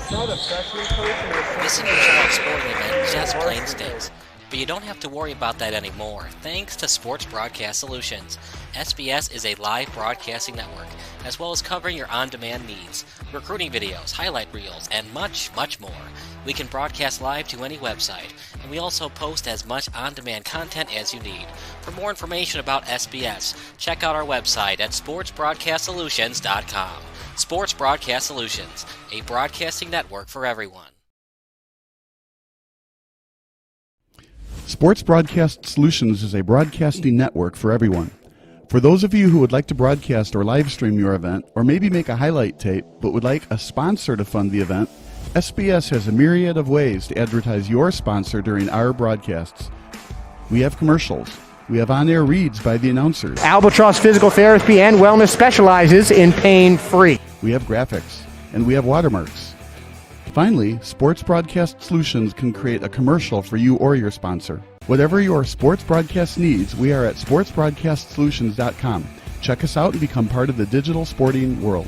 saw the freshman coach and the Missing your child's sporting event just plain stinks. But you don't have to worry about that anymore, thanks to Sports Broadcast Solutions. SBS is a live broadcasting network, as well as covering your on-demand needs, recruiting videos, highlight reels, and much, much more. We can broadcast live to any website, and we also post as much on-demand content as you need. For more information about SBS, check out our website at sportsbroadcastsolutions.com. Sports Broadcast Solutions, a broadcasting network for everyone. Sports Broadcast Solutions is a broadcasting network for everyone. For those of you who would like to broadcast or live stream your event, or maybe make a highlight tape but would like a sponsor to fund the event, SBS has a myriad of ways to advertise your sponsor during our broadcasts. We have commercials. We have on-air reads by the announcers. Albatross Physical Therapy and Wellness specializes in pain-free. We have graphics. And we have watermarks. Finally, Sports Broadcast Solutions can create a commercial for you or your sponsor. Whatever your sports broadcast needs, we are at sportsbroadcastsolutions.com. Check us out and become part of the digital sporting world.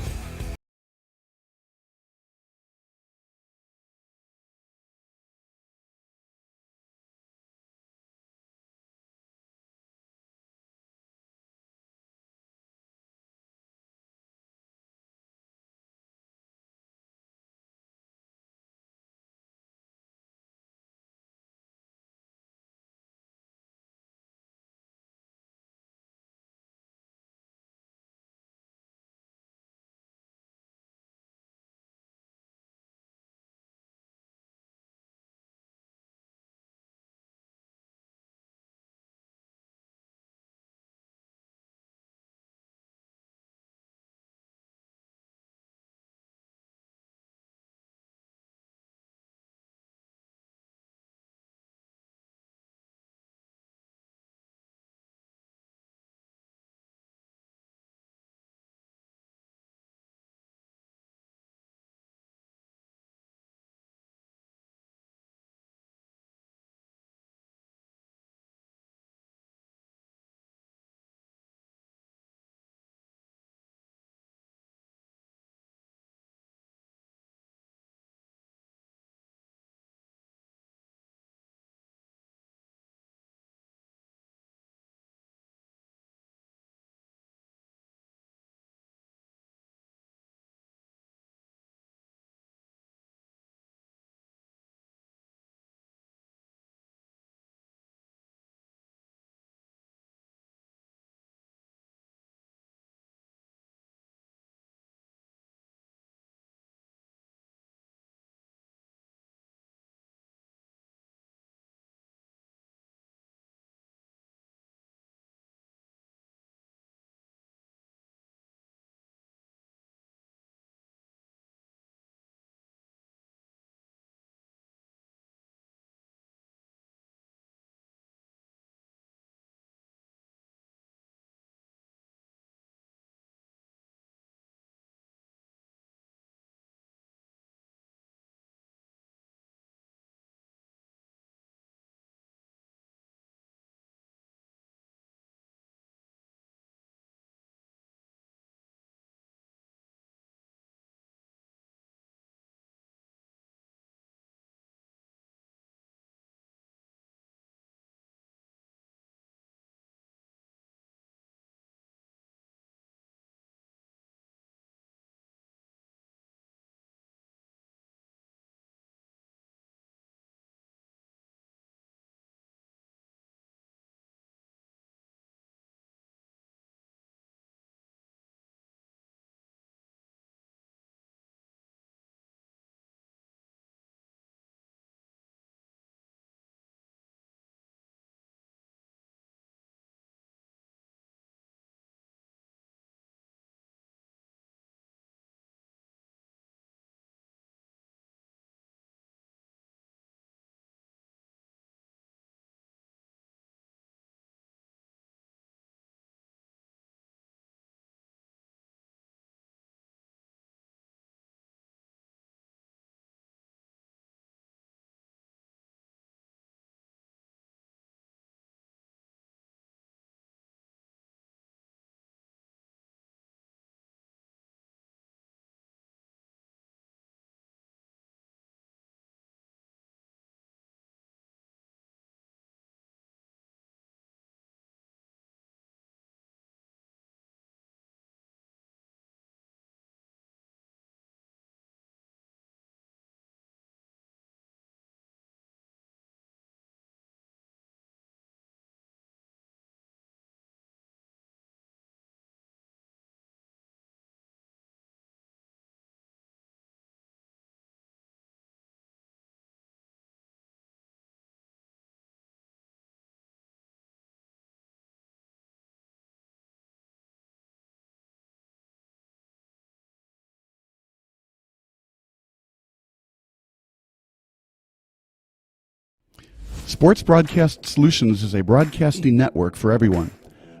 Sports Broadcast Solutions is a broadcasting network for everyone.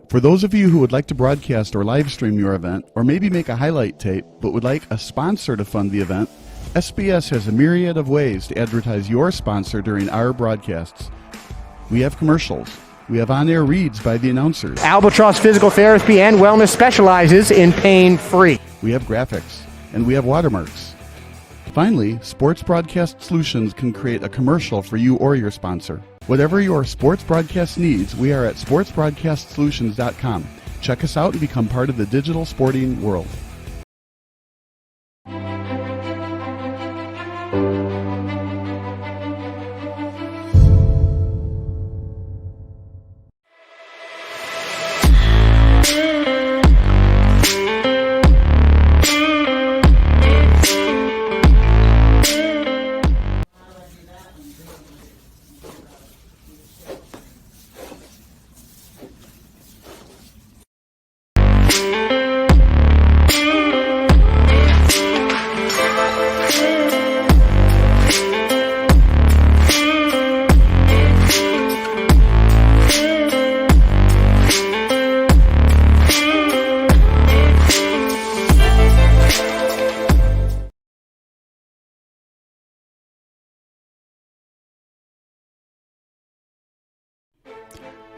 For those of you who would like to broadcast or live stream your event, or maybe make a highlight tape but would like a sponsor to fund the event, SBS has a myriad of ways to advertise your sponsor during our broadcasts. We have commercials. We have on-air reads by the announcers. Albatross Physical Therapy and Wellness specializes in pain-free. We have graphics. And we have watermarks. Finally, Sports Broadcast Solutions can create a commercial for you or your sponsor. Whatever your sports broadcast needs, we are at sportsbroadcastsolutions.com. Check us out and become part of the digital sporting world.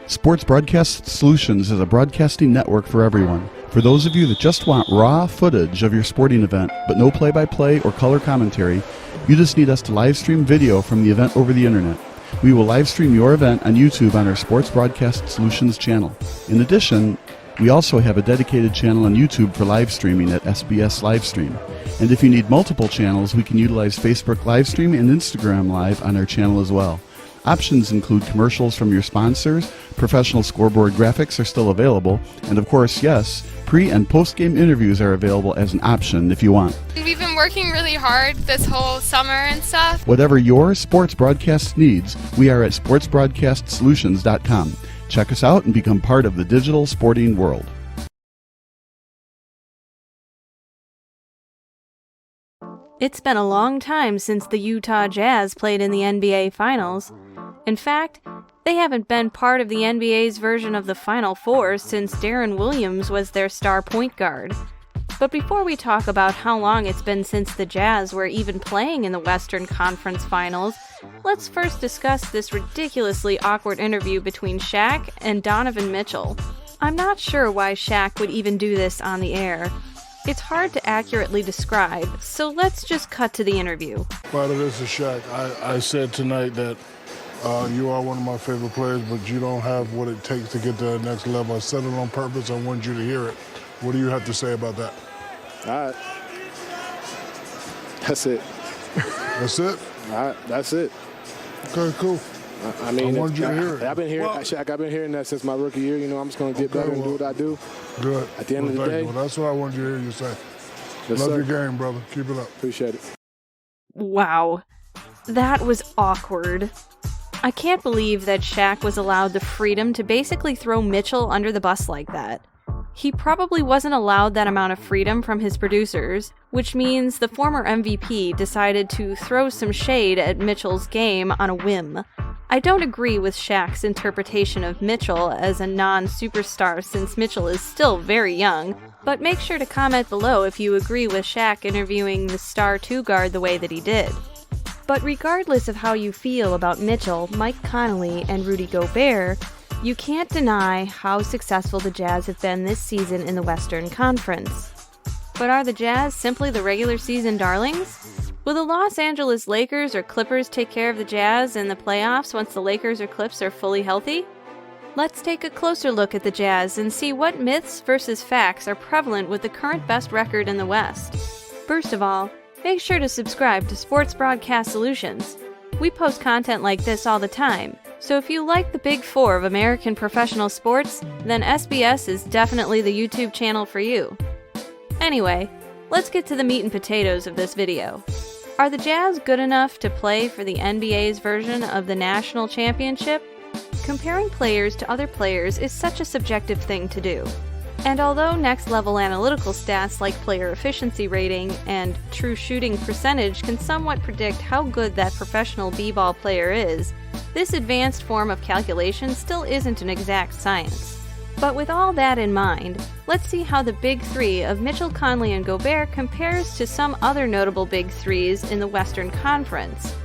Sports Broadcast Solutions is a broadcasting network for everyone. For those of you that just want raw footage of your sporting event, but no play-by-play or color commentary, you just need us to live stream video from the event over the internet. We will live stream your event on YouTube on our Sports Broadcast Solutions channel. In addition, we also have a dedicated channel on YouTube for live streaming at SBS Livestream. And if you need multiple channels, we can utilize Facebook Livestream and Instagram Live on our channel as well. Options include commercials from your sponsors, professional scoreboard graphics are still available, and of course, yes, pre- and post-game interviews are available as an option if you want. We've been working really hard this whole summer and stuff. Whatever your sports broadcast needs, we are at sportsbroadcastsolutions.com. Check us out and become part of the digital sporting world. It's been a long time since the Utah Jazz played in the NBA Finals. In fact, they haven't been part of the NBA's version of the Final Four since Deron Williams was their star point guard. But before we talk about how long it's been since the Jazz were even playing in the Western Conference Finals, let's first discuss this ridiculously awkward interview between Shaq and Donovan Mitchell. I'm not sure why Shaq would even do this on the air. It's hard to accurately describe, so let's just cut to the interview. Father, this is Shaq. I said tonight that you are one of my favorite players, but you don't have what it takes to get to the next level. I said it on purpose. I want you to hear it. What do you have to say about that? All right. That's it. That's it? All right, that's it. Okay, cool. I mean, I want you to hear it. I've been hearing, Shaq, I've been hearing that since my rookie year. You know, I'm just going to get better and do what I do. Good. At the end of the day. Well, that's what I wanted you to hear you say. Yes, Love sir. your game, brother. Keep it up. Appreciate it. Wow. That was awkward. I can't believe that Shaq was allowed the freedom to basically throw Mitchell under the bus like that. He probably wasn't allowed that amount of freedom from his producers, which means the former MVP decided to throw some shade at Mitchell's game on a whim. I don't agree with Shaq's interpretation of Mitchell as a non-superstar since Mitchell is still very young, but make sure to comment below if you agree with Shaq interviewing the star 2 guard the way that he did. But regardless of how you feel about Mitchell, Mike Conley, and Rudy Gobert, you can't deny how successful the Jazz have been this season in the Western Conference. But are the Jazz simply the regular season darlings? Will the Los Angeles Lakers or Clippers take care of the Jazz in the playoffs once the Lakers or Clips are fully healthy? Let's take a closer look at the Jazz and see what myths versus facts are prevalent with the current best record in the West. First of all, make sure to subscribe to Sports Broadcast Solutions. We post content like this all the time, so if you like the Big Four of American professional sports, then SBS is definitely the YouTube channel for you. Anyway, let's get to the meat and potatoes of this video. Are the Jazz good enough to play for the NBA's version of the national championship? Comparing players to other players is such a subjective thing to do. And although next-level analytical stats like player efficiency rating and true shooting percentage can somewhat predict how good that professional b-ball player is, This advanced form of calculation still isn't an exact science. But with all that in mind, let's see how the Big Three of Mitchell, Conley, and Gobert compares to some other notable Big Threes in the Western Conference.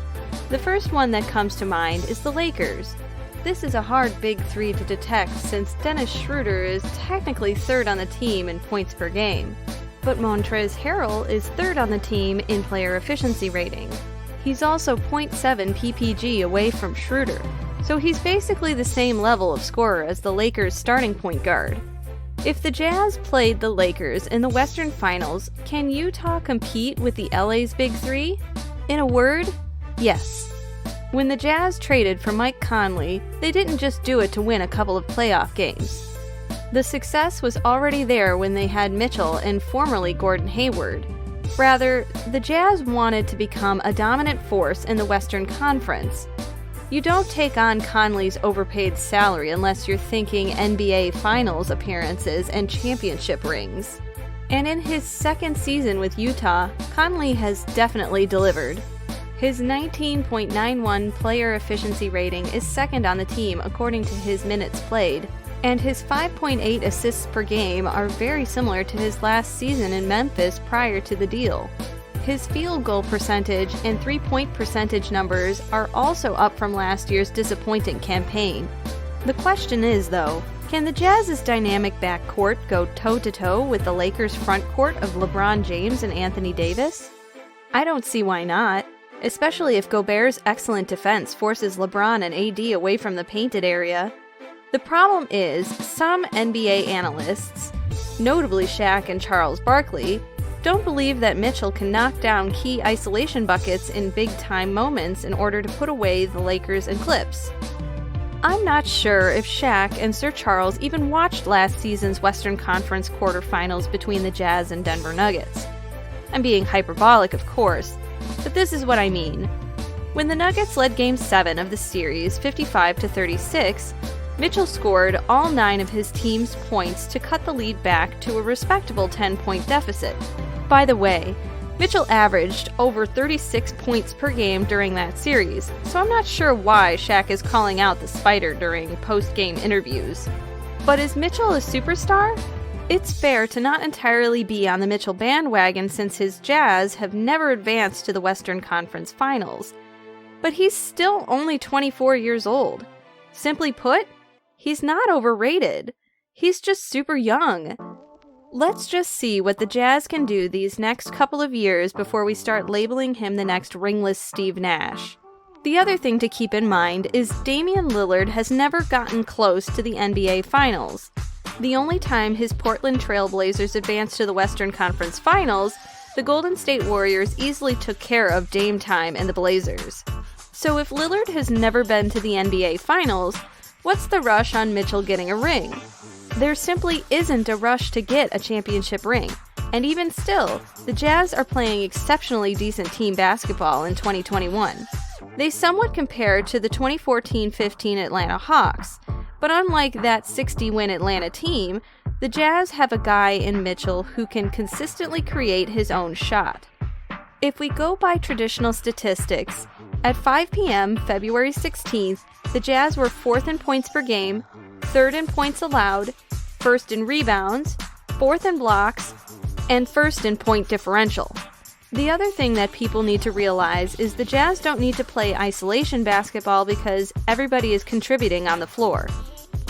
The first one that comes to mind is the Lakers. This is a hard Big Three to detect since Dennis Schroeder is technically third on the team in points per game. But Montrezl Harrell is third on the team in player efficiency rating. He's also 0.7 PPG away from Schroeder, so he's basically the same level of scorer as the Lakers' starting point guard. If the Jazz played the Lakers in the Western Finals, can Utah compete with the LA's Big Three? In a word, yes. When the Jazz traded for Mike Conley, they didn't just do it to win a couple of playoff games. The success was already there when they had Mitchell and formerly Gordon Hayward. Rather, the Jazz wanted to become a dominant force in the Western Conference. You don't take on Conley's overpaid salary unless you're thinking NBA Finals appearances and championship rings. And in his second season with Utah, Conley has definitely delivered. His 19.91 player efficiency rating is second on the team according to his minutes played, and his 5.8 assists per game are very similar to his last season in Memphis prior to the deal. His field goal percentage and three-point percentage numbers are also up from last year's disappointing campaign. The question is, though, can the Jazz's dynamic backcourt go toe-to-toe with the Lakers' frontcourt of LeBron James and Anthony Davis? I don't see why not, especially if Gobert's excellent defense forces LeBron and AD away from the painted area. The problem is, some NBA analysts, notably Shaq and Charles Barkley, don't believe that Mitchell can knock down key isolation buckets in big-time moments in order to put away the Lakers and Clips. I'm not sure if Shaq and Sir Charles even watched last season's Western Conference quarterfinals between the Jazz and Denver Nuggets. I'm being hyperbolic, of course, but this is what I mean. When the Nuggets led Game 7 of the series 55-36, Mitchell scored all 9 of his team's points to cut the lead back to a respectable 10-point deficit. By the way, Mitchell averaged over 36 points per game during that series, so I'm not sure why Shaq is calling out the Spider during post-game interviews. But is Mitchell a superstar? It's fair to not entirely be on the Mitchell bandwagon since his Jazz have never advanced to the Western Conference Finals. But he's still only 24 years old. Simply put, he's not overrated. He's just super young. Let's just see what the Jazz can do these next couple of years before we start labeling him the next ringless Steve Nash. The other thing to keep in mind is Damian Lillard has never gotten close to the NBA Finals. The only time his Portland Trail Blazers advanced to the Western Conference Finals, the Golden State Warriors easily took care of Dame Time and the Blazers. So if Lillard has never been to the NBA Finals, what's the rush on Mitchell getting a ring? There simply isn't a rush to get a championship ring, and even still, the Jazz are playing exceptionally decent team basketball in 2021. They somewhat compare to the 2014-15 Atlanta Hawks, but unlike that 60-win Atlanta team, the Jazz have a guy in Mitchell who can consistently create his own shot. If we go by traditional statistics, at 5 p.m. February 16th, the Jazz were 4th in points per game, 3rd in points allowed, 1st in rebounds, 4th in blocks, and 1st in point differential. The other thing that people need to realize is the Jazz don't need to play isolation basketball because everybody is contributing on the floor.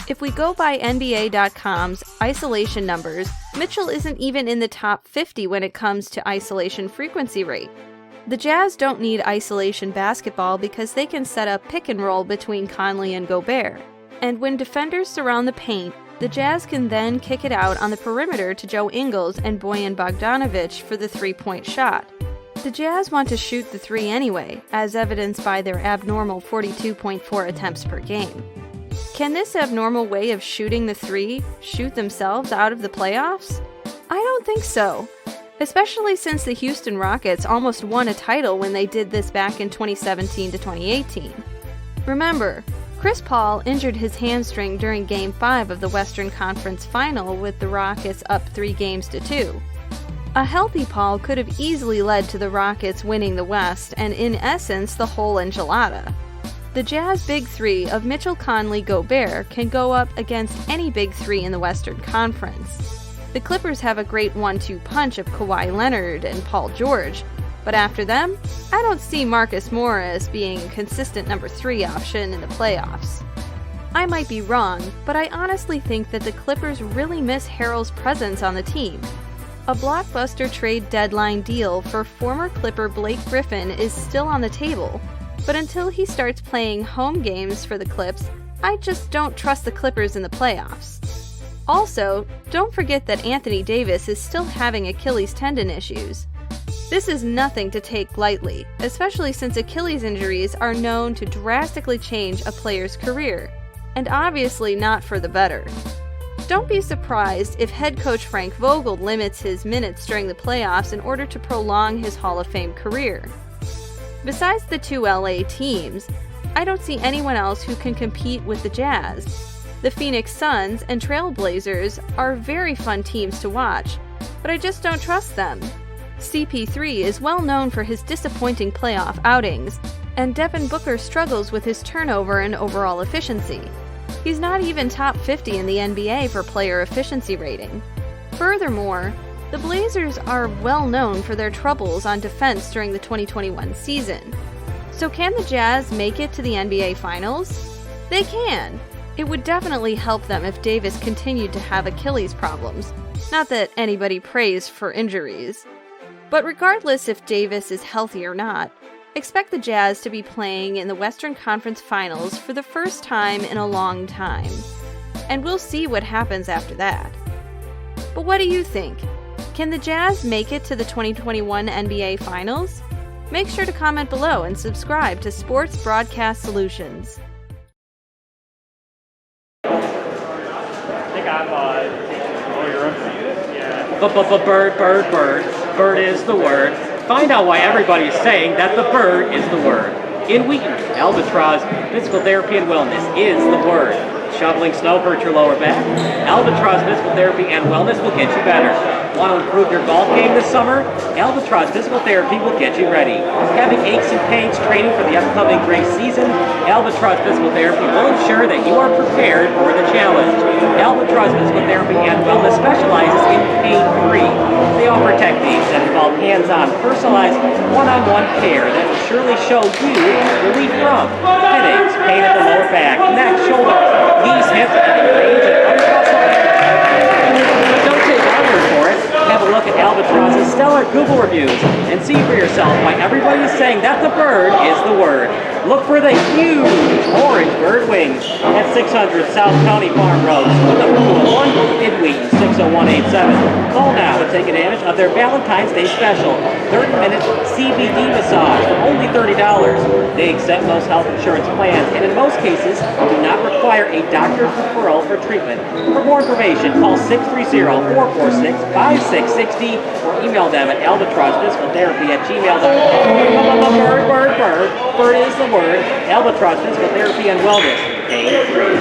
If we go by NBA.com's isolation numbers, Mitchell isn't even in the top 50 when it comes to isolation frequency rate. The Jazz don't need isolation basketball because they can set up pick and roll between Conley and Gobert. And when defenders surround the paint, the Jazz can then kick it out on the perimeter to Joe Ingles and Bojan Bogdanovic for the three-point shot. The Jazz want to shoot the three anyway, as evidenced by their abnormal 42.4 attempts per game. Can this abnormal way of shooting the three shoot themselves out of the playoffs? I don't think so, especially since the Houston Rockets almost won a title when they did this back in 2017 to 2018. Remember, Chris Paul injured his hamstring during Game 5 of the Western Conference Final with the Rockets up 3-2. A healthy Paul could have easily led to the Rockets winning the West and, in essence, the whole enchilada. The Jazz Big Three of Mitchell, Conley, Gobert can go up against any Big Three in the Western Conference. The Clippers have a great 1-2 punch of Kawhi Leonard and Paul George, but after them, I don't see Marcus Morris being a consistent number 3 option in the playoffs. I might be wrong, but I honestly think that the Clippers really miss Harrell's presence on the team. A blockbuster trade deadline deal for former Clipper Blake Griffin is still on the table, but until he starts playing home games for the Clips, I just don't trust the Clippers in the playoffs. Also, don't forget that Anthony Davis is still having Achilles tendon issues. This is nothing to take lightly, especially since Achilles injuries are known to drastically change a player's career, and obviously not for the better. Don't be surprised if head coach Frank Vogel limits his minutes during the playoffs in order to prolong his Hall of Fame career. Besides the 2 LA teams, I don't see anyone else who can compete with the Jazz. The Phoenix Suns and Trailblazers are very fun teams to watch, but I just don't trust them. CP3 is well known for his disappointing playoff outings, and Devin Booker struggles with his turnover and overall efficiency. He's not even top 50 in the NBA for player efficiency rating. Furthermore, the Blazers are well known for their troubles on defense during the 2021 season. So can the Jazz make it to the NBA Finals? They can. It would definitely help them if Davis continued to have Achilles problems. Not that anybody prays for injuries. But regardless if Davis is healthy or not, expect the Jazz to be playing in the Western Conference Finals for the first time in a long time. And we'll see what happens after that. But what do you think? Can the Jazz make it to the 2021 NBA Finals? Make sure to comment below and subscribe to Sports Broadcast Solutions. Bird is the word. Find out why everybody's saying that the bird is the word. In Wheaton, Albatross Physical Therapy and Wellness is the word. Shoveling snow hurts your lower back? Albatross Physical Therapy and Wellness will get you better. Want to improve your golf game this summer? Albatross Physical Therapy will get you ready. Having aches and pains training for the upcoming race season? Albatross Physical Therapy will ensure that you are prepared for the challenge. Albatross Physical Therapy and Wellness specializes in pain-free. They offer techniques that involve hands-on, personalized, one-on-one care that will surely show you relief from headaches, pain at the lower back, neck, shoulders, knees, hips, and range and other muscle. But don't take our word for it. Have a look at Albatross's stellar Google reviews and see for yourself why everybody is saying that the bird is the word. Look for the huge orange bird wings at 600 South County Farm Road, with number 201 in Wheaton, 60187. Call now and take advantage of their Valentine's Day special, 30-minute CBD massage for only $30. They accept most health insurance plans and in most cases do not require a doctor's referral for treatment. For more information, call 630-446-5660 or email them at albatrossphysicaltherapy@gmail.com. Bird is the word. Albatross Physical Therapy and Wellness. Pain-free.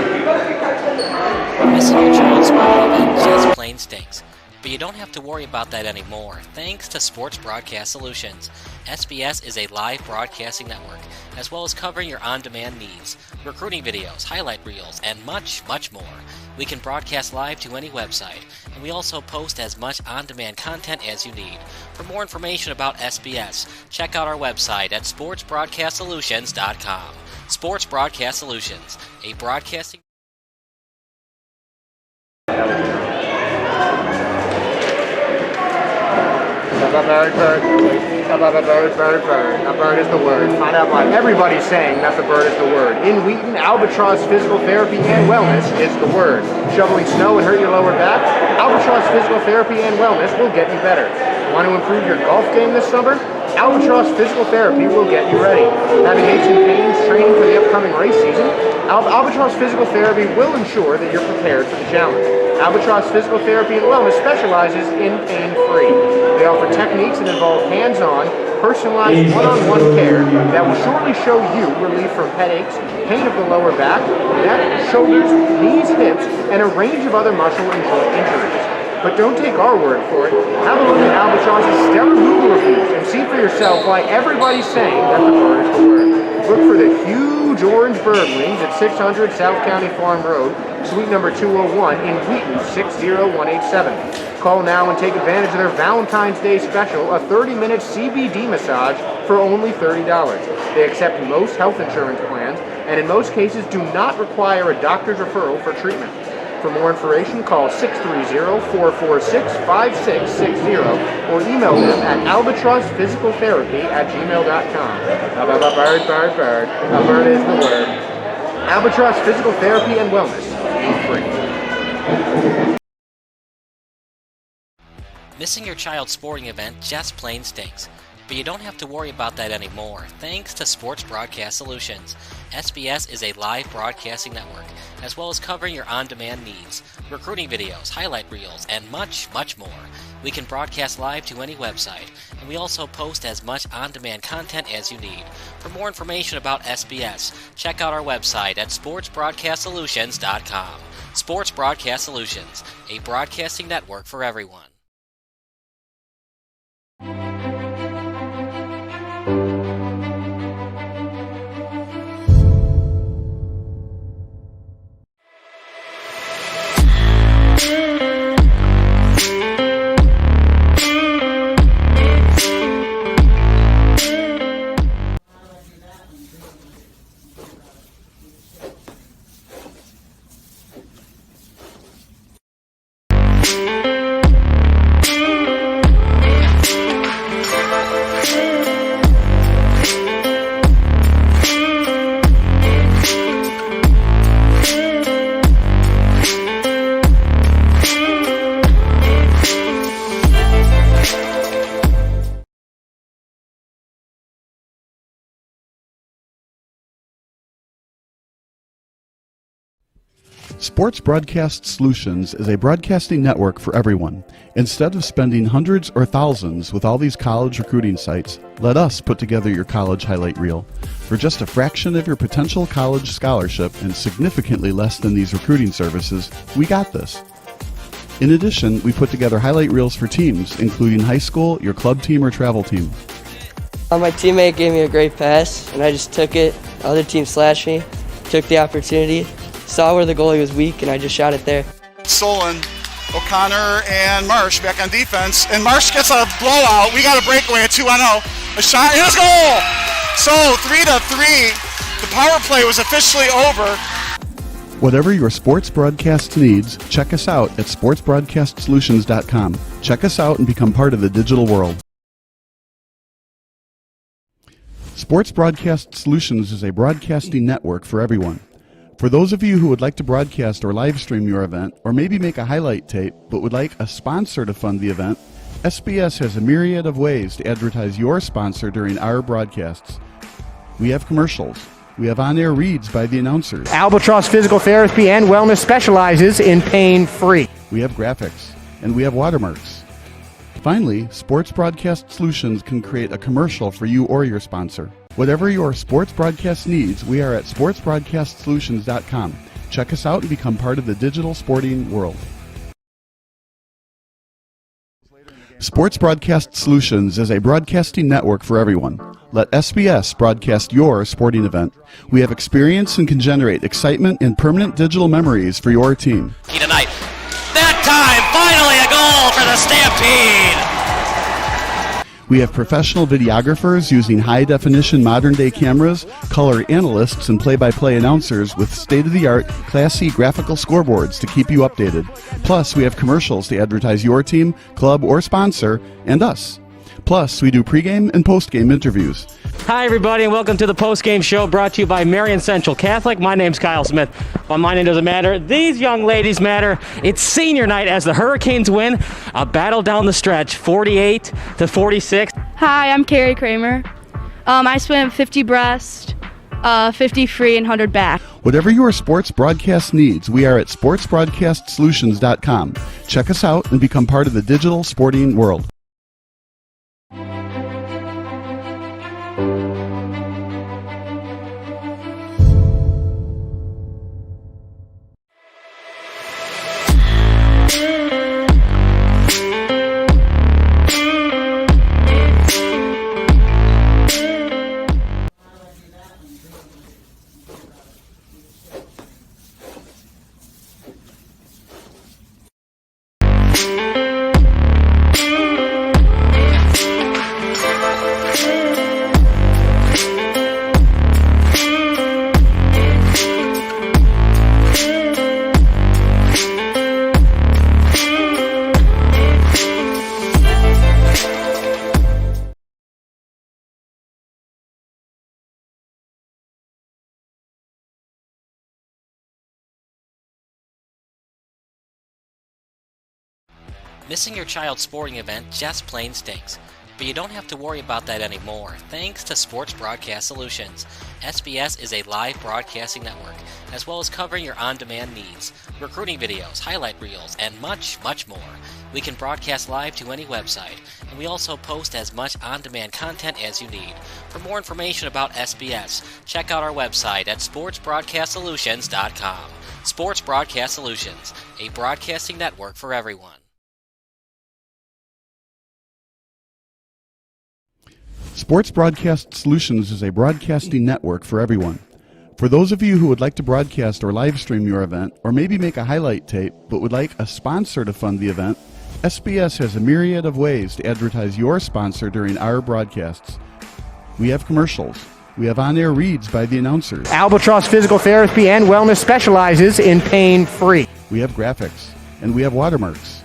Missing your child's sporting event just plain stinks. But you don't have to worry about that anymore, thanks to Sports Broadcast Solutions. SBS is a live broadcasting network, as well as covering your on-demand needs, recruiting videos, highlight reels, and much, much more. We can broadcast live to any website, and we also post as much on-demand content as you need. For more information about SBS, check out our website at sportsbroadcastsolutions.com. Sports Broadcast Solutions, a broadcasting... Bird. A bird is the word. Find out why everybody's saying that the bird is the word. In Wheaton, Albatross Physical Therapy and Wellness is the word. Shoveling snow and hurt your lower back? Albatross Physical Therapy and Wellness will get you better. Want to improve your golf game this summer? Albatross Physical Therapy will get you ready. Having aches and pains training for the upcoming race season? Albatross Physical Therapy will ensure that you're prepared for the challenge. Albatross Physical Therapy and Wellness specializes in pain-free. They offer techniques that involve hands-on, personalized one-on-one care that will surely show you relief from headaches, pain of the lower back, neck, shoulders, knees, hips, and a range of other muscle and joint injuries. But don't take our word for it. Have a look at Albatross's stellar Google reviews and see for yourself why everybody's saying that the bird is the word. Look for the huge orange bird wings at 600 South County Farm Road, suite number 201 in Wheaton, 60187. Call now and take advantage of their Valentine's Day special, a 30-minute CBD massage for only $30. They accept most health insurance plans and in most cases do not require a doctor's referral for treatment. For more information, call 630-446-5660 or email them at albatrossphysicaltherapy@gmail.com. Bird. A bird is the word. Albatross Physical Therapy and Wellness, pain-free. Missing your child's sporting event just plain stinks. But you don't have to worry about that anymore, thanks to Sports Broadcast Solutions. SBS is a live broadcasting network, as well as covering your on-demand needs, recruiting videos, highlight reels, and much, much more. We can broadcast live to any website, and we also post as much on-demand content as you need. For more information about SBS, check out our website at sportsbroadcastsolutions.com. Sports Broadcast Solutions, a broadcasting network for everyone. Sports Broadcast Solutions is a broadcasting network for everyone. Instead of spending hundreds or thousands with all these college recruiting sites, let us put together your college highlight reel. For just a fraction of your potential college scholarship and significantly less than these recruiting services, we got this. In addition, we put together highlight reels for teams, including high school, your club team, or travel team. My teammate gave me a great pass, and I just took it. The other team slashed me, took the opportunity, saw where the goalie was weak, and I just shot it there. Solon, O'Connor, and Marsh back on defense. And Marsh gets a blowout. We got a breakaway at 2-0. A shot and a goal! So 3-3. The power play was officially over. Whatever your sports broadcast needs, check us out at sportsbroadcastsolutions.com. Check us out and become part of the digital world. Sports Broadcast Solutions is a broadcasting network for everyone. For those of you who would like to broadcast or live stream your event, or maybe make a highlight tape, but would like a sponsor to fund the event, SBS has a myriad of ways to advertise your sponsor during our broadcasts. We have commercials. We have on-air reads by the announcers. Albatross Physical Therapy and Wellness specializes in pain-free. We have graphics. And we have watermarks. Finally, Sports Broadcast Solutions can create a commercial for you or your sponsor. Whatever your sports broadcast needs, we are at sportsbroadcastsolutions.com. Check us out and become part of the digital sporting world. Sports Broadcast Solutions is a broadcasting network for everyone. Let SBS broadcast your sporting event. We have experience and can generate excitement and permanent digital memories for your team. Tonight. That time, finally a goal for the Stampede! We have professional videographers using high-definition modern-day cameras, color analysts, and play-by-play announcers with state-of-the-art, classy graphical scoreboards to keep you updated. Plus, we have commercials to advertise your team, club, or sponsor, and us. Plus, we do pregame and postgame interviews. Hi, everybody, and welcome to the postgame show brought to you by Marion Central Catholic. My name's Kyle Smith. But my name doesn't matter. These young ladies matter. It's senior night as the Hurricanes win a battle down the stretch, 48-46. Hi, I'm Carrie Kramer. I swim 50 breast, 50 free, and 100 back. Whatever your sports broadcast needs, we are at sportsbroadcastsolutions.com. Check us out and become part of the digital sporting world. Missing your child's sporting event just plain stinks. But you don't have to worry about that anymore, thanks to Sports Broadcast Solutions. SBS is a live broadcasting network, as well as covering your on-demand needs, recruiting videos, highlight reels, and much, much more. We can broadcast live to any website, and we also post as much on-demand content as you need. For more information about SBS, check out our website at sportsbroadcastsolutions.com. Sports Broadcast Solutions, a broadcasting network for everyone. Sports Broadcast Solutions is a broadcasting network for everyone. For those of you who would like to broadcast or live stream your event, or maybe make a highlight tape, but would like a sponsor to fund the event, SBS has a myriad of ways to advertise your sponsor during our broadcasts. We have commercials. We have on-air reads by the announcers. Albatross Physical Therapy and Wellness specializes in pain-free. We have graphics. And we have watermarks.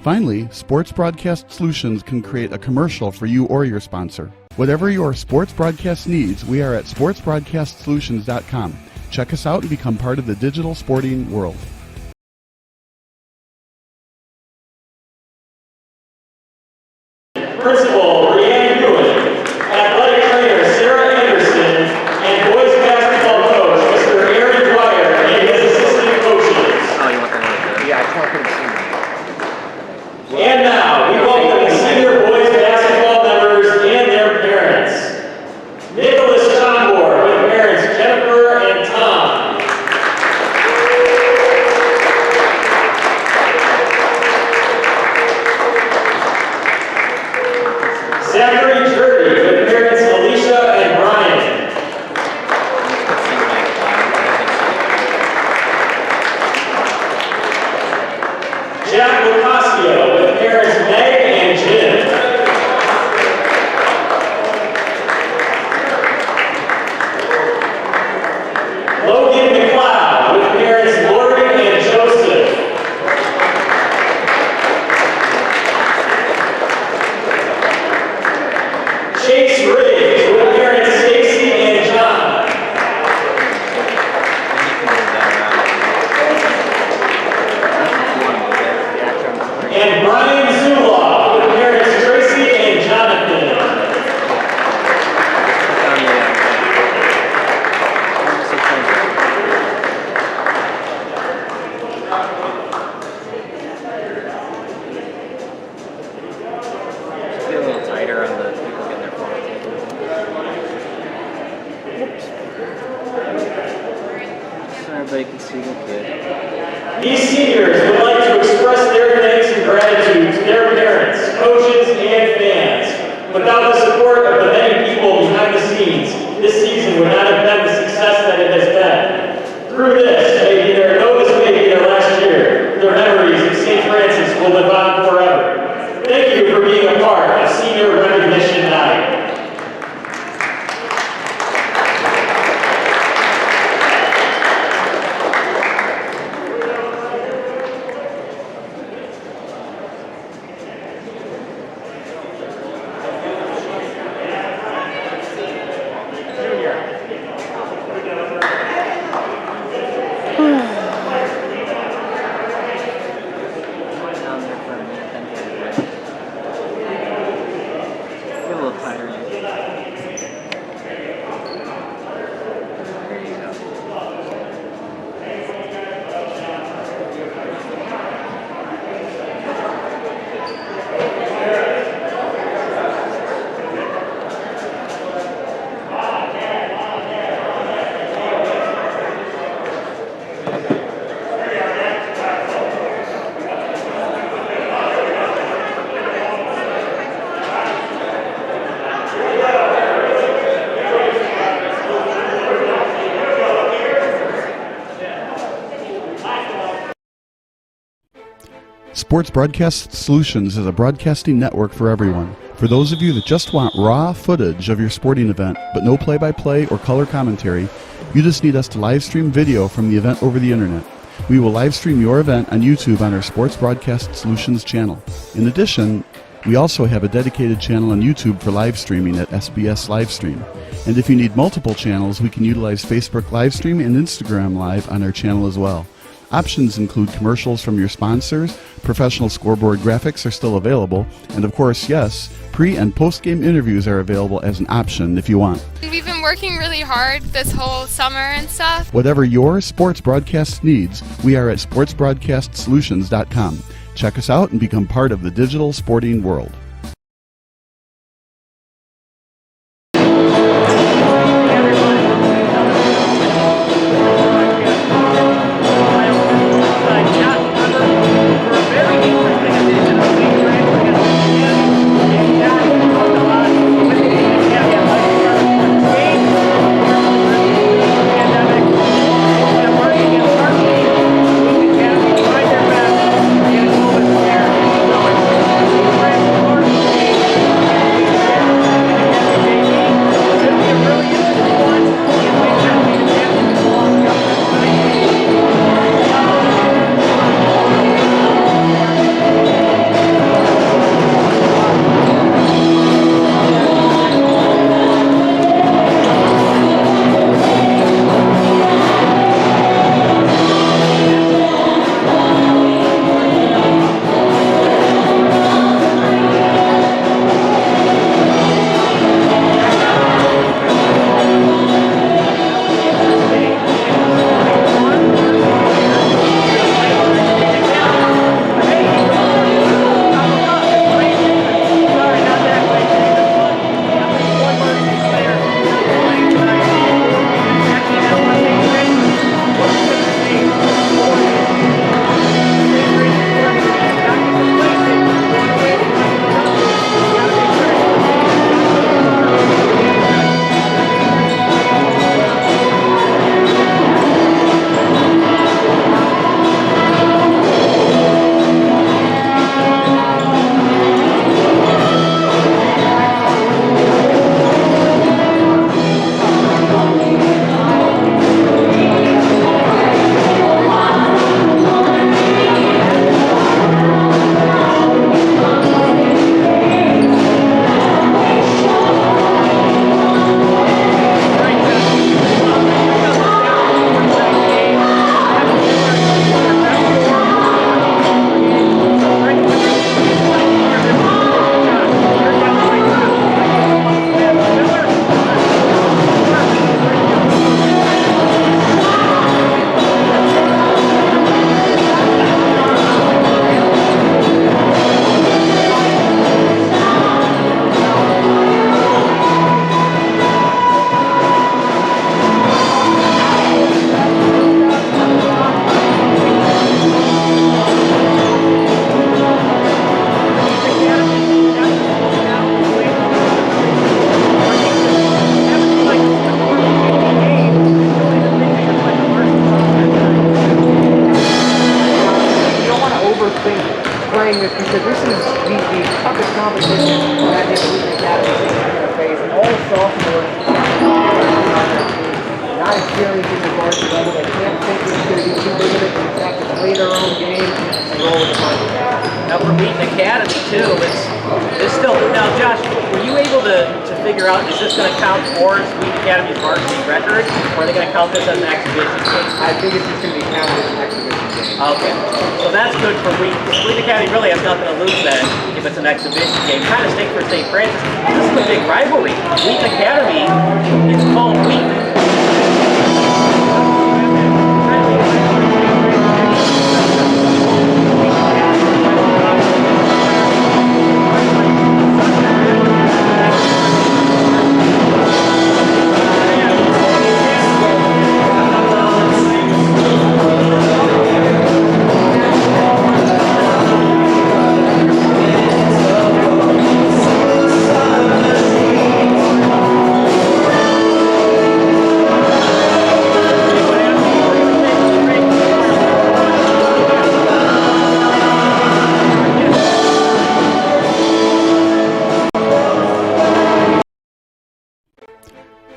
Finally, Sports Broadcast Solutions can create a commercial for you or your sponsor. Whatever your sports broadcast needs, we are at sportsbroadcastsolutions.com. Check us out and become part of the digital sporting world. Principal Brianne Ewan, athletic trainer Sarah Anderson, and boys basketball coach Mr. Aaron Dwyer and his assistant coaches. Oh, you want that? Yeah, I just want to see. And now, we welcome the senior boys basketball members and their parents. Nicholas Chambor with parents Jennifer and Tom. Zachary Jurdy with parents Alicia and Brian. Jack Locasio with parents Meg and Jim. Logan McLeod with parents Lori and Joseph. Chase Riggs with parents Stacy and John. And Brian Zuloff with parents Tracy and Jonathan. Just get a little tighter on the people getting their photo taken. So everybody can see the kid. These seniors would like to express their thanks and gratitude to their parents, coaches, and fans. Without the support of the many people behind the scenes, this season would not have been the success that it has been. Through this, may be their last year. Their memories of St. Francis will live on forever. Thank you for being a part of Senior Recognition Night. Down there for a minute, then get it ready. Get a little tighter. There you go. Sports Broadcast Solutions is a broadcasting network for everyone. For those of you that just want raw footage of your sporting event, but no play-by-play or color commentary, you just need us to live stream video from the event over the internet. We will live stream your event on YouTube on our Sports Broadcast Solutions channel. In addition, we also have a dedicated channel on YouTube for live streaming at SBS Livestream. And if you need multiple channels, we can utilize Facebook Livestream and Instagram Live on our channel as well. Options include commercials from your sponsors, professional scoreboard graphics are still available, and of course, yes, pre- and post-game interviews are available as an option if you want. We've been working really hard this whole summer and stuff. Whatever your sports broadcast needs, we are at sportsbroadcastsolutions.com. Check us out and become part of the digital sporting world. playing this because this is the toughest competition that this Wheaton Academy is going to face. All sophomores, not experienced in the varsity level. They can't think it's going to be too big of it. They have to play their own game and roll with the punches. Now for Wheaton Academy too, it's still, now Josh, were you able to figure out, is this going to count towards Wheaton Academy's varsity record, or are they going to count this as an exhibition game? I think it's just going to be counted as an exhibition game. Okay, so that's good for Wheaton. Wheaton Academy really has nothing to lose then if it's an exhibition game. Kind of stink for St. Francis. This is a big rivalry. Wheaton Academy is called Wheaton.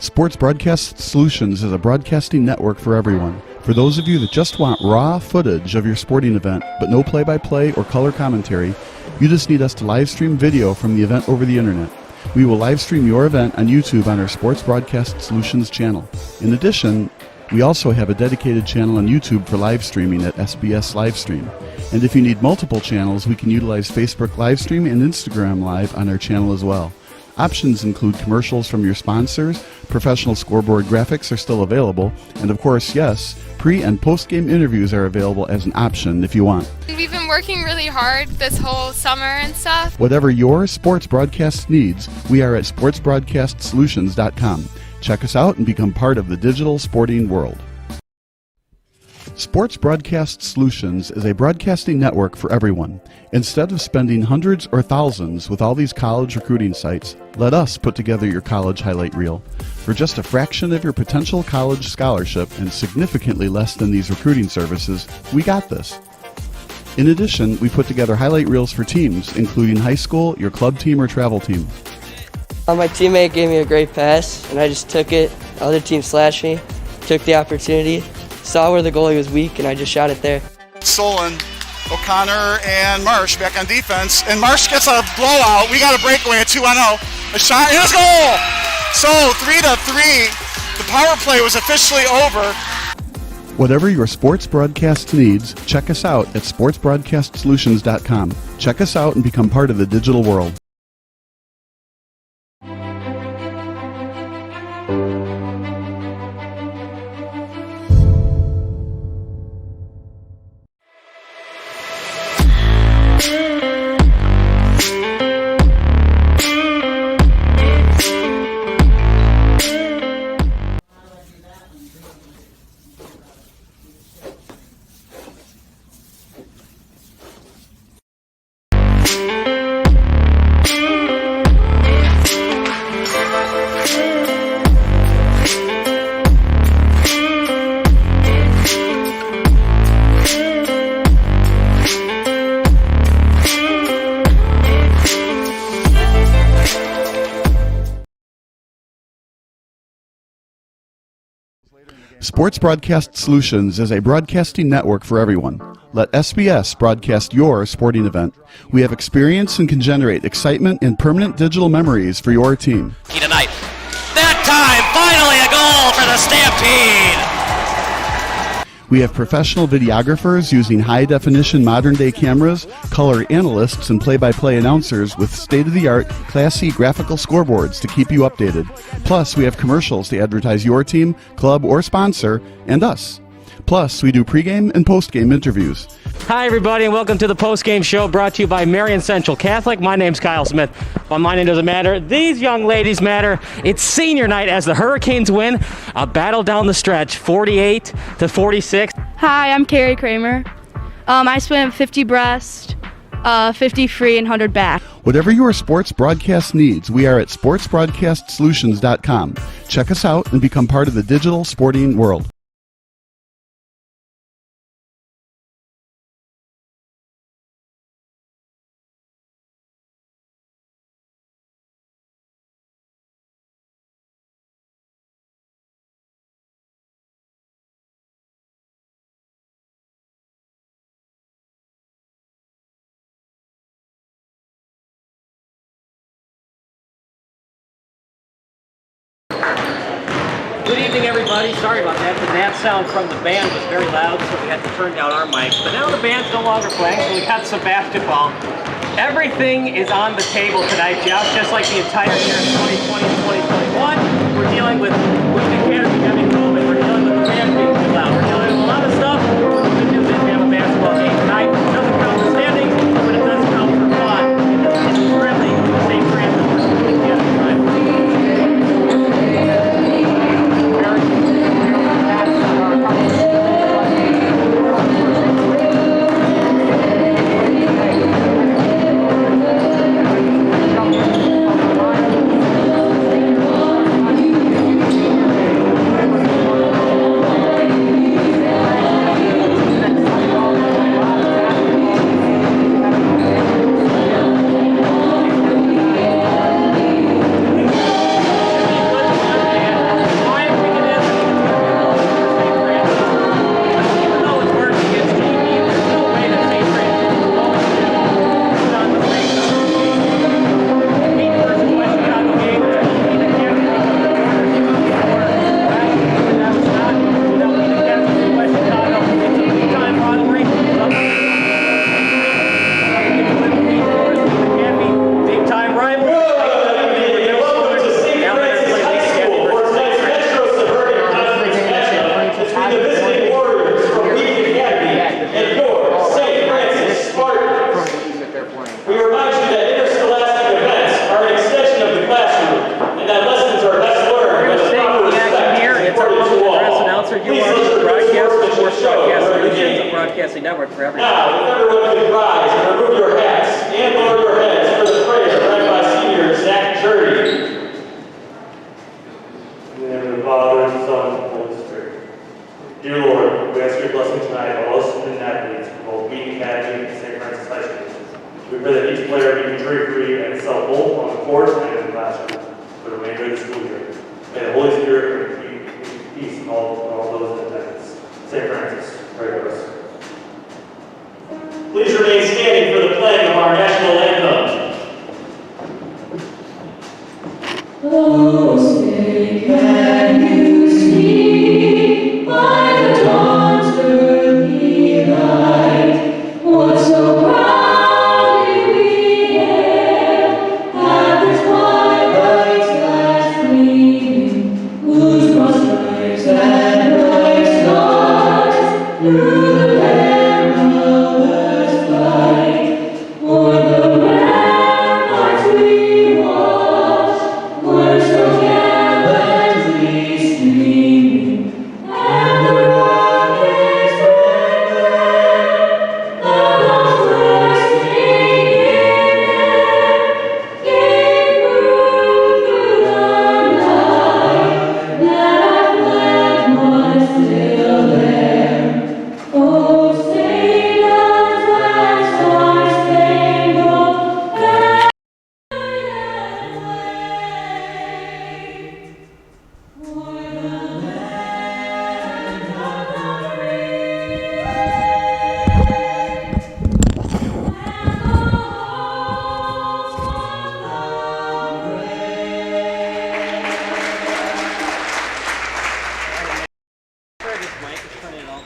Sports Broadcast Solutions is a broadcasting network for everyone. For those of you that just want raw footage of your sporting event, but no play-by-play or color commentary, you just need us to live stream video from the event over the internet. We will live stream your event on YouTube on our Sports Broadcast Solutions channel. In addition, We also have a dedicated channel on YouTube for live streaming at SBS Livestream. And if you need multiple channels, we can utilize Facebook Livestream and Instagram Live on our channel as well. Options include commercials from your sponsors, professional scoreboard graphics are still available, and of course, yes, pre- and post-game interviews are available as an option if you want. We've been working really hard this whole summer and stuff. Whatever your sports broadcast needs, we are at sportsbroadcastsolutions.com. Check us out and become part of the digital sporting world. Sports Broadcast Solutions is a broadcasting network for everyone. Instead of spending hundreds or thousands with all these college recruiting sites, let us put together your college highlight reel. For just a fraction of your potential college scholarship and significantly less than these recruiting services, we got this. In addition, we put together highlight reels for teams, including high school, your club team, or travel team. My teammate gave me a great pass, and I just took it. The other team slashed me, took the opportunity, saw where the goalie was weak, and I just shot it there. Solon, O'Connor, and Marsh back on defense. And Marsh gets a blowout. We got a breakaway at 2-0. A shot, and it's goal! So 3-3. The power play was officially over. Whatever your sports broadcast needs, check us out at sportsbroadcastsolutions.com. Check us out and become part of the digital world. Sports Broadcast Solutions is a broadcasting network for everyone. Let SBS broadcast your sporting event. We have experience and can generate excitement and permanent digital memories for your team. Tonight. That time, finally a goal for the Stampede! We have professional videographers using high-definition modern-day cameras, color analysts, and play-by-play announcers with state-of-the-art, classy graphical scoreboards to keep you updated. Plus, we have commercials to advertise your team, club, or sponsor, and us. Plus, we do pregame and postgame interviews. Hi, everybody, and welcome to the postgame show brought to you by Marion Central Catholic. My name's Kyle Smith. Well, my name doesn't matter. These young ladies matter. It's senior night as the Hurricanes win a battle down the stretch, 48-46. Hi, I'm Carrie Kramer. I swim 50 breast, 50 free, and 100 back. Whatever your sports broadcast needs, we are at sportsbroadcastsolutions.com. Check us out and become part of the digital sporting world. Good evening, everybody. Sorry about that. The sound from the band was very loud, so we had to turn down our mics. But now the band's no longer playing, so we got some basketball. Everything is on the table tonight, Josh, just like the entire year of 2020-2021. We're dealing with Wheaton Academy having COVID. We're dealing with the band being too loud. We're dealing with a lot of stuff. The good news is we have a basketball game tonight. It doesn't count the standings, but it does count for fun. It's really the same brand that we're doing together tonight.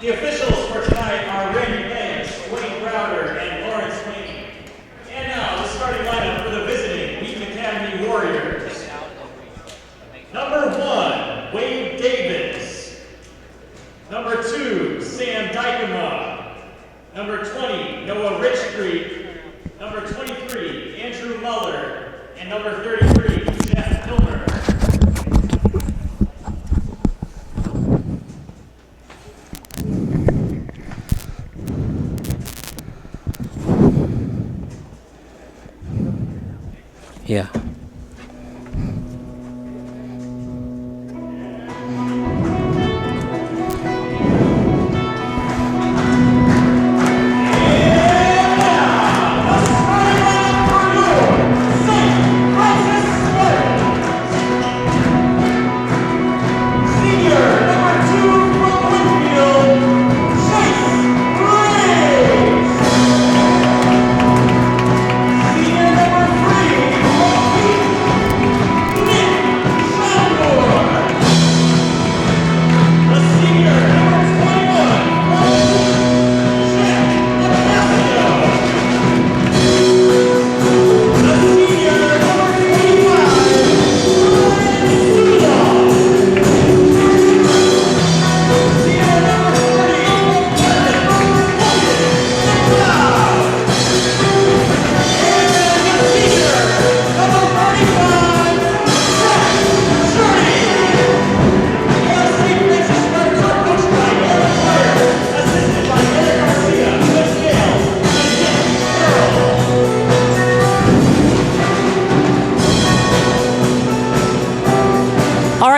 The officials for tonight are Randy Banks, Wayne Browder, and Lawrence Sweeney. And now, the starting lineup for the visiting Wheaton Academy Warriors. Number 1, Wade Davis. Number 2, Sam Dykema. Number 20, Noah Richstreet. Number 23, Andrew Muller. And number 33, Jeff Hilmer. Yeah.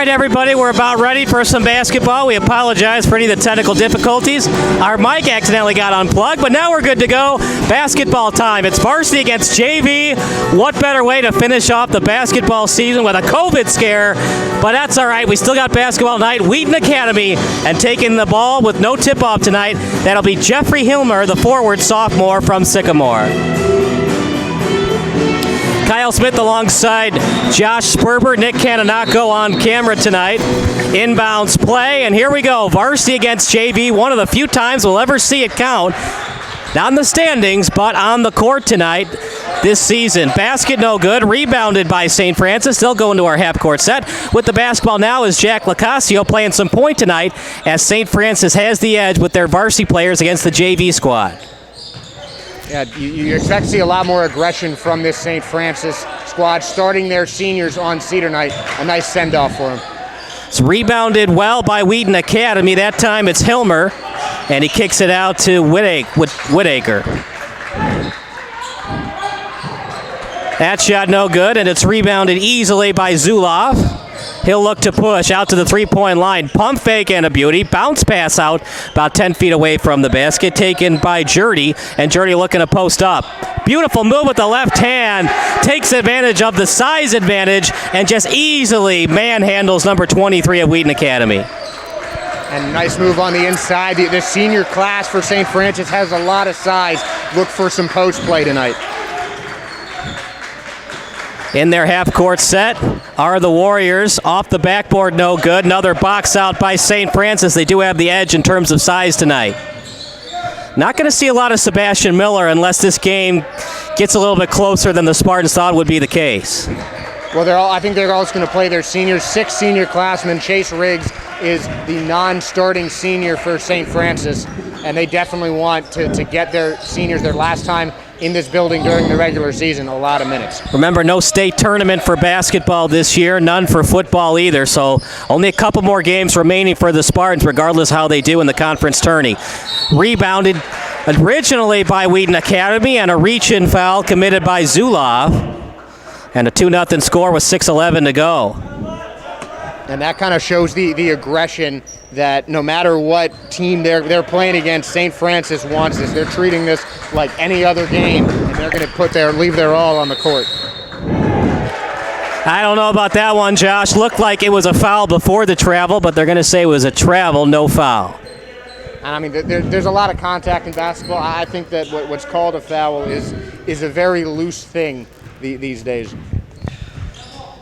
Everybody, we're about ready for some basketball. We apologize for any of the technical difficulties. Our mic accidentally got unplugged, but now we're good to go. Basketball time. It's varsity against JV. What better way to finish off the basketball season with a COVID scare? But that's all right. We still got basketball tonight. Wheaton Academy, and taking the ball with no tip-off tonight, that'll be Jeffrey Hilmer, the forward sophomore from Sycamore. Kyle Smith alongside Josh Sperber, Nick Cananaco on camera tonight. Inbounds play, and here we go. Varsity against JV, one of the few times we'll ever see it count. Not in the standings, but on the court tonight this season. Basket no good, rebounded by St. Francis. They'll go into our half-court set. With the basketball now is Jack Lacasio playing some point tonight as St. Francis has the edge with their varsity players against the JV squad. Yeah, you expect to see a lot more aggression from this St. Francis squad, starting their seniors on senior night. A nice send-off for them. It's rebounded well by Wheaton Academy. That time it's Hilmer, and he kicks it out to Whitaker. That shot no good, and it's rebounded easily by Zulov. He'll look to push out to the three-point line. Pump fake and a beauty. Bounce pass out about 10 feet away from the basket, taken by Jurdy, and Jurdy looking to post up. Beautiful move with the left hand. Takes advantage of the size advantage and just easily manhandles number 23 at Wheaton Academy. And nice move on the inside. The senior class for St. Francis has a lot of size. Look for some post play tonight. In their half-court set, are the Warriors. Off the backboard, no good. Another box out by St. Francis. They do have the edge in terms of size tonight. Not going to see a lot of Sebastian Miller unless this game gets a little bit closer than the Spartans thought would be the case. Well, I think they're all going to play their seniors. 6 senior classmen. Chase Riggs is the non-starting senior for St. Francis, and they definitely want to get their seniors their last time in this building during the regular season a lot of minutes. Remember, no state tournament for basketball this year, none for football either, so only a couple more games remaining for the Spartans, regardless how they do in the conference tourney. Rebounded originally by Wheaton Academy, and a reach-in foul committed by Zulov, and a 2-0 score with 6:11 to go. And that kind of shows the aggression that no matter what team they're playing against, St. Francis wants this. They're treating this like any other game, and they're going to leave their all on the court. I don't know about that one, Josh. Looked like it was a foul before the travel, but they're going to say it was a travel, no foul. And I mean, there's a lot of contact in basketball. I think that what's called a foul is a very loose thing these days.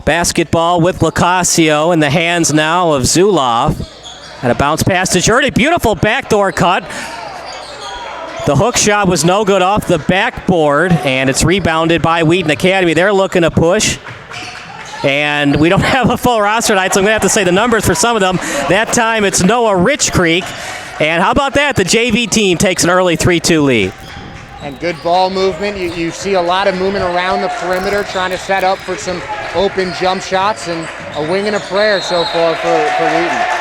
Basketball with Locascio in the hands now of Zulov. And a bounce pass to Jurdy. Beautiful backdoor cut. The hook shot was no good off the backboard, and it's rebounded by Wheaton Academy. They're looking to push. And we don't have a full roster tonight, so I'm going to have to say the numbers for some of them. That time it's Noah Rich Creek. And how about that? The JV team takes an early 3-2 lead. And good ball movement. You see a lot of movement around the perimeter, trying to set up for some open jump shots, and a wing and a prayer so far for Wheaton.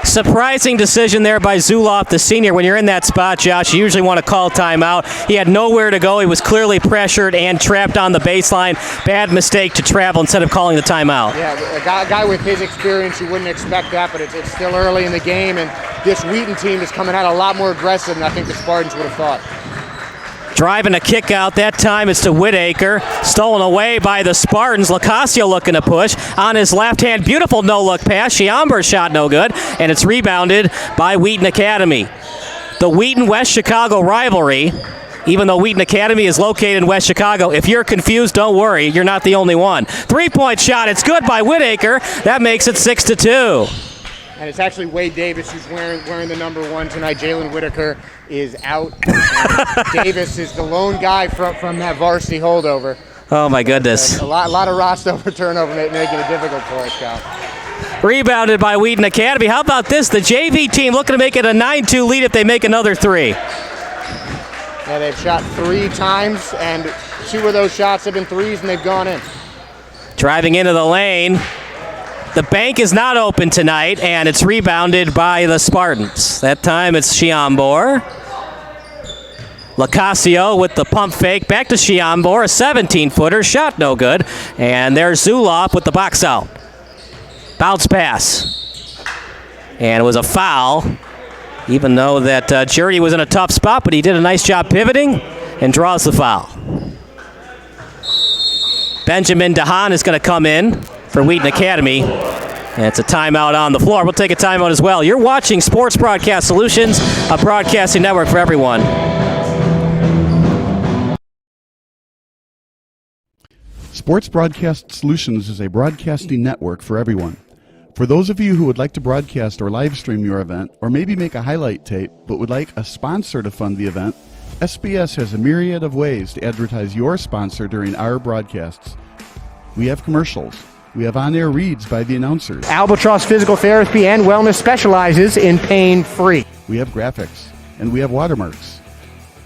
Surprising decision there by Zulov, the senior. When you're in that spot, Josh, you usually want to call timeout. He had nowhere to go. He was clearly pressured and trapped on the baseline. Bad mistake to travel instead of calling the timeout. Yeah, a guy with his experience, you wouldn't expect that, but it's still early in the game, and this Wheaton team is coming out a lot more aggressive than I think the Spartans would have thought. Driving a kick out. That time it's to Whitaker. Stolen away by the Spartans. Locascio looking to push. On his left hand, beautiful no-look pass. Chiamber's shot no good. And it's rebounded by Wheaton Academy. The Wheaton-West Chicago rivalry, even though Wheaton Academy is located in West Chicago, if you're confused, don't worry. You're not the only one. 3-point shot. It's good by Whitaker. That makes it 6-2. And it's actually Wade Davis who's wearing the number 1 tonight. Jalen Whitaker is out. Davis is the lone guy from that varsity holdover. Oh, my goodness. A lot of roster turnover making it difficult for us, Cal. Rebounded by Wheaton Academy. How about this? The JV team looking to make it a 9-2 lead if they make another 3. Yeah, they've shot 3 times, and 2 of those shots have been threes, and they've gone in. Driving into the lane. The bank is not open tonight, and it's rebounded by the Spartans. That time it's Chiambor. Locascio with the pump fake. Back to Chiambor, a 17-footer. Shot no good. And there's Zulov with the box out. Bounce pass. And it was a foul, even though that Jurdy was in a tough spot, but he did a nice job pivoting and draws the foul. Benjamin DeHaan is going to come in for Wheaton Academy. And it's a timeout on the floor. We'll take a timeout as well. You're watching Sports Broadcast Solutions, a broadcasting network for everyone. Sports Broadcast Solutions is a broadcasting network for everyone. For those of you who would like to broadcast or live stream your event, or maybe make a highlight tape, but would like a sponsor to fund the event, SBS has a myriad of ways to advertise your sponsor during our broadcasts. We have commercials. We have on-air reads by the announcers. Albatross Physical Therapy and Wellness specializes in pain-free. We have graphics, and we have watermarks.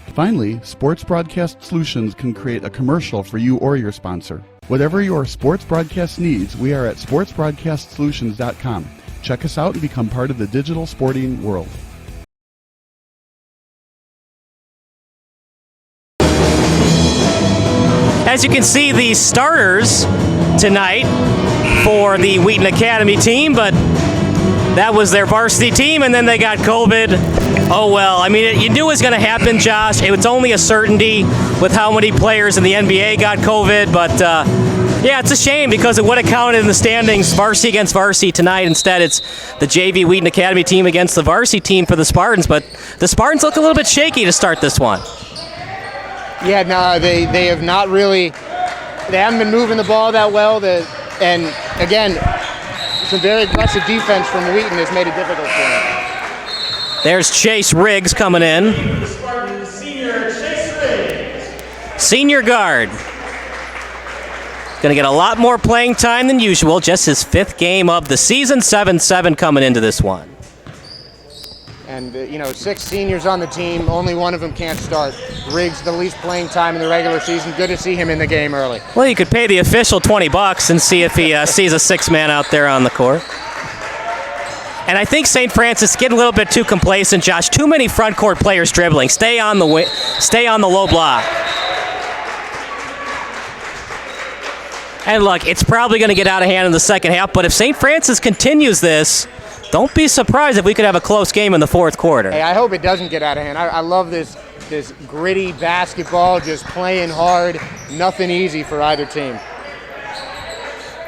Finally, Sports Broadcast Solutions can create a commercial for you or your sponsor. Whatever your sports broadcast needs, we are at sportsbroadcastsolutions.com. Check us out and become part of the digital sporting world. As you can see, the starters tonight for the Wheaton Academy team, but that was their varsity team, and then they got COVID. Oh, well, I mean, you knew it was going to happen, Josh. It was only a certainty with how many players in the NBA got COVID, but yeah, it's a shame because it would have counted in the standings, varsity against varsity tonight. Instead, it's the JV Wheaton Academy team against the varsity team for the Spartans, but the Spartans look a little bit shaky to start this one. Yeah, no, they have not really. They haven't been moving the ball that well. And again, some very aggressive defense from Wheaton has made it difficult for him. There's Chase Riggs coming in. Senior Chase Riggs. Senior guard. Going to get a lot more playing time than usual. Just his 5th game of the season. 7-7 coming into this one. And, 6 seniors on the team. Only one of them can't start. Riggs, the least playing time in the regular season. Good to see him in the game early. Well, you could pay the official $20 and see if he sees a 6-man out there on the court. And I think St. Francis getting a little bit too complacent, Josh. Too many front court players dribbling. Stay on the low block. And look, it's probably going to get out of hand in the second half, but if St. Francis continues this, don't be surprised if we could have a close game in the fourth quarter. Hey, I hope it doesn't get out of hand. I love this gritty basketball, just playing hard. Nothing easy for either team.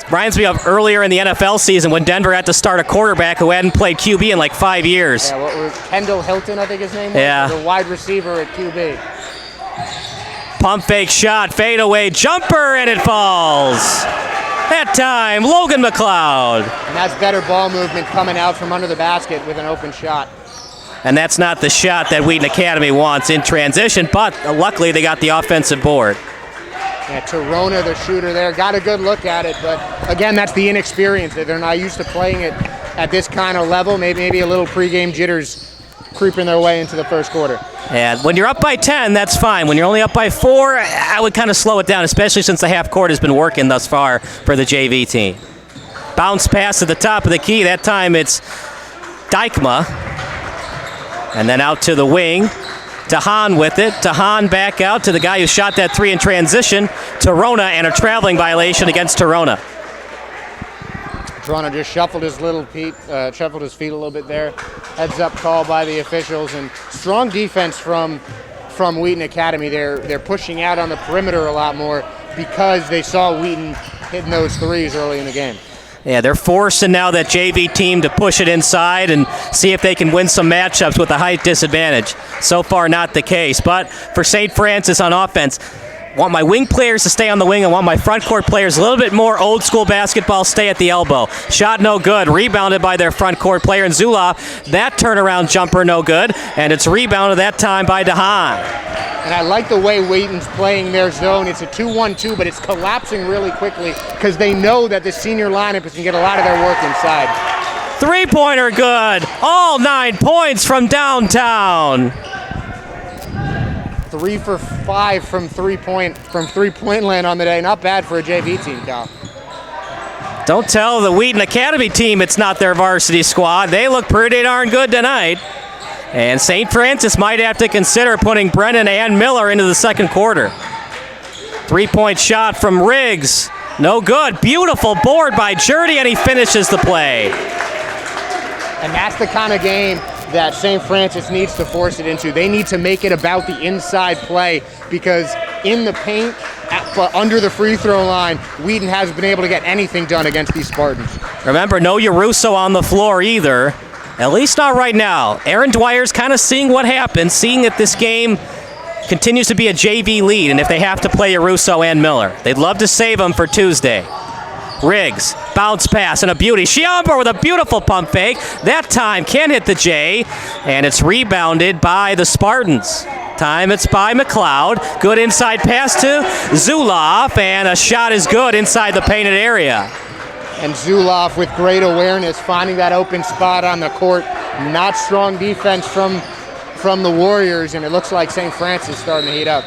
Reminds me of earlier in the NFL season when Denver had to start a quarterback who hadn't played QB in like 5 years. Yeah, what was Kendall Hilton, I think his name was? Yeah. The wide receiver at QB. Pump fake shot, fade away, jumper, and it falls. That time, Logan McLeod. And that's better ball movement coming out from under the basket with an open shot. And that's not the shot that Wheaton Academy wants in transition, but luckily they got the offensive board. Yeah, Torona, the shooter there, got a good look at it, but again, that's the inexperience. They're not used to playing it at this kind of level. Maybe a little pregame jitters creeping their way into the first quarter. And when you're up by 10, that's fine. When you're only up by 4, I would kind of slow it down, especially since the half court has been working thus far for the JV team. Bounce pass to the top of the key. That time it's Dykma. And then out to the wing. Tahan with it. Tahan back out to the guy who shot that 3 in transition. Torona, and a traveling violation against Torona. Toronto just shuffled his feet a little bit there. Heads up call by the officials, and strong defense from Wheaton Academy. They're pushing out on the perimeter a lot more because they saw Wheaton hitting those threes early in the game. Yeah, they're forcing now that JV team to push it inside and see if they can win some matchups with a height disadvantage. So far, not the case. But for St. Francis on offense, want my wing players to stay on the wing. I want my front court players a little bit more old school basketball, stay at the elbow. Shot no good. Rebounded by their front court player in Zulauf. That turnaround jumper no good. And it's rebounded that time by Dahan. And I like the way Wheaton's playing their zone. It's a 2-1-2, but it's collapsing really quickly because they know that the senior lineup is going to get a lot of their work inside. 3-pointer good. All 9 points from downtown. 3 for 5 from three-point land on the day. Not bad for a JV team, Cal. Don't tell the Wheaton Academy team it's not their varsity squad. They look pretty darn good tonight. And St. Francis might have to consider putting Brennan and Miller into the second quarter. 3-point shot from Riggs. No good. Beautiful board by Jurdy, and he finishes the play. And that's the kind of game that St. Francis needs to force it into. They need to make it about the inside play because in the paint, under the free throw line, Wheaton hasn't been able to get anything done against these Spartans. Remember, no Yaruso on the floor either. At least not right now. Aaron Dwyer's kind of seeing what happens, seeing that this game continues to be a JV lead, and if they have to play Yaruso and Miller, they'd love to save them for Tuesday. Riggs, bounce pass, and a beauty. Shiamba with a beautiful pump fake. That time can't hit the J, and it's rebounded by the Spartans. Time it's by McLeod. Good inside pass to Zulauf, and a shot is good inside the painted area. And Zulauf with great awareness, finding that open spot on the court. Not strong defense from the Warriors, and it looks like St. Francis starting to heat up.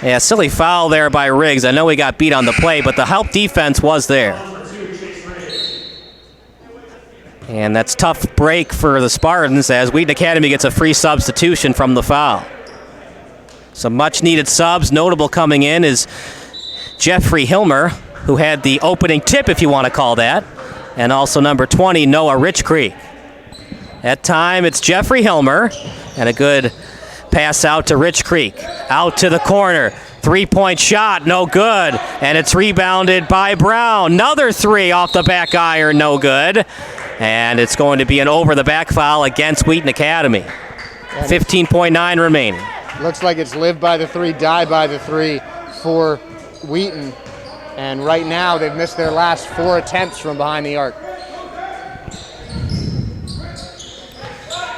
Yeah, silly foul there by Riggs. I know he got beat on the play, but the help defense was there. And that's tough break for the Spartans as Wheaton Academy gets a free substitution from the foul. Some much-needed subs. Notable coming in is Jeffrey Hilmer, who had the opening tip, if you want to call that, and also number 20, Noah Rich Creek. That time, it's Jeffrey Hilmer, and a good pass out to Rich Creek. Out to the corner. 3-point shot, no good, and it's rebounded by Brown. Another 3 off the back iron, no good. And it's going to be an over-the-back foul against Wheaton Academy. 15.9 remaining. Looks like it's live by the 3, die by the 3 for Wheaton. And right now, they've missed their last 4 attempts from behind the arc.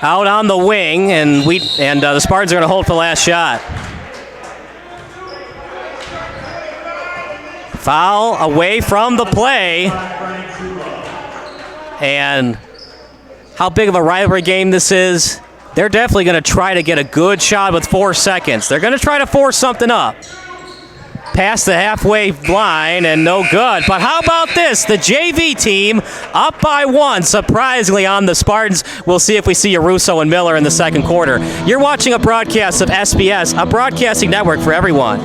Out on the wing, and the Spartans are going to hold for the last shot. Foul away from the play. And how big of a rivalry game this is. They're definitely going to try to get a good shot with 4 seconds. They're going to try to force something up. Past the halfway line and no good. But how about this? The JV team up by 1, surprisingly, on the Spartans. We'll see if we see Russo and Miller in the second quarter. You're watching a broadcast of SBS, a broadcasting network for everyone.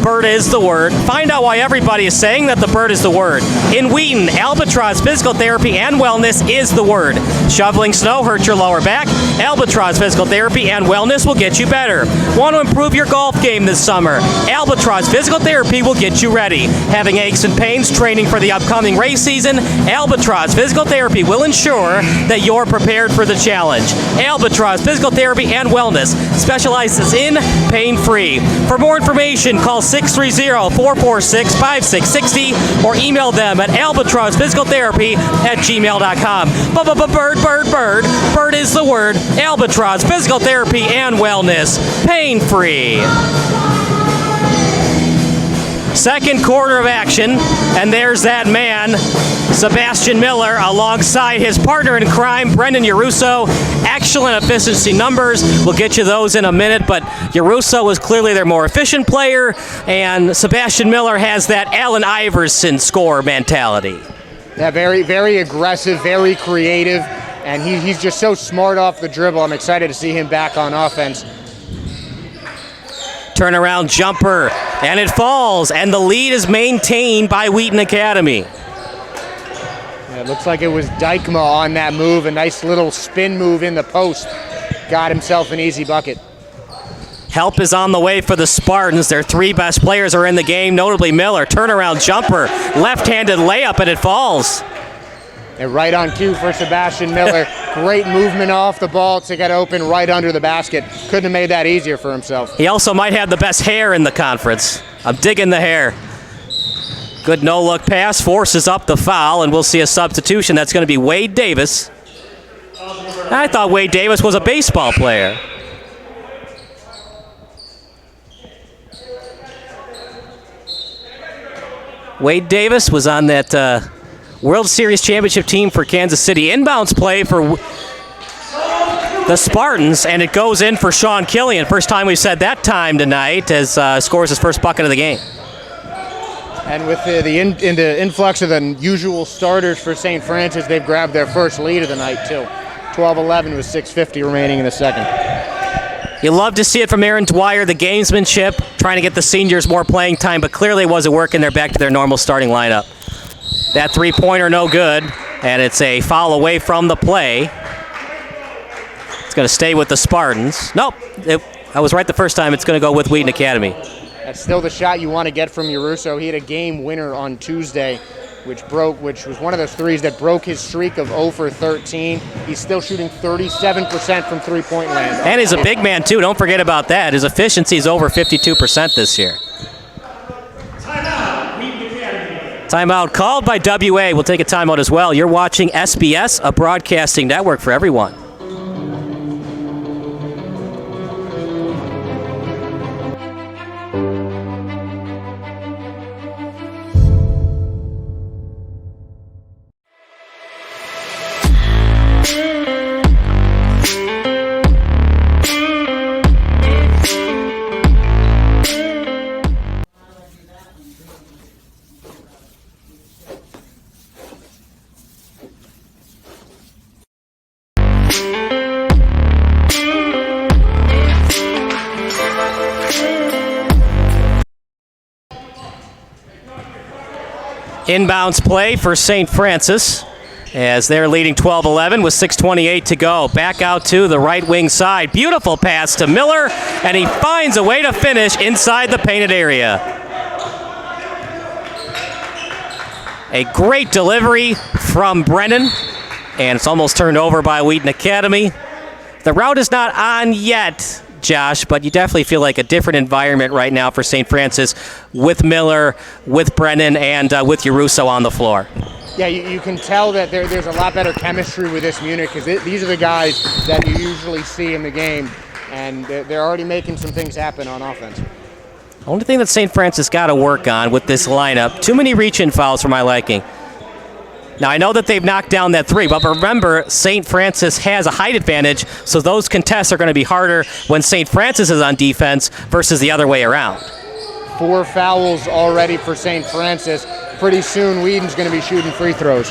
Bird is the word. Find out why everybody is saying that the bird is the word. In Wheaton, Albatross Physical Therapy and Wellness is the word. Shoveling snow hurts your lower back. Albatross Physical Therapy and Wellness will get you better. Want to improve your golf game this summer? Albatross Physical Therapy will get you ready. Having aches and pains training for the upcoming race season? Albatross Physical Therapy will ensure that you're prepared for the challenge. Albatross Physical Therapy and Wellness specializes in pain-free. For more information, call 630-446-5660 or email them at albatrossphysicaltherapy@gmail.com. Bird is the word. Albatross Physical Therapy and Wellness. Pain-free. Second quarter of action, and there's that man, Sebastian Miller, alongside his partner in crime, Brendan Yarusso. Excellent efficiency numbers. We'll get you those in a minute, but Yarusso is clearly their more efficient player, and Sebastian Miller has that Allen Iverson score mentality. Yeah, very, very aggressive, very creative, and he's just so smart off the dribble. I'm excited to see him back on offense. Turnaround jumper, and it falls, and the lead is maintained by Wheaton Academy. Yeah, it looks like it was Dykma on that move, a nice little spin move in the post. Got himself an easy bucket. Help is on the way for the Spartans. Their 3 best players are in the game, notably Miller. Turnaround jumper, left-handed layup, and it falls. And right on cue for Sebastian Miller. Great movement off the ball to get open right under the basket. Couldn't have made that easier for himself. He also might have the best hair in the conference. I'm digging the hair. Good no-look pass, forces up the foul, and we'll see a substitution. That's going to be Wade Davis. I thought Wade Davis was a baseball player. Wade Davis was on that World Series championship team for Kansas City. Inbounds play for the Spartans, and it goes in for Sean Killian. First time we've said that time tonight, as scores his first bucket of the game. And with the influx of the usual starters for St. Francis, they've grabbed their first lead of the night, too. 12-11 with 6:50 remaining in the second. You love to see it from Aaron Dwyer, the gamesmanship, trying to get the seniors more playing time, but clearly it wasn't working. They're back to their normal starting lineup. That three-pointer no good, and it's a foul away from the play. It's going to stay with the Spartans. Nope, I was right the first time. It's going to go with Wheaton Academy. That's still the shot you want to get from Yarusso. He had a game winner on Tuesday, which was one of those threes that broke his streak of 0 for 13. He's still shooting 37% from three-point land. And he's a big man, too. Don't forget about that. His efficiency is over 52% this year. Timeout called by WA. We'll take a timeout as well. You're watching SBS, a broadcasting network for everyone. Inbounds play for St. Francis as they're leading 12-11 with 6:28 to go. Back out to the right wing side. Beautiful pass to Miller, and he finds a way to finish inside the painted area. A great delivery from Brennan, and it's almost turned over by Wheaton Academy. The route is not on yet, Josh, but you definitely feel like a different environment right now for St. Francis with Miller, with Brennan, and with Yaruso on the floor. Yeah, you can tell that there's a lot better chemistry with this unit because these are the guys that you usually see in the game, and they're already making some things happen on offense. Only thing that St. Francis got to work on with this lineup, too many reach-in fouls for my liking. Now, I know that they've knocked down that three, but remember, St. Francis has a height advantage, so those contests are going to be harder when St. Francis is on defense versus the other way around. 4 fouls already for St. Francis. Pretty soon, Wheaton's going to be shooting free throws.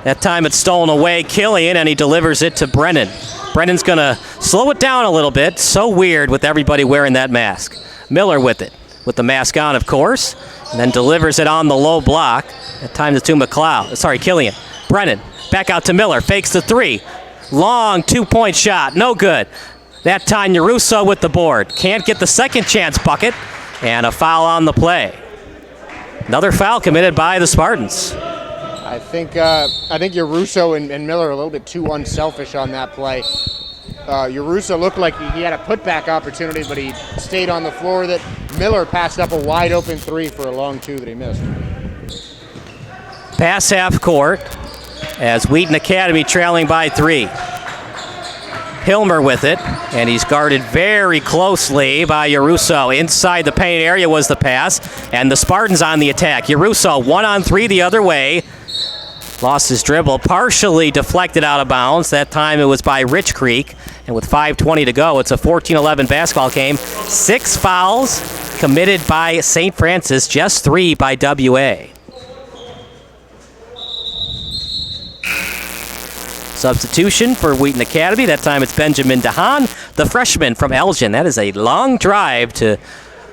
That time it's stolen away, Killian, and he delivers it to Brennan. Brennan's going to slow it down a little bit. So weird with everybody wearing that mask. Miller with it, with the mask on, of course, and then delivers it on the low block. That time it's to Killian. Brennan, back out to Miller, fakes the three. Long 2-point shot, no good. That time Yaruso with the board. Can't get the second chance bucket, and a foul on the play. Another foul committed by the Spartans. I think Yaruso and Miller are a little bit too unselfish on that play. Yaruso looked like he had a putback opportunity, but he stayed on the floor. That Miller passed up a wide open three for a long 2 that he missed. Pass half court as Wheaton Academy trailing by 3. Hilmer with it, and he's guarded very closely by Yaruso. Inside the paint area was the pass, and the Spartans on the attack. Yaruso 1-on-3 the other way. Lost his dribble, partially deflected out of bounds. That time it was by Rich Creek, and with 5:20 to go, it's a 14-11 basketball game. 6 fouls committed by St. Francis, just 3 by WA. Substitution for Wheaton Academy. That time it's Benjamin DeHaan, the freshman from Elgin. That is a long drive to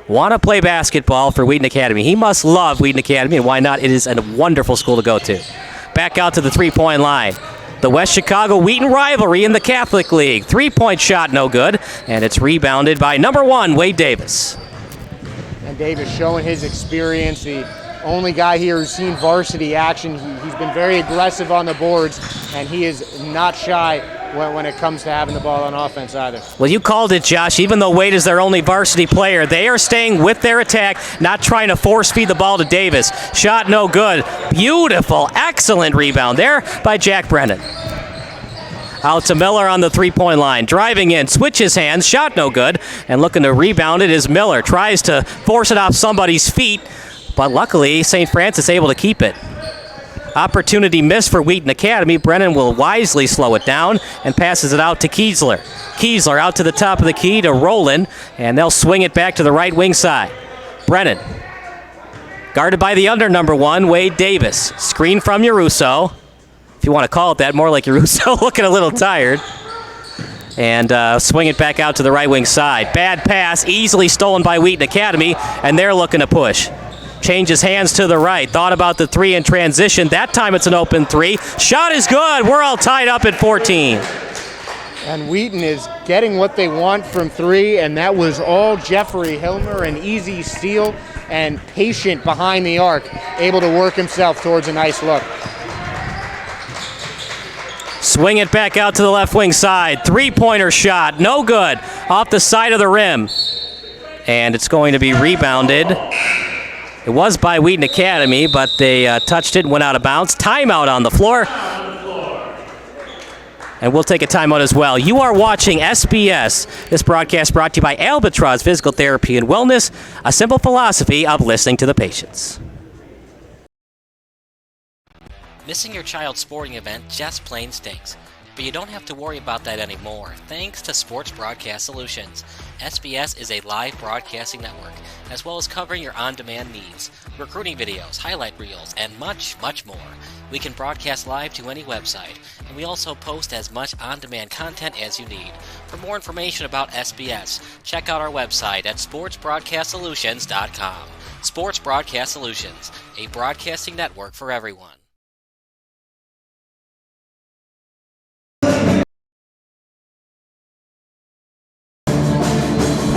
want to play basketball for Wheaton Academy. He must love Wheaton Academy, and why not? It is a wonderful school to go to. Back out to the three-point line. The West Chicago-Wheaton rivalry in the Catholic League. 3-point shot, no good, and it's rebounded by number 1, Wade Davis. And Davis showing his experience, the only guy here who's seen varsity action. He's been very aggressive on the boards, and he is not shy when it comes to having the ball on offense either. Well, you called it, Josh. Even though Wade is their only varsity player, they are staying with their attack, not trying to force feed the ball to Davis. Shot no good. Beautiful, excellent rebound there by Jack Brennan. Out to Miller on the three-point line. Driving in, switches hands, shot no good. And looking to rebound it is Miller. Tries to force it off somebody's feet, but luckily St. Francis able to keep it. Opportunity missed for Wheaton Academy. Brennan will wisely slow it down and passes it out to Kiesler. Kiesler out to the top of the key to Rowland, and they'll swing it back to the right wing side. Brennan, guarded by the under number 1, Wade Davis. Screen from Yaruso, if you want to call it that, more like Yaruso, looking a little tired. And swing it back out to the right wing side. Bad pass, easily stolen by Wheaton Academy, and they're looking to push. Changes hands to the right. Thought about the 3 in transition. That time it's an open 3. Shot is good. We're all tied up at 14. And Wheaton is getting what they want from 3, and that was all Jeffrey Hilmer, an easy steal and patient behind the arc, able to work himself towards a nice look. Swing it back out to the left wing side. 3-pointer shot. No good. Off the side of the rim. And it's going to be rebounded. It was by Wheaton Academy, but they touched it and went out of bounds. Timeout on the floor. And we'll take a timeout as well. You are watching SBS. This broadcast brought to you by Albatross Physical Therapy and Wellness, a simple philosophy of listening to the patients. Missing your child's sporting event just plain stinks. But you don't have to worry about that anymore, thanks to Sports Broadcast Solutions. SBS is a live broadcasting network, as well as covering your on-demand needs, recruiting videos, highlight reels, and much, much more. We can broadcast live to any website, and we also post as much on-demand content as you need. For more information about SBS, check out our website at sportsbroadcastsolutions.com. Sports Broadcast Solutions, a broadcasting network for everyone.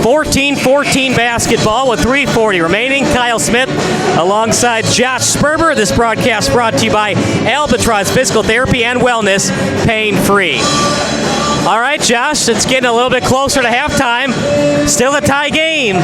14-14 basketball with 3:40 remaining. Kyle Smith alongside Josh Sperber. This broadcast brought to you by Albatross Physical Therapy and Wellness, pain-free. All right, Josh, it's getting a little bit closer to halftime. Still a tie game.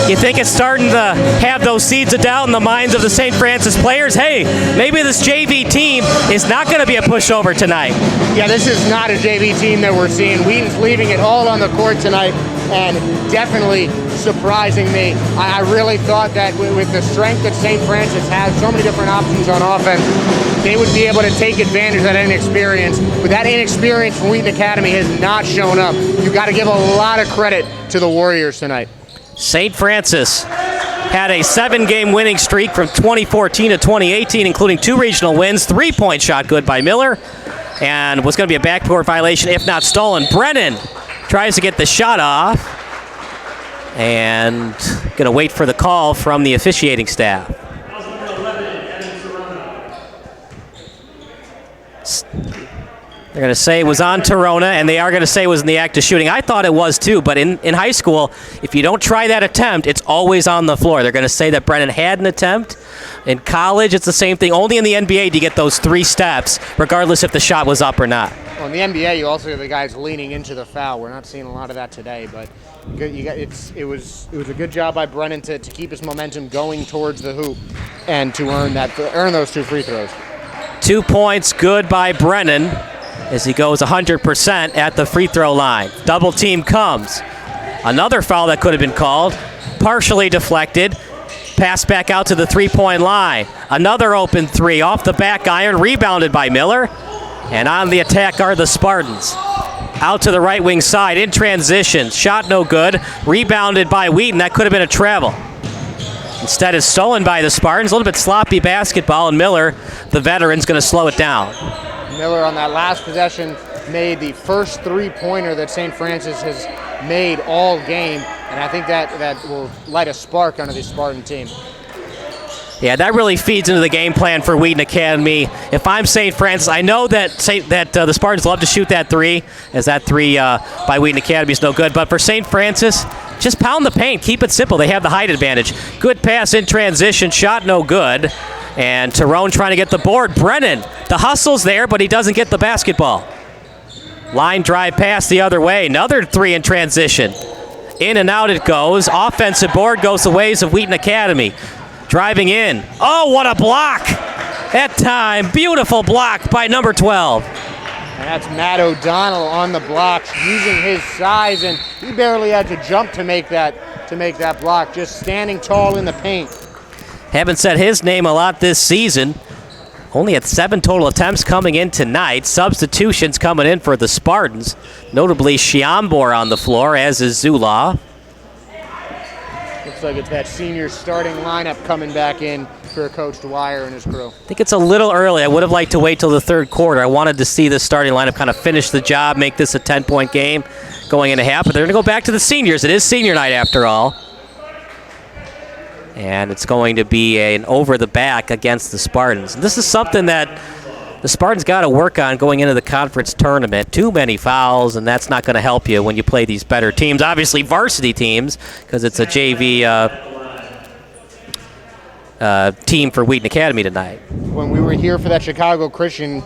You think it's starting to have those seeds of doubt in the minds of the St. Francis players? Hey, maybe this JV team is not going to be a pushover tonight. Yeah, this is not a JV team that we're seeing. Wheaton's leaving it all on the court tonight, and definitely surprising me. I really thought that with the strength that St. Francis has, so many different options on offense, they would be able to take advantage of that inexperience. But that inexperience from Wheaton Academy has not shown up. You've got to give a lot of credit to the Warriors tonight. St. Francis had a 7-game winning streak from 2014 to 2018, including 2 regional wins, 3-point shot good by Miller, and was going to be a backcourt violation if not stolen. Brennan tries to get the shot off, and going to wait for the call from the officiating staff. They're going to say it was on Torona, and they are going to say it was in the act of shooting. I thought it was too, but in high school, if you don't try that attempt, it's always on the floor. They're going to say that Brennan had an attempt. In college, it's the same thing. Only in the NBA do you get those 3 steps, regardless if the shot was up or not. Well, in the NBA, you also have the guys leaning into the foul. We're not seeing a lot of that today, but it was a good job by Brennan to keep his momentum going towards the hoop and to earn those 2 free throws. 2 points good by Brennan as he goes 100% at the free throw line. Double team comes. Another foul that could have been called, partially deflected. Pass back out to the 3-point line. Another open 3 off the back iron, rebounded by Miller. And on the attack are the Spartans. Out to the right wing side in transition. Shot no good. Rebounded by Wheaton. That could have been a travel. Instead, it's stolen by the Spartans. A little bit sloppy basketball, and Miller, the veteran's going to slow it down. Miller on that last possession made the first 3-pointer that St. Francis has made all game, and I think that will light a spark under the Spartan team. Yeah, that really feeds into the game plan for Wheaton Academy. If I'm St. Francis, I know that the Spartans love to shoot that 3, as that 3 by Wheaton Academy is no good. But for St. Francis, just pound the paint. Keep it simple. They have the height advantage. Good pass in transition. Shot no good. And Tyrone trying to get the board. Brennan, the hustle's there, but he doesn't get the basketball. Line drive pass the other way. Another 3 in transition. In and out it goes. Offensive board goes the ways of Wheaton Academy. Driving in. Oh, what a block! That time, beautiful block by number 12. And that's Matt O'Donnell on the block, using his size, and he barely had to jump to make that block, just standing tall in the paint. Haven't said his name a lot this season. Only had 7 total attempts coming in tonight. Substitutions coming in for the Spartans. Notably, Shiambor on the floor, as is Zula. Looks like it's that senior starting lineup coming back in for Coach Dwyer and his crew. I think it's a little early. I would have liked to wait till the third quarter. I wanted to see the starting lineup kind of finish the job, make this a 10-point game going into half. But they're going to go back to the seniors. It is senior night after all. And it's going to be an over the back against the Spartans. And this is something that the Spartans got to work on going into the conference tournament. Too many fouls, and that's not going to help you when you play these better teams. Obviously, varsity teams, because it's a JV team for Wheaton Academy tonight. When we were here for that Chicago Christian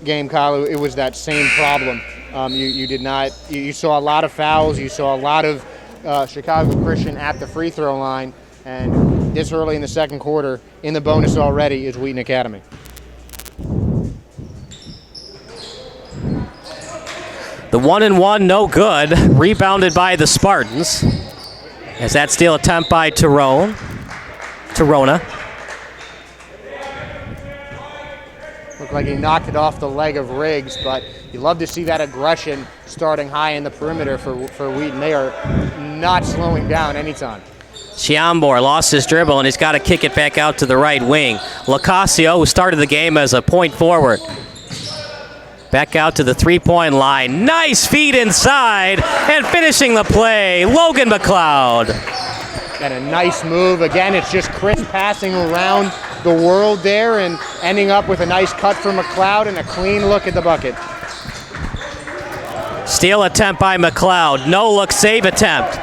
game, Kyle, it was that same problem. You saw a lot of fouls. You saw a lot of Chicago Christian at the free throw line. And this early in the second quarter, in the bonus already, is Wheaton Academy. The 1-and-1, no good. Rebounded by the Spartans. As that steal attempt by Torona. Looked like he knocked it off the leg of Riggs, but you love to see that aggression starting high in the perimeter for Wheaton. They are not slowing down anytime. Shiambor lost his dribble, and he's got to kick it back out to the right wing. Lacasio, who started the game as a point forward. Back out to the 3-point line. Nice feed inside, and finishing the play, Logan McLeod. And a nice move. Again, it's just Chris passing around the world there and ending up with a nice cut for McLeod and a clean look at the bucket. Steal attempt by McLeod. No look save attempt.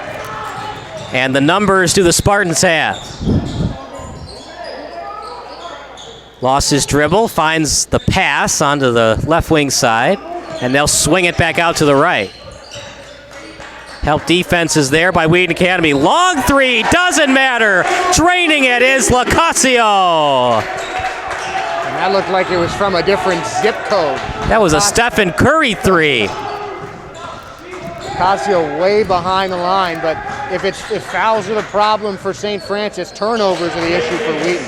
And the numbers do the Spartans have. Lost his dribble, finds the pass onto the left wing side. And they'll swing it back out to the right. Help defense is there by Wheaton Academy. Long three, doesn't matter. Draining it is Lacasio. And that looked like it was from a different zip code. That was a Stephen Curry three. Lacasio way behind the line, but if fouls are the problem for St. Francis, turnovers are the issue for Wheaton.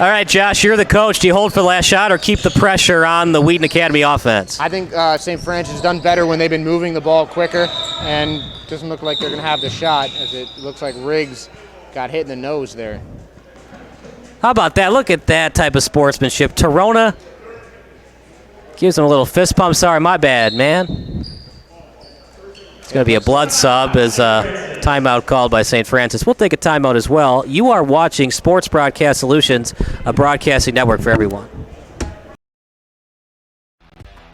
All right, Josh, you're the coach. Do you hold for the last shot or keep the pressure on the Wheaton Academy offense? I think St. Francis has done better when they've been moving the ball quicker, and doesn't look like they're going to have the shot, as it looks like Riggs got hit in the nose there. How about that? Look at that type of sportsmanship. Torona gives him a little fist pump. Sorry, my bad, man. It's going to be a blood sub as a timeout called by St. Francis. We'll take a timeout as well. You are watching Sports Broadcast Solutions, a broadcasting network for everyone.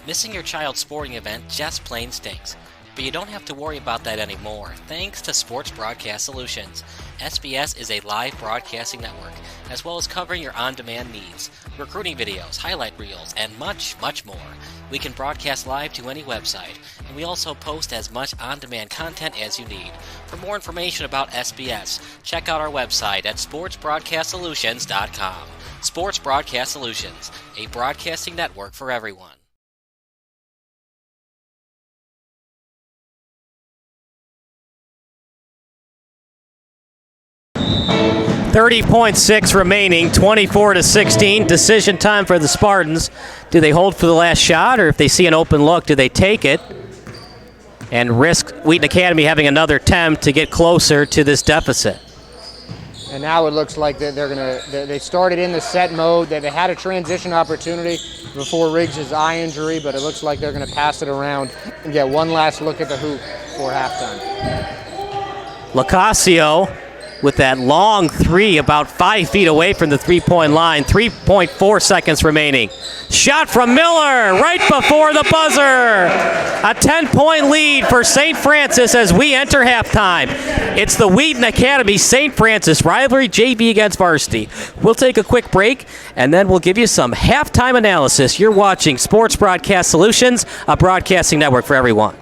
Missing your child's sporting event just plain stinks. But you don't have to worry about that anymore, thanks to Sports Broadcast Solutions. SBS is a live broadcasting network, as well as covering your on-demand needs, recruiting videos, highlight reels, and much, much more. We can broadcast live to any website, and we also post as much on-demand content as you need. For more information about SBS, check out our website at sportsbroadcastsolutions.com. Sports Broadcast Solutions, a broadcasting network for everyone. 30.6 remaining, 24-16. Decision time for the Spartans. Do they hold for the last shot, or if they see an open look, do they take it and risk Wheaton Academy having another attempt to get closer to this deficit? And now it looks like they started in the set mode. They had a transition opportunity before Riggs' eye injury, but it looks like they're going to pass it around and get one last look at the hoop before halftime. Lacasio with that long three about 5 feet away from the three-point line. 3.4 seconds remaining. Shot from Miller right before the buzzer. A 10-point lead for St. Francis as we enter halftime. It's the Wheaton Academy St. Francis rivalry, JV against Varsity. We'll take a quick break, and then we'll give you some halftime analysis. You're watching Sports Broadcast Solutions, a broadcasting network for everyone.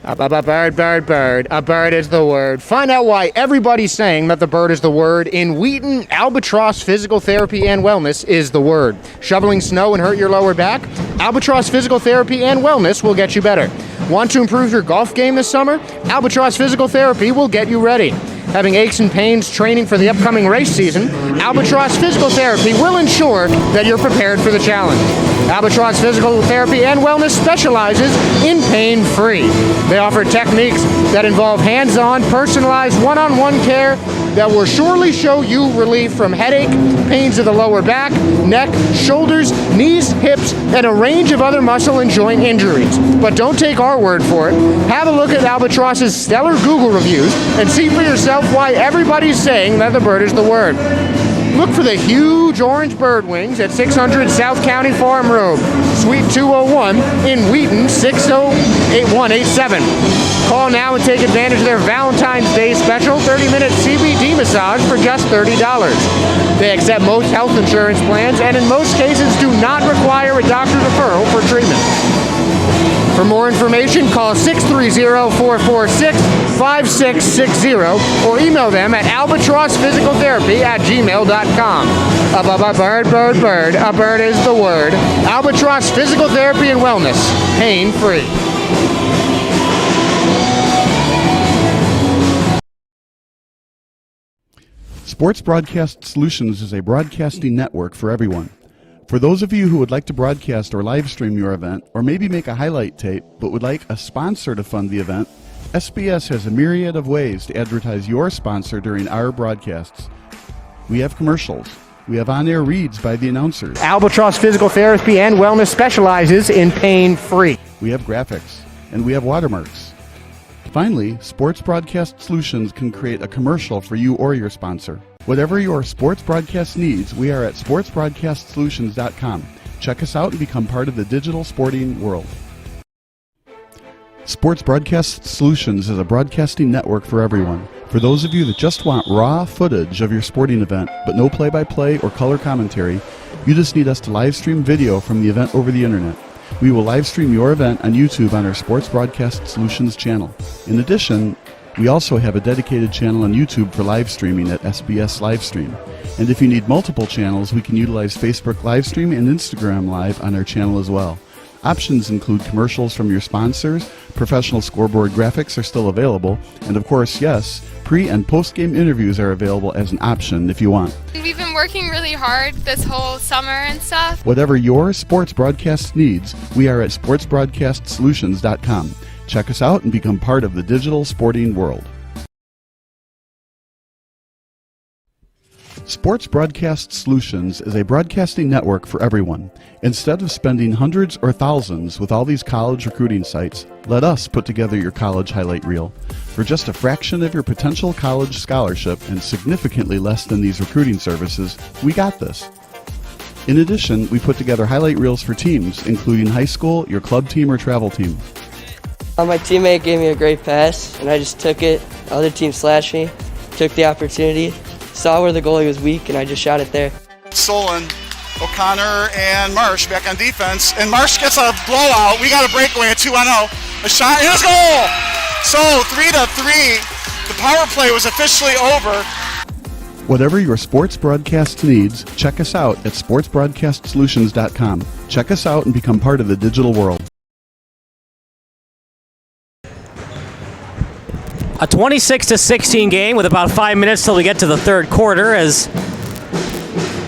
Bird. A bird is the word. Find out why everybody's saying that the bird is the word. In Wheaton, Albatross Physical Therapy and Wellness is the word. Shoveling snow and hurt your lower back? Albatross Physical Therapy and Wellness will get you better. Want to improve your golf game this summer? Albatross Physical Therapy will get you ready. Having aches and pains training for the upcoming race season? Albatross Physical Therapy will ensure that you're prepared for the challenge. Albatross Physical Therapy and Wellness specializes in pain-free. They offer techniques that involve hands-on, personalized, one-on-one care that will surely show you relief from headache, pains of the lower back, neck, shoulders, knees, hips, and a range of other muscle and joint injuries. But don't take our word for it. Have a look at Albatross's stellar Google reviews and see for yourself why everybody's saying that the bird is the word. Look for the huge orange bird wings at 600 South County Farm Road, Suite 201 in Wheaton, 608187. Call now and take advantage of their Valentine's Day special 30-minute CBD massage for just $30. They accept most health insurance plans and in most cases do not require a doctor's referral for treatment. For more information, call 630-446-5660 or email them at albatrossphysical.therapy@gmail.com. Bird. A bird is the word. Albatross Physical Therapy and Wellness. Pain-free. Sports Broadcast Solutions is a broadcasting network for everyone. For those of you who would like to broadcast or live stream your event, or maybe make a highlight tape, but would like a sponsor to fund the event, SBS has a myriad of ways to advertise your sponsor during our broadcasts. We have commercials. We have on-air reads by the announcers. Albatross Physical Therapy and Wellness specializes in pain-free. We have graphics, and we have watermarks. Finally, Sports Broadcast Solutions can create a commercial for you or your sponsor. Whatever your sports broadcast needs, we are at sportsbroadcastsolutions.com. Check us out and become part of the digital sporting world. Sports Broadcast Solutions is a broadcasting network for everyone. For those of you that just want raw footage of your sporting event, but no play-by-play or color commentary, you just need us to live stream video from the event over the internet. We will live stream your event on YouTube on our Sports Broadcast Solutions channel. In addition, we also have a dedicated channel on YouTube for live streaming at SBS Livestream. And if you need multiple channels, we can utilize Facebook Livestream and Instagram Live on our channel as well. Options include commercials from your sponsors, professional scoreboard graphics are still available, and of course, yes, pre- and post-game interviews are available as an option if you want. We've been working really hard this whole summer and stuff. Whatever your sports broadcast needs, we are at sportsbroadcastsolutions.com. Check us out and become part of the digital sporting world. Sports Broadcast Solutions is a broadcasting network for everyone. Instead of spending hundreds or thousands with all these college recruiting sites, let us put together your college highlight reel. For just a fraction of your potential college scholarship and significantly less than these recruiting services, we got this. In addition, we put together highlight reels for teams, including high school, your club team, or travel team. My teammate gave me a great pass, and I just took it. The other team slashed me, took the opportunity, saw where the goalie was weak, and I just shot it there. Solon, O'Connor, and Marsh back on defense. And Marsh gets a blowout. We got a breakaway at 2-0. A shot, and it's goal! So 3-3. The power play was officially over. Whatever your sports broadcast needs, check us out at sportsbroadcastsolutions.com. Check us out and become part of the digital world. A 26-16 game with about 5 minutes till we get to the third quarter. As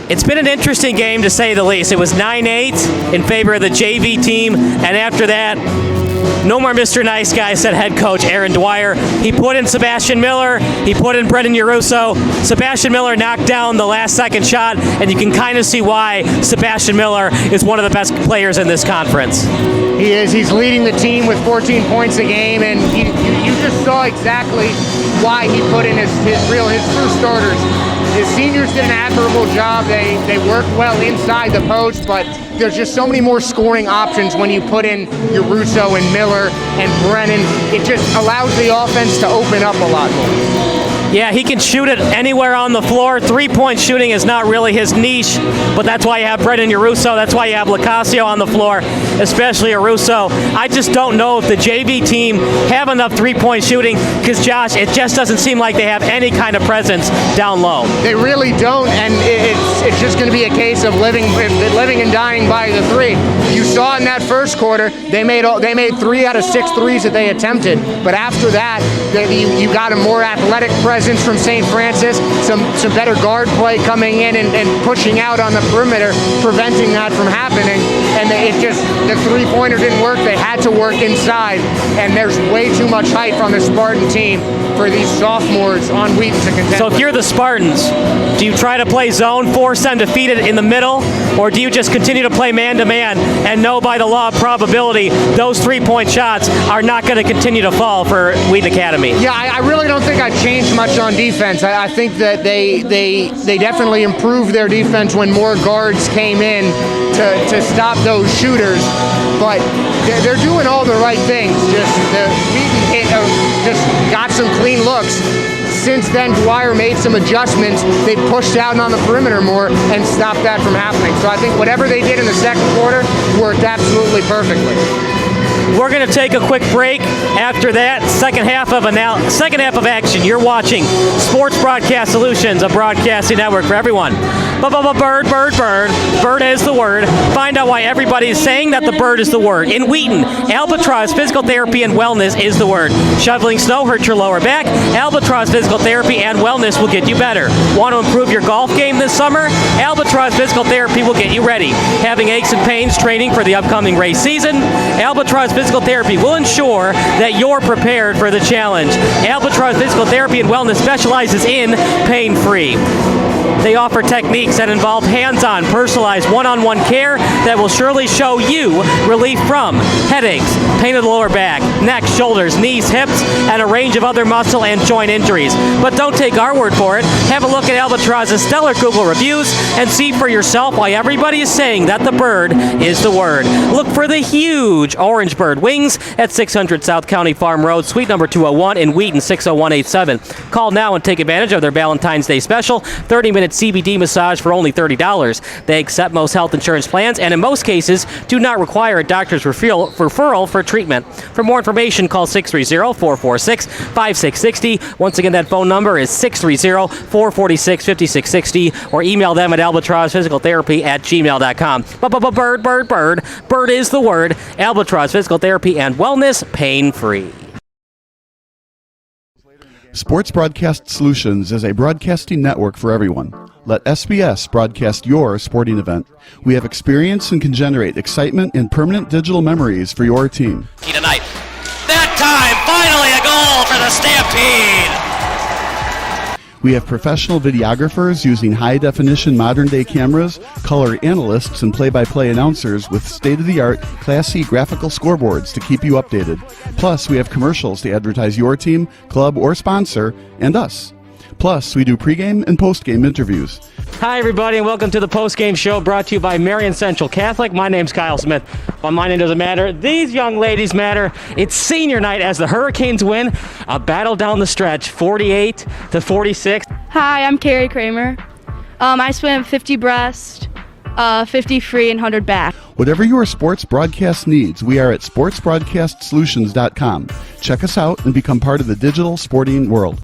it's been an interesting game to say the least. It was 9-8 in favor of the JV team, and after that, no more Mr. Nice Guy, said head coach Aaron Dwyer. He put in Sebastian Miller. He put in Brendan Yarusso. Sebastian Miller knocked down the last second shot, and you can kind of see why Sebastian Miller is one of the best players in this conference. He is. He's leading the team with 14 points a game, and you just saw exactly why he put in his true starters. His seniors did an admirable job. They worked well inside the post, but there's just so many more scoring options when you put in your Russo and Miller and Brennan. It just allows the offense to open up a lot more. Yeah, he can shoot it anywhere on the floor. Three-point shooting is not really his niche, but that's why you have Brendan Yarusso. That's why you have Lacasio on the floor, especially Yarusso. I just don't know if the JV team have enough three-point shooting because, Josh, it just doesn't seem like they have any kind of presence down low. They really don't, and it's just going to be a case of living and dying by the three. You saw in that first quarter, they made 3 out of 6 threes that they attempted, but after that, you got a more athletic presence from St. Francis, some better guard play coming in and pushing out on the perimeter, preventing that from happening. And the three-pointer didn't work. They had to work inside, and there's way too much height on the Spartan team for these sophomores on Wheaton to contend. So if you're the Spartans, do you try to play zone, force them to feed it in the middle, or do you just continue to play man-to-man and know by the law of probability those three-point shots are not going to continue to fall for Wheaton Academy? Yeah, I really don't think I'd change much on defense. I think that they definitely improved their defense when more guards came in to stop those shooters, but they're doing all the right things. Wheaton just got some clean looks. Since then, Dwyer made some adjustments. They pushed out on the perimeter more and stopped that from happening. So I think whatever they did in the second quarter worked absolutely perfectly. We're going to take a quick break. After that, second half of action. You're watching Sports Broadcast Solutions, a broadcasting network for everyone. Bird. Bird is the word. Find out why everybody is saying that the bird is the word. In Wheaton, Albatross Physical Therapy and Wellness is the word. Shoveling snow hurts your lower back. Albatross Physical Therapy and Wellness will get you better. Want to improve your golf game this summer? Albatross Physical Therapy will get you ready. Having aches and pains training for the upcoming race season? Albatross Physical Therapy will ensure that you're prepared for the challenge. Albatross Physical Therapy and Wellness specializes in pain-free. They offer techniques activities that involve hands-on, personalized one-on-one care that will surely show you relief from headaches, pain of the lower back, neck, shoulders, knees, hips, and a range of other muscle and joint injuries. But don't take our word for it. Have a look at Albatross's stellar Google reviews and see for yourself why everybody is saying that the bird is the word. Look for the huge orange bird wings at 600 South County Farm Road, suite number 201 in Wheaton, 60187. Call now and take advantage of their Valentine's Day special, 30-minute CBD massage for only $30. They accept most health insurance plans and in most cases do not require a doctor's referral for treatment. For more information, call 630-446-5660. Once again, that phone number is 630-446-5660 or email them at albatrossphysicaltherapy@gmail.com. Bird is the word. Albatross Physical Therapy and Wellness, pain-free. Sports Broadcast Solutions is a broadcasting network for everyone. Let SBS broadcast your sporting event. We have experience and can generate excitement and permanent digital memories for your team. Tonight. That time, finally a goal for the Stampede! We have professional videographers using high-definition modern-day cameras, color analysts, and play-by-play announcers with state-of-the-art, classy graphical scoreboards to keep you updated. Plus, we have commercials to advertise your team, club, or sponsor, and us. Plus, we do pregame and postgame interviews. Hi, everybody, and welcome to the postgame show brought to you by Marion Central Catholic. My name's Kyle Smith, but my name doesn't matter. These young ladies matter. It's senior night as the Hurricanes win a battle down the stretch, 48-46. Hi, I'm Carrie Kramer. I swim 50 breast, 50 free, and 100 back. Whatever your sports broadcast needs, we are at sportsbroadcastsolutions.com. Check us out and become part of the digital sporting world.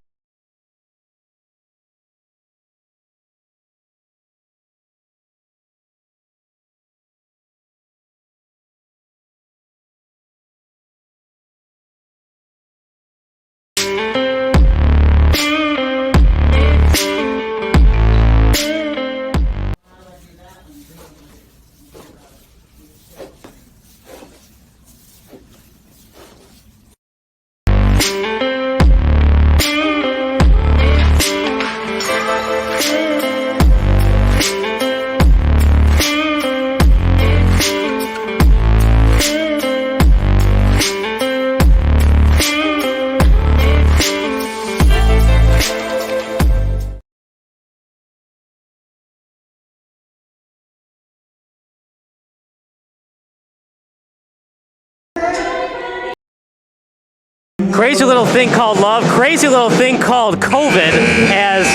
Crazy little thing called love, crazy little thing called COVID, as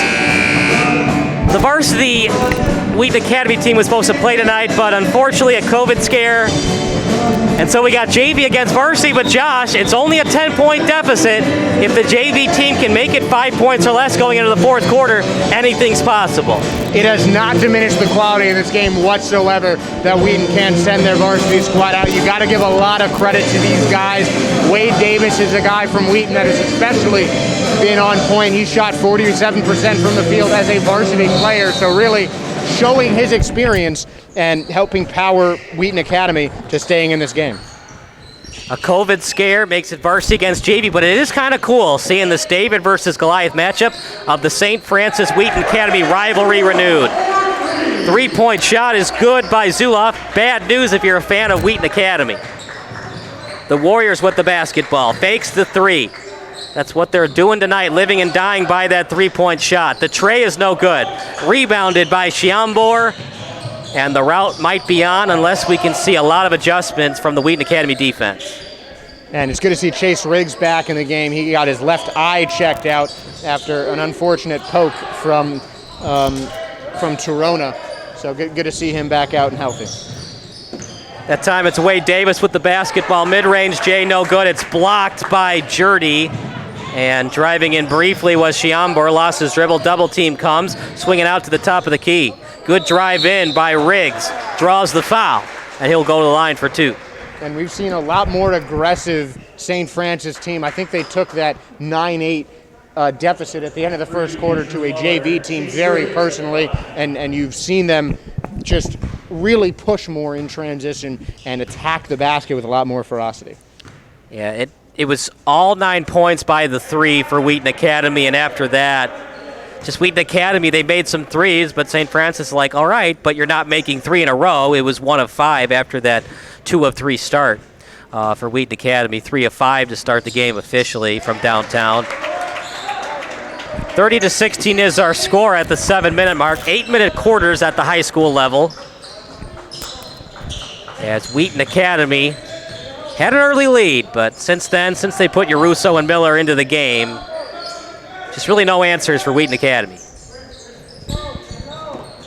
the Varsity Wheaton Academy team was supposed to play tonight, but unfortunately a COVID scare. And so we got JV against Varsity, but Josh, it's only a 10-point deficit. If the JV team can make it 5 points or less going into the fourth quarter, anything's possible. It has not diminished the quality of this game whatsoever that Wheaton can't send their varsity squad out. You got to give a lot of credit to these guys. Wade Davis is a guy from Wheaton that has especially been on point. He shot 47% from the field as a varsity player, so really showing his experience and helping power Wheaton Academy to staying in this game. A COVID scare makes it varsity against JV, but it is kind of cool seeing this David versus Goliath matchup of the St. Francis Wheaton Academy rivalry renewed. 3-point shot is good by Zuloff. Bad news if you're a fan of Wheaton Academy. The Warriors with the basketball. Fakes the three. That's what they're doing tonight, living and dying by that 3-point shot. The tray is no good. Rebounded by Shiambor. And the route might be on unless we can see a lot of adjustments from the Wheaton Academy defense. And it's good to see Chase Riggs back in the game. He got his left eye checked out after an unfortunate poke from Torona. So good to see him back out and healthy. That time it's Wade Davis with the basketball. Mid-range, Jay, no good. It's blocked by Jurdy. And driving in briefly was Shiambor. Lost his dribble. Double team comes. Swinging out to the top of the key. Good drive in by Riggs. Draws the foul. And he'll go to the line for two. And we've seen a lot more aggressive St. Francis team. I think they took that 9-8 deficit at the end of the first quarter to a JV team very personally. And you've seen them just really push more in transition and attack the basket with a lot more ferocity. Yeah, it was all 9 points by the three for Wheaton Academy, and after that, Just Wheaton Academy, they made some threes, but St. Francis is like, all right, but you're not making 3 in a row. It was 1 of 5 after that 2 of 3 start for Wheaton Academy. 3 of 5 to start the game officially from downtown. 30-16 is our score at the 7-minute mark. 8-minute quarters at the high school level. As Wheaton Academy had an early lead, but since then, since they put Russo and Miller into the game, just really no answers for Wheaton Academy.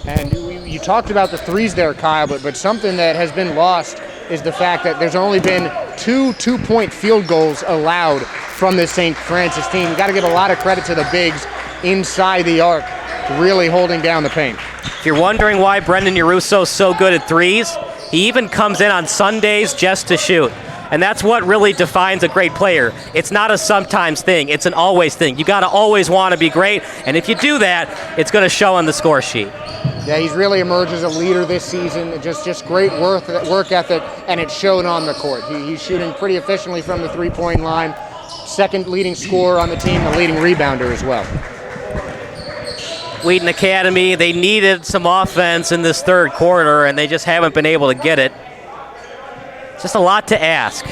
And you talked about the threes there, Kyle, but something that has been lost is the fact that there's only been 2 two-point field goals allowed from this St. Francis team. You got to give a lot of credit to the bigs inside the arc, really holding down the paint. If you're wondering why Brendan Russo is so good at threes, he even comes in on Sundays just to shoot. And that's what really defines a great player. It's not a sometimes thing, it's an always thing. You gotta always wanna be great, and if you do that, it's gonna show on the score sheet. Yeah, he's really emerged as a leader this season. Just great work ethic, and it's shown on the court. He's shooting pretty efficiently from the three-point line. Second leading scorer on the team, the leading rebounder as well. Wheaton Academy, they needed some offense in this third quarter, and they just haven't been able to get it. It's just a lot to ask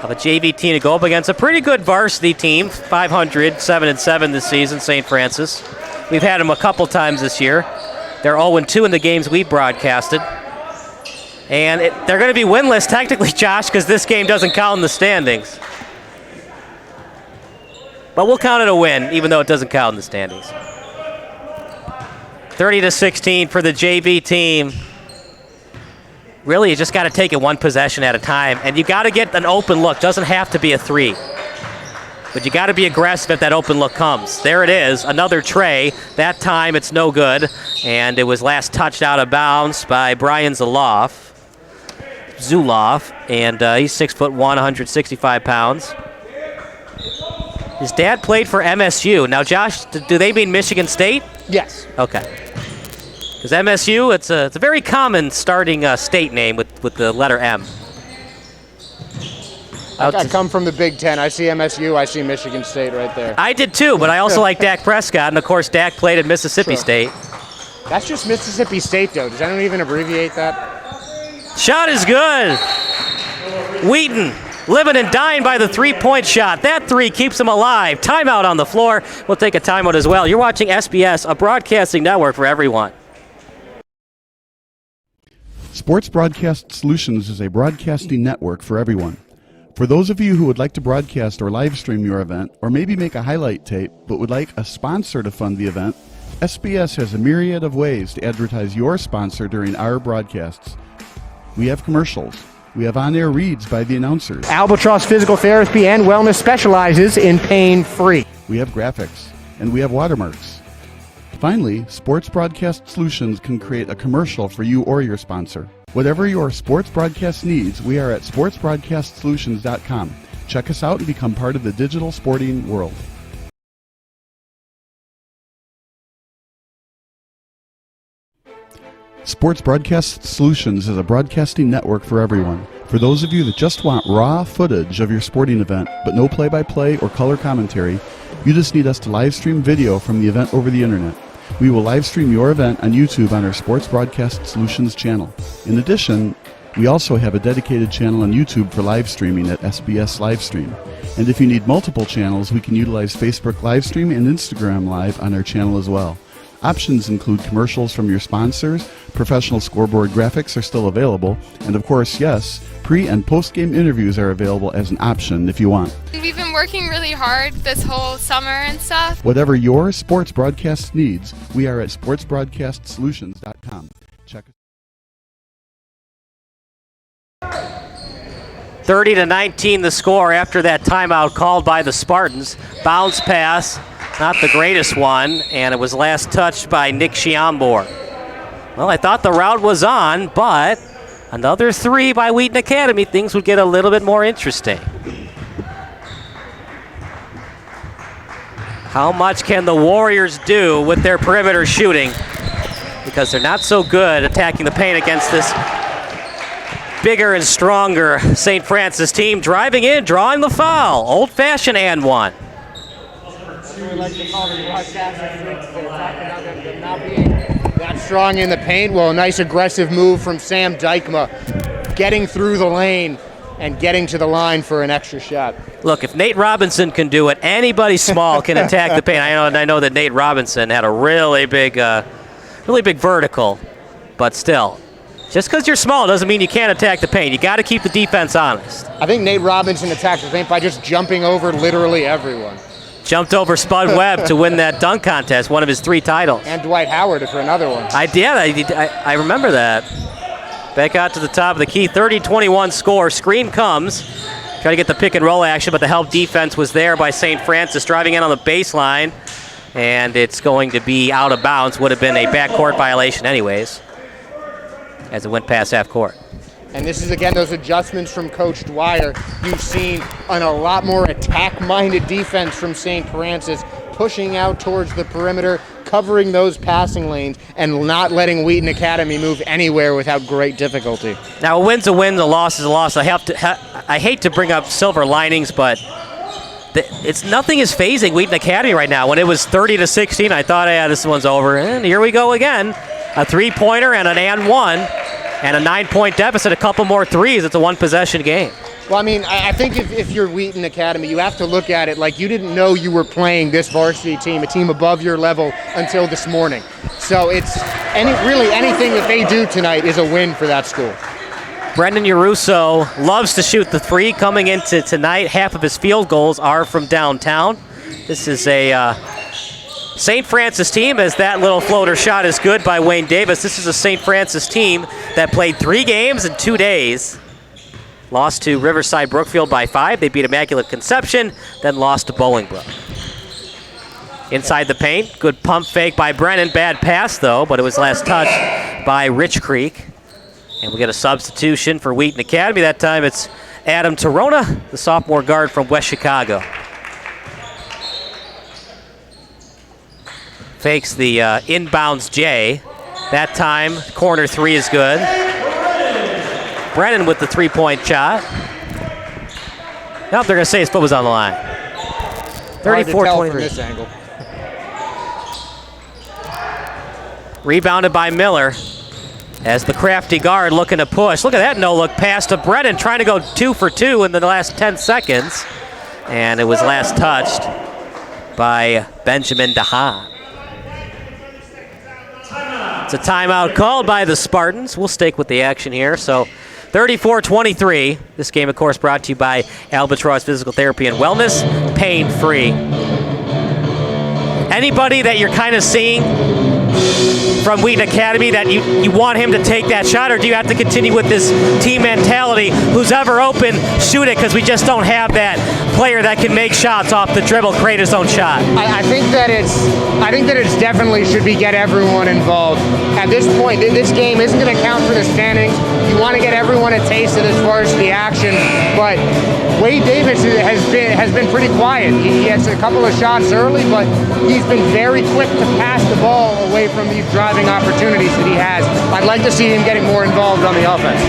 of a JV team to go up against a pretty good varsity team, 500, 7-7 this season, St. Francis. We've had them a couple times this year. They're 0-2 in the games we broadcasted. And they're going to be winless technically, Josh, because this game doesn't count in the standings. But we'll count it a win, even though it doesn't count in the standings. 30-16 for the JV team. Really, you just got to take it one possession at a time, and you got to get an open look. Doesn't have to be a 3, but you got to be aggressive if that open look comes. There it is, another tray. That time it's no good, and it was last touched out of bounds by Brian Zuloff, and he's 6'1", 165 pounds. His dad played for MSU. Now, Josh, do they mean Michigan State? Yes. Okay. Because MSU, it's a very common starting state name with the letter M. I come from the Big Ten. I see MSU, I see Michigan State right there. I did too, but I also like Dak Prescott, and of course Dak played at Mississippi State. That's just Mississippi State, though. Does anyone even abbreviate that? Shot is good. Wheaton living and dying by the three-point shot. That 3 keeps him alive. Timeout on the floor. We'll take a timeout as well. You're watching SBS, a broadcasting network for everyone. Sports Broadcast Solutions is a broadcasting network for everyone. For those of you who would like to broadcast or live stream your event, or maybe make a highlight tape, but would like a sponsor to fund the event, SBS has a myriad of ways to advertise your sponsor during our broadcasts. We have commercials. We have on-air reads by the announcers. Albatross Physical Therapy and Wellness specializes in pain-free. We have graphics, and we have watermarks. Finally, Sports Broadcast Solutions can create a commercial for you or your sponsor. Whatever your sports broadcast needs, we are at sportsbroadcastsolutions.com. Check us out and become part of the digital sporting world. Sports Broadcast Solutions is a broadcasting network for everyone. For those of you that just want raw footage of your sporting event, but no play-by-play or color commentary, you just need us to live stream video from the event over the internet. We will live stream your event on YouTube on our Sports Broadcast Solutions channel. In addition, we also have a dedicated channel on YouTube for live streaming at SBS Livestream. And if you need multiple channels, we can utilize Facebook Livestream and Instagram Live on our channel as well. Options include commercials from your sponsors, professional scoreboard graphics are still available, and of course, yes, pre- and post-game interviews are available as an option if you want. We've been working really hard this whole summer and stuff. Whatever your sports broadcast needs, we are at sportsbroadcastsolutions.com. Check us. 30-19 the score after that timeout called by the Spartans. Bounce pass, not the greatest one, and it was last touched by Nick Chiambor. Well, I thought the route was on, but another 3 by Wheaton Academy. Things would get a little bit more interesting. How much can the Warriors do with their perimeter shooting? Because they're not so good attacking the paint against this bigger and stronger St. Francis team. Driving in, drawing the foul. Old-fashioned and one. We like to call them broadcasters. They're talking about them not being that strong in the paint. Well, a nice aggressive move from Sam Dykema, getting through the lane and getting to the line for an extra shot. Look, if Nate Robinson can do it, anybody small can attack the paint. I know that Nate Robinson had a really big vertical, but still. Just because you're small doesn't mean you can't attack the paint. You got to keep the defense honest. I think Nate Robinson attacked the paint by just jumping over literally everyone. Jumped over Spud Webb to win that dunk contest, one of his 3 titles. And Dwight Howard for another one. I remember that. Back out to the top of the key, 30-21 score. Screen comes. Try to get the pick and roll action, but the help defense was there by St. Francis, driving in on the baseline. And it's going to be out of bounds. Would have been a backcourt violation anyways, as it went past half court. And this is, again, those adjustments from Coach Dwyer. You've seen a lot more attack-minded defense from St. Francis, pushing out towards the perimeter, covering those passing lanes, and not letting Wheaton Academy move anywhere without great difficulty. Now, a win's a win, a loss is a loss. I hate to bring up silver linings, but nothing is phasing Wheaton Academy right now. When it was 30-16, I thought, yeah, this one's over. And here we go again. A 3-pointer and an and one, and a 9-point deficit, a couple more threes. It's a one-possession game. Well, I mean, I think if you're Wheaton Academy, you have to look at it like you didn't know you were playing this varsity team, a team above your level, until this morning. So it's really anything that they do tonight is a win for that school. Brendan Yaruso loves to shoot the 3 coming into tonight. Half of his field goals are from downtown. This is a St. Francis team, as that little floater shot is good by Wayne Davis. This is a St. Francis team that played 3 games in 2 days. Lost to Riverside Brookfield by 5. They beat Immaculate Conception, then lost to Bolingbrook. Inside the paint, good pump fake by Brennan. Bad pass, though, but it was last touched by Rich Creek. And we get a substitution for Wheaton Academy. That time it's Adam Torona, the sophomore guard from West Chicago. Fakes the inbounds J. That time, corner 3 is good. Brennan with the 3-point shot. Nope, they're going to say his foot was on the line. 34-23. From this angle. Rebounded by Miller as the crafty guard looking to push. Look at that no-look pass to Brennan, trying to go 2 for 2 in the last 10 seconds. And it was last touched by Benjamin DeHaan. It's a timeout called by the Spartans. We'll stick with the action here. So 34-23. This game, of course, brought to you by Albatross Physical Therapy and Wellness, pain-free. Anybody that you're kind of seeing from Wheaton Academy that you want him to take that shot, or do you have to continue with this team mentality? Who's ever open, shoot it, because we just don't have that player that can make shots off the dribble, create his own shot. I think that it's definitely should be get everyone involved. At this point, this game isn't going to count for the standings. You want to get everyone a taste of this varsity action, but Wade Davis has been pretty quiet. He has a couple of shots early, but he's been very quick to pass the ball away from these driving opportunities that he has. I'd like to see him getting more involved on the offense.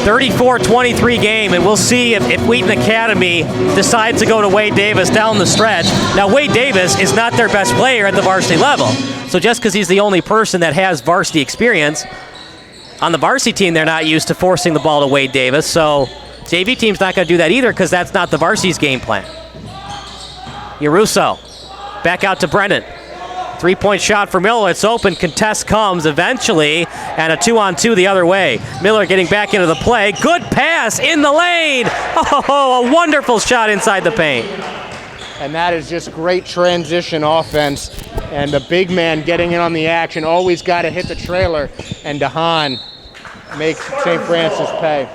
34-23 game, and we'll see if Wheaton Academy decides to go to Wade Davis down the stretch. Now, Wade Davis is not their best player at the varsity level, so just because he's the only person that has varsity experience, on the varsity team, they're not used to forcing the ball to Wade Davis, so JV team's not going to do that either because that's not the varsity's game plan. Yaruso, back out to Brennan. 3-point shot for Miller. It's open. Contest comes eventually, and a 2-on-2 the other way. Miller getting back into the play. Good pass in the lane. Oh, a wonderful shot inside the paint. And that is just great transition offense. And the big man getting in on the action. Always got to hit the trailer. And DeHaan makes St. Francis pay.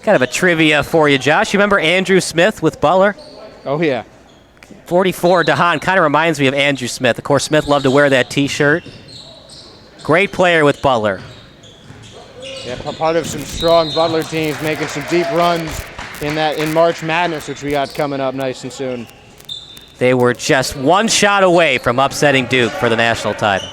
Kind of a trivia for you, Josh. You remember Andrew Smith with Butler? Oh, yeah. 44, DeHaan kind of reminds me of Andrew Smith. Of course, Smith loved to wear that T-shirt. Great player with Butler. Yeah, part of some strong Butler teams making some deep runs in March Madness, which we got coming up nice and soon. They were just one shot away from upsetting Duke for the national title.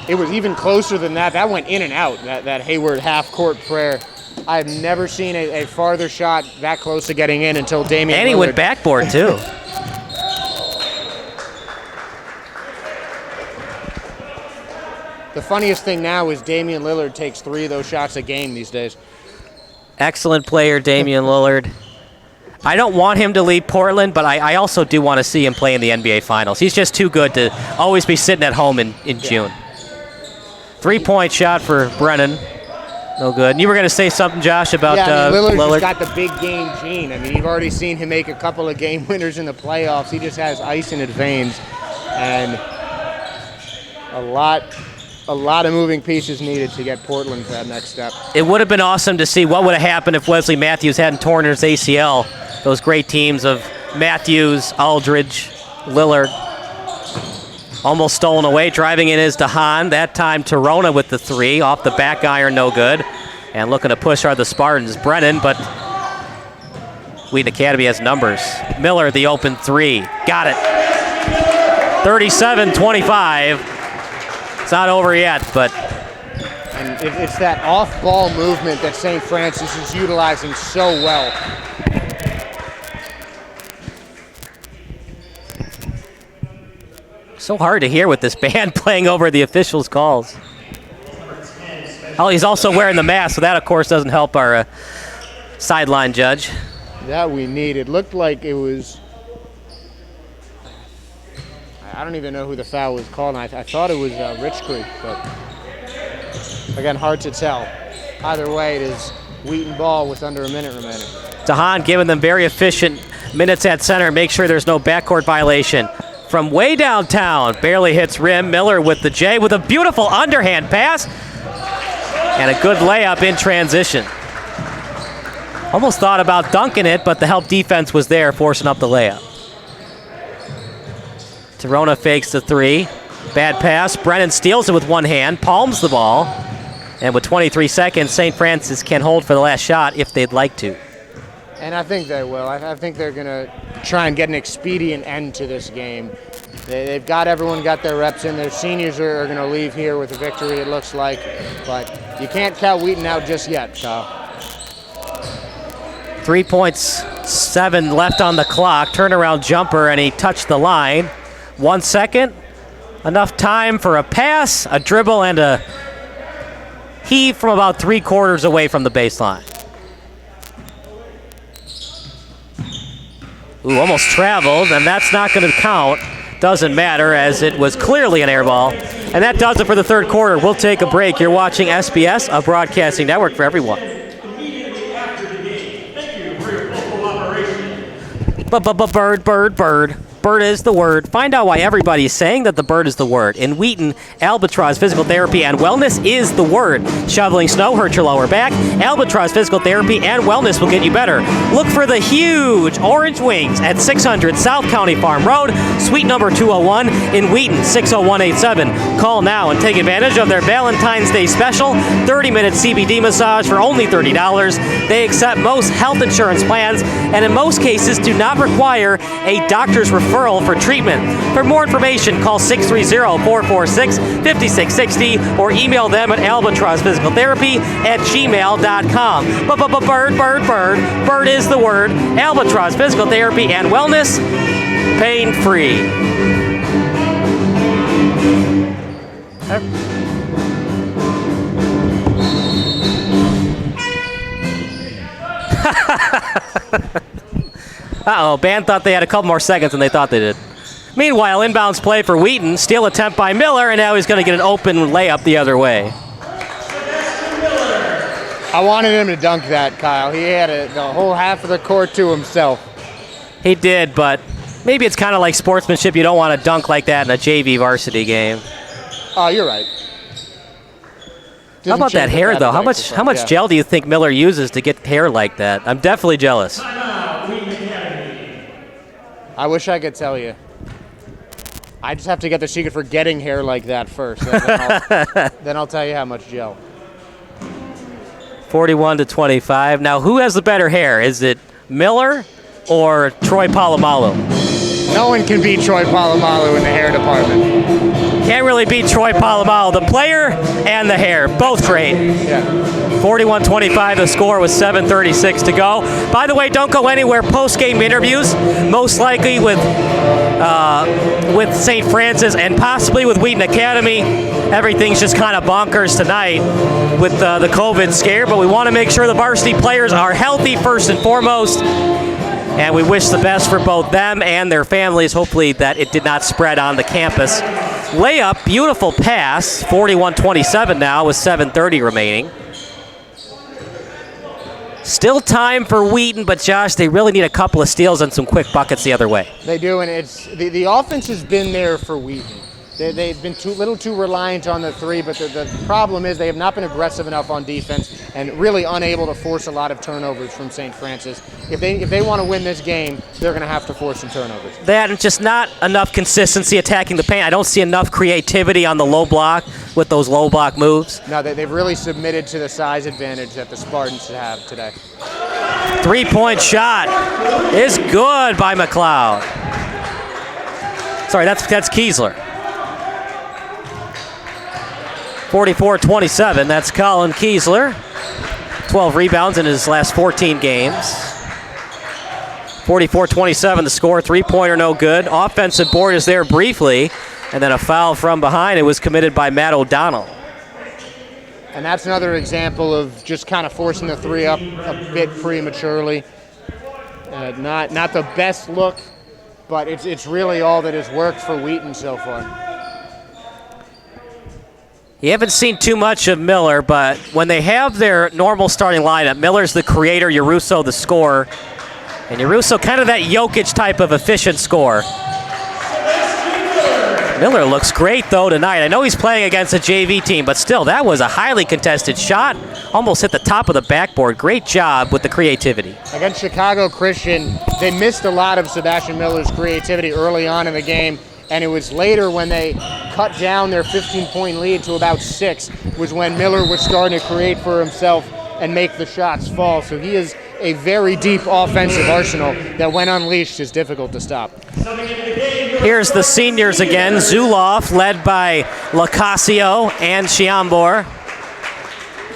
It was even closer than that. That went in and out, that Hayward half-court prayer. I've never seen a farther shot that close to getting in until Damian And he Lillard. went backboard, too. The funniest thing now is Damian Lillard takes 3 of those shots a game these days. Excellent player, Damian Lillard. I don't want him to leave Portland, but I also do want to see him play in the NBA Finals. He's just too good to always be sitting at home in June. 3-point shot for Brennan. No good. And you were going to say something, Josh, about Lillard Lillard? just got the big game gene. I mean, you've already seen him make a couple of game winners in the playoffs. He just has ice in his veins. And a lot of moving pieces needed to get Portland to that next step. It would have been awesome to see what would have happened if Wesley Matthews hadn't torn his ACL. Those great teams of Matthews, Aldridge, Lillard. Almost stolen away. Driving in is DeHaan. That time Torona with the 3. Off the back iron, no good. And looking to push are the Spartans. Brennan, but Wheaton Academy has numbers. Miller, the open 3. Got it. 37-25. It's not over yet, but... And it's that off-ball movement that St. Francis is utilizing so well. So hard to hear with this band playing over the officials' calls. Oh, he's also wearing the mask, so that, of course, doesn't help our sideline judge. That we need. It looked like it was... I don't even know who the foul was called. I thought it was Rich Creek, but again, hard to tell. Either way, it is Wheaton ball with under a minute remaining. DeHaan giving them very efficient minutes at center. Make sure there's no backcourt violation. From way downtown, barely hits rim. Miller with the J with a beautiful underhand pass and a good layup in transition. Almost thought about dunking it, but the help defense was there, forcing up the layup. Torona fakes the 3. Bad pass. Brennan steals it with one hand, palms the ball. And with 23 seconds, St. Francis can hold for the last shot if they'd like to. And I think they will. I think they're going to try and get an expedient end to this game. They've got everyone got their reps in. Their seniors are going to leave here with a victory, it looks like. But you can't count Wheaton out just yet, Kyle. 3.7 left on the clock. Turnaround jumper, and he touched the line. 1 second. Enough time for a pass, a dribble, and a heave from about 3/4 away from the baseline. Ooh, almost traveled, and that's not going to count. Doesn't matter, as it was clearly an air ball. And that does it for the third quarter. We'll take a break. You're watching SBS, a broadcasting network for everyone. Immediately after the game, thank you for your full cooperation. Bird. Bird is the word. Find out why everybody is saying that the bird is the word. In Wheaton, Albatross Physical Therapy and Wellness is the word. Shoveling snow hurts your lower back. Albatross Physical Therapy and Wellness will get you better. Look for the huge orange wings at 600 South County Farm Road, suite number 201 in Wheaton, 60187. Call now and take advantage of their Valentine's Day special, 30-minute CBD massage for only $30. They accept most health insurance plans and in most cases do not require a doctor's referral for treatment. For more information, call 630-446-5660 or email them at albatrossphysical.therapy@gmail.com. Bird is the word. Albatross Physical Therapy and Wellness, pain-free. Uh-oh, band thought they had a couple more seconds than they thought they did. Meanwhile, inbounds play for Wheaton. Steal attempt by Miller, and now he's going to get an open layup the other way. I wanted him to dunk that, Kyle. He had the whole half of the court to himself. He did, but maybe it's kind of like sportsmanship. You don't want to dunk like that in a JV varsity game. Oh, you're right. How about that hair, though? How much gel do you think Miller uses to get hair like that? I'm definitely jealous. I wish I could tell you. I just have to get the secret for getting hair like that first. Then I'll tell you how much gel. 41-25. Now, who has the better hair? Is it Miller or Troy Polamalu? No one can beat Troy Polamalu in the hair department. Can't really beat Troy Polamalu. The player and the hair, both great. Yeah. 41-25 the score with 7:36 to go. By the way, don't go anywhere. Post-game interviews, most likely with St. Francis and possibly with Wheaton Academy. Everything's just kind of bonkers tonight with the COVID scare, but we want to make sure the varsity players are healthy first and foremost. And we wish the best for both them and their families. Hopefully that it did not spread on the campus. Layup, beautiful pass, 41-27 now with 7:30 remaining. Still time for Wheaton, but Josh, they really need a couple of steals and some quick buckets the other way. They do, and it's the offense has been there for Wheaton. They've been little too reliant on the three, but the problem is they have not been aggressive enough on defense and really unable to force a lot of turnovers from St. Francis. If they want to win this game, they're going to have to force some turnovers. That and just not enough consistency attacking the paint. I don't see enough creativity on the low block with those low block moves. No, they've really submitted to the size advantage that the Spartans have today. Three-point shot is good by McLeod. Sorry, that's Kiesler. 44-27, that's Colin Kiesler. 12 rebounds in his last 14 games. 44-27 the score, three-pointer no good. Offensive board is there briefly, and then a foul from behind. It was committed by Matt O'Donnell. And that's another example of just kind of forcing the three up a bit prematurely. Not the best look, but it's really all that has worked for Wheaton so far. You haven't seen too much of Miller, but when they have their normal starting lineup, Miller's the creator, Yaruso the scorer, and Yaruso kind of that Jokic type of efficient scorer. Miller looks great, though, tonight. I know he's playing against a JV team, but still, that was a highly contested shot. Almost hit the top of the backboard. Great job with the creativity. Against Chicago Christian, they missed a lot of Sebastian Miller's creativity early on in the game, and it was later when they cut down their 15-point lead to about 6 was when Miller was starting to create for himself and make the shots fall. So he is a very deep offensive arsenal that, when unleashed, is difficult to stop. Here's the seniors again. Zuloff led by Lacasio and Chiambor.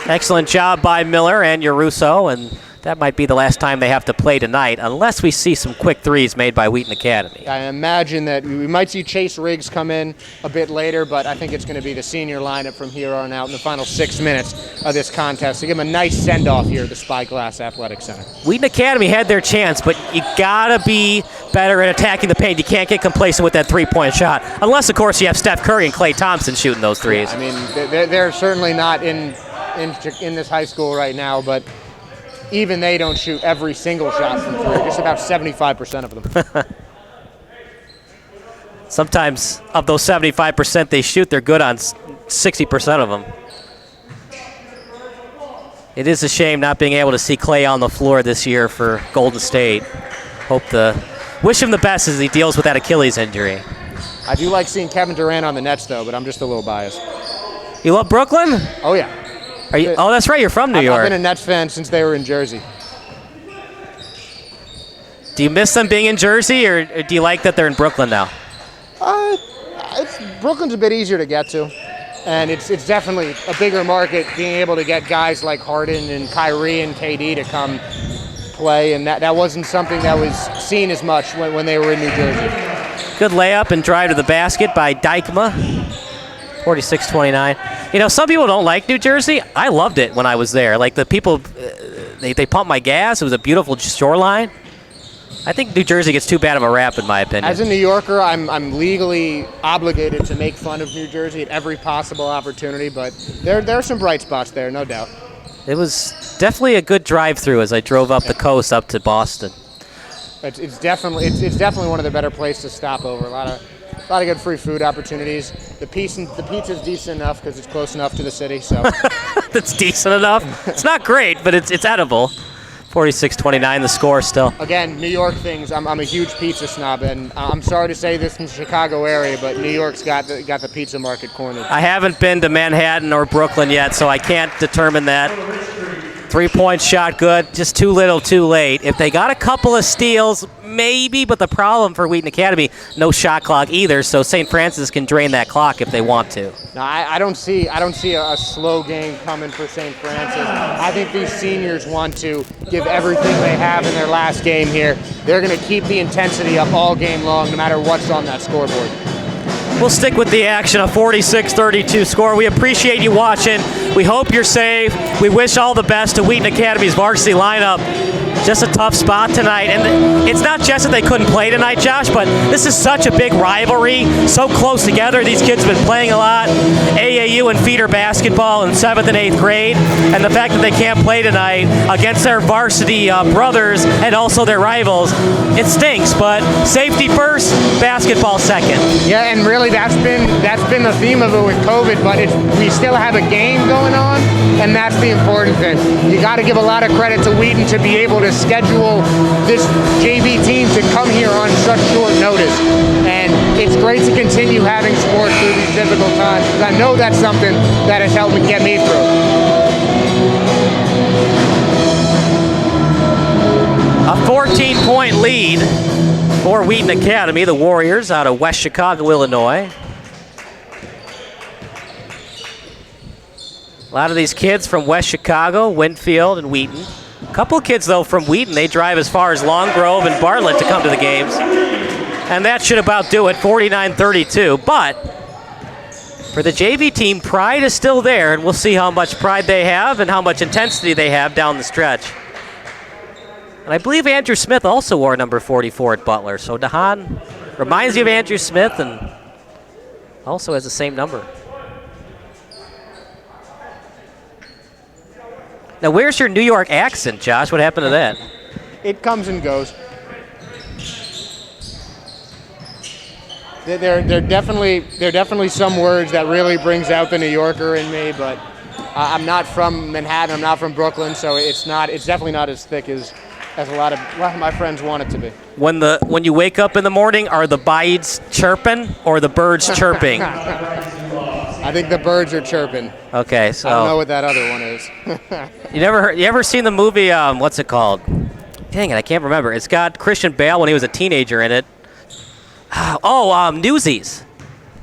Excellent job by Miller and Yaruso, and that might be the last time they have to play tonight, unless we see some quick threes made by Wheaton Academy. I imagine that we might see Chase Riggs come in a bit later, but I think it's going to be the senior lineup from here on out in the final 6 minutes of this contest to give them a nice send-off here at the Spyglass Athletic Center. Wheaton Academy had their chance, but you gotta be better at attacking the paint. You can't get complacent with that three-point shot, unless, of course, you have Steph Curry and Klay Thompson shooting those threes. Yeah, I mean, they're certainly not in this high school right now, but even they don't shoot every single shot from three, just about 75% of them. Sometimes of those 75% they shoot, they're good on 60% of them. It is a shame not being able to see Klay on the floor this year for Golden State. Wish him the best as he deals with that Achilles injury. I do like seeing Kevin Durant on the Nets, though, but I'm just a little biased. You love Brooklyn? Oh, yeah. Oh, that's right. You're from New York. I've been a Nets fan since they were in Jersey. Do you miss them being in Jersey, or do you like that they're in Brooklyn now? Brooklyn's a bit easier to get to, and it's definitely a bigger market, being able to get guys like Harden and Kyrie and KD to come play, and that wasn't something that was seen as much when they were in New Jersey. Good layup and drive to the basket by Dykema. 46-29. You know, some people don't like New Jersey. I loved it when I was there. Like, the people, they pumped my gas. It was a beautiful shoreline. I think New Jersey gets too bad of a rap, in my opinion. As a New Yorker, I'm legally obligated to make fun of New Jersey at every possible opportunity, but there are some bright spots there, no doubt. It was definitely a good drive-through as I drove up the coast up to Boston. It's definitely one of the better places to stop over. A lot of good free food opportunities. The pizza's decent enough because it's close enough to the city. So that's decent enough. It's not great, but it's edible. 46-29 the score still. Again, New York things. I'm a huge pizza snob, and I'm sorry to say this in the Chicago area, but New York's got the pizza market cornered. I haven't been to Manhattan or Brooklyn yet, so I can't determine that. 3-point shot good, just too little, too late. If they got a couple of steals, maybe, but the problem for Wheaton Academy, no shot clock either, so St. Francis can drain that clock if they want to. No, I don't see a slow game coming for St. Francis. I think these seniors want to give everything they have in their last game here. They're going to keep the intensity up all game long, no matter what's on that scoreboard. We'll stick with the action, a 46-32 score. We appreciate you watching. We hope you're safe. We wish all the best to Wheaton Academy's varsity lineup. Just a tough spot tonight. And it's not just that they couldn't play tonight, Josh, but this is such a big rivalry, so close together. These kids have been playing a lot, AAU and feeder basketball in 7th and 8th grade, and the fact that they can't play tonight against their varsity brothers and also their rivals, it stinks, but safety first, basketball second. Yeah, and really that's been the theme of it with COVID, but we still have a game going on, and that's the important thing. You got to give a lot of credit to Wheaton to be able to schedule this JV team to come here on such short notice. And it's great to continue having sports through these difficult times, because I know that's something that has helped me get me through. A 14-point lead for Wheaton Academy, the Warriors out of West Chicago, Illinois. A lot of these kids from West Chicago, Winfield, and Wheaton. A couple of kids, though, from Wheaton. They drive as far as Long Grove and Bartlett to come to the games. And that should about do it, 49-32. But for the JV team, pride is still there, and we'll see how much pride they have and how much intensity they have down the stretch. And I believe Andrew Smith also wore number 44 at Butler. So Dahan reminds you of Andrew Smith and also has the same number. Now, where's your New York accent, Josh? What happened to that? It comes and goes. There are definitely some words that really brings out the New Yorker in me, but I'm not from Manhattan. I'm not from Brooklyn, so it's definitely not as thick as a lot of my friends want it to be. When you wake up in the morning, are the birds chirping or the birds chirping? I think the birds are chirping. Okay, so I don't know what that other one is. You ever seen the movie? What's it called? Dang it, I can't remember. It's got Christian Bale when he was a teenager in it. Newsies.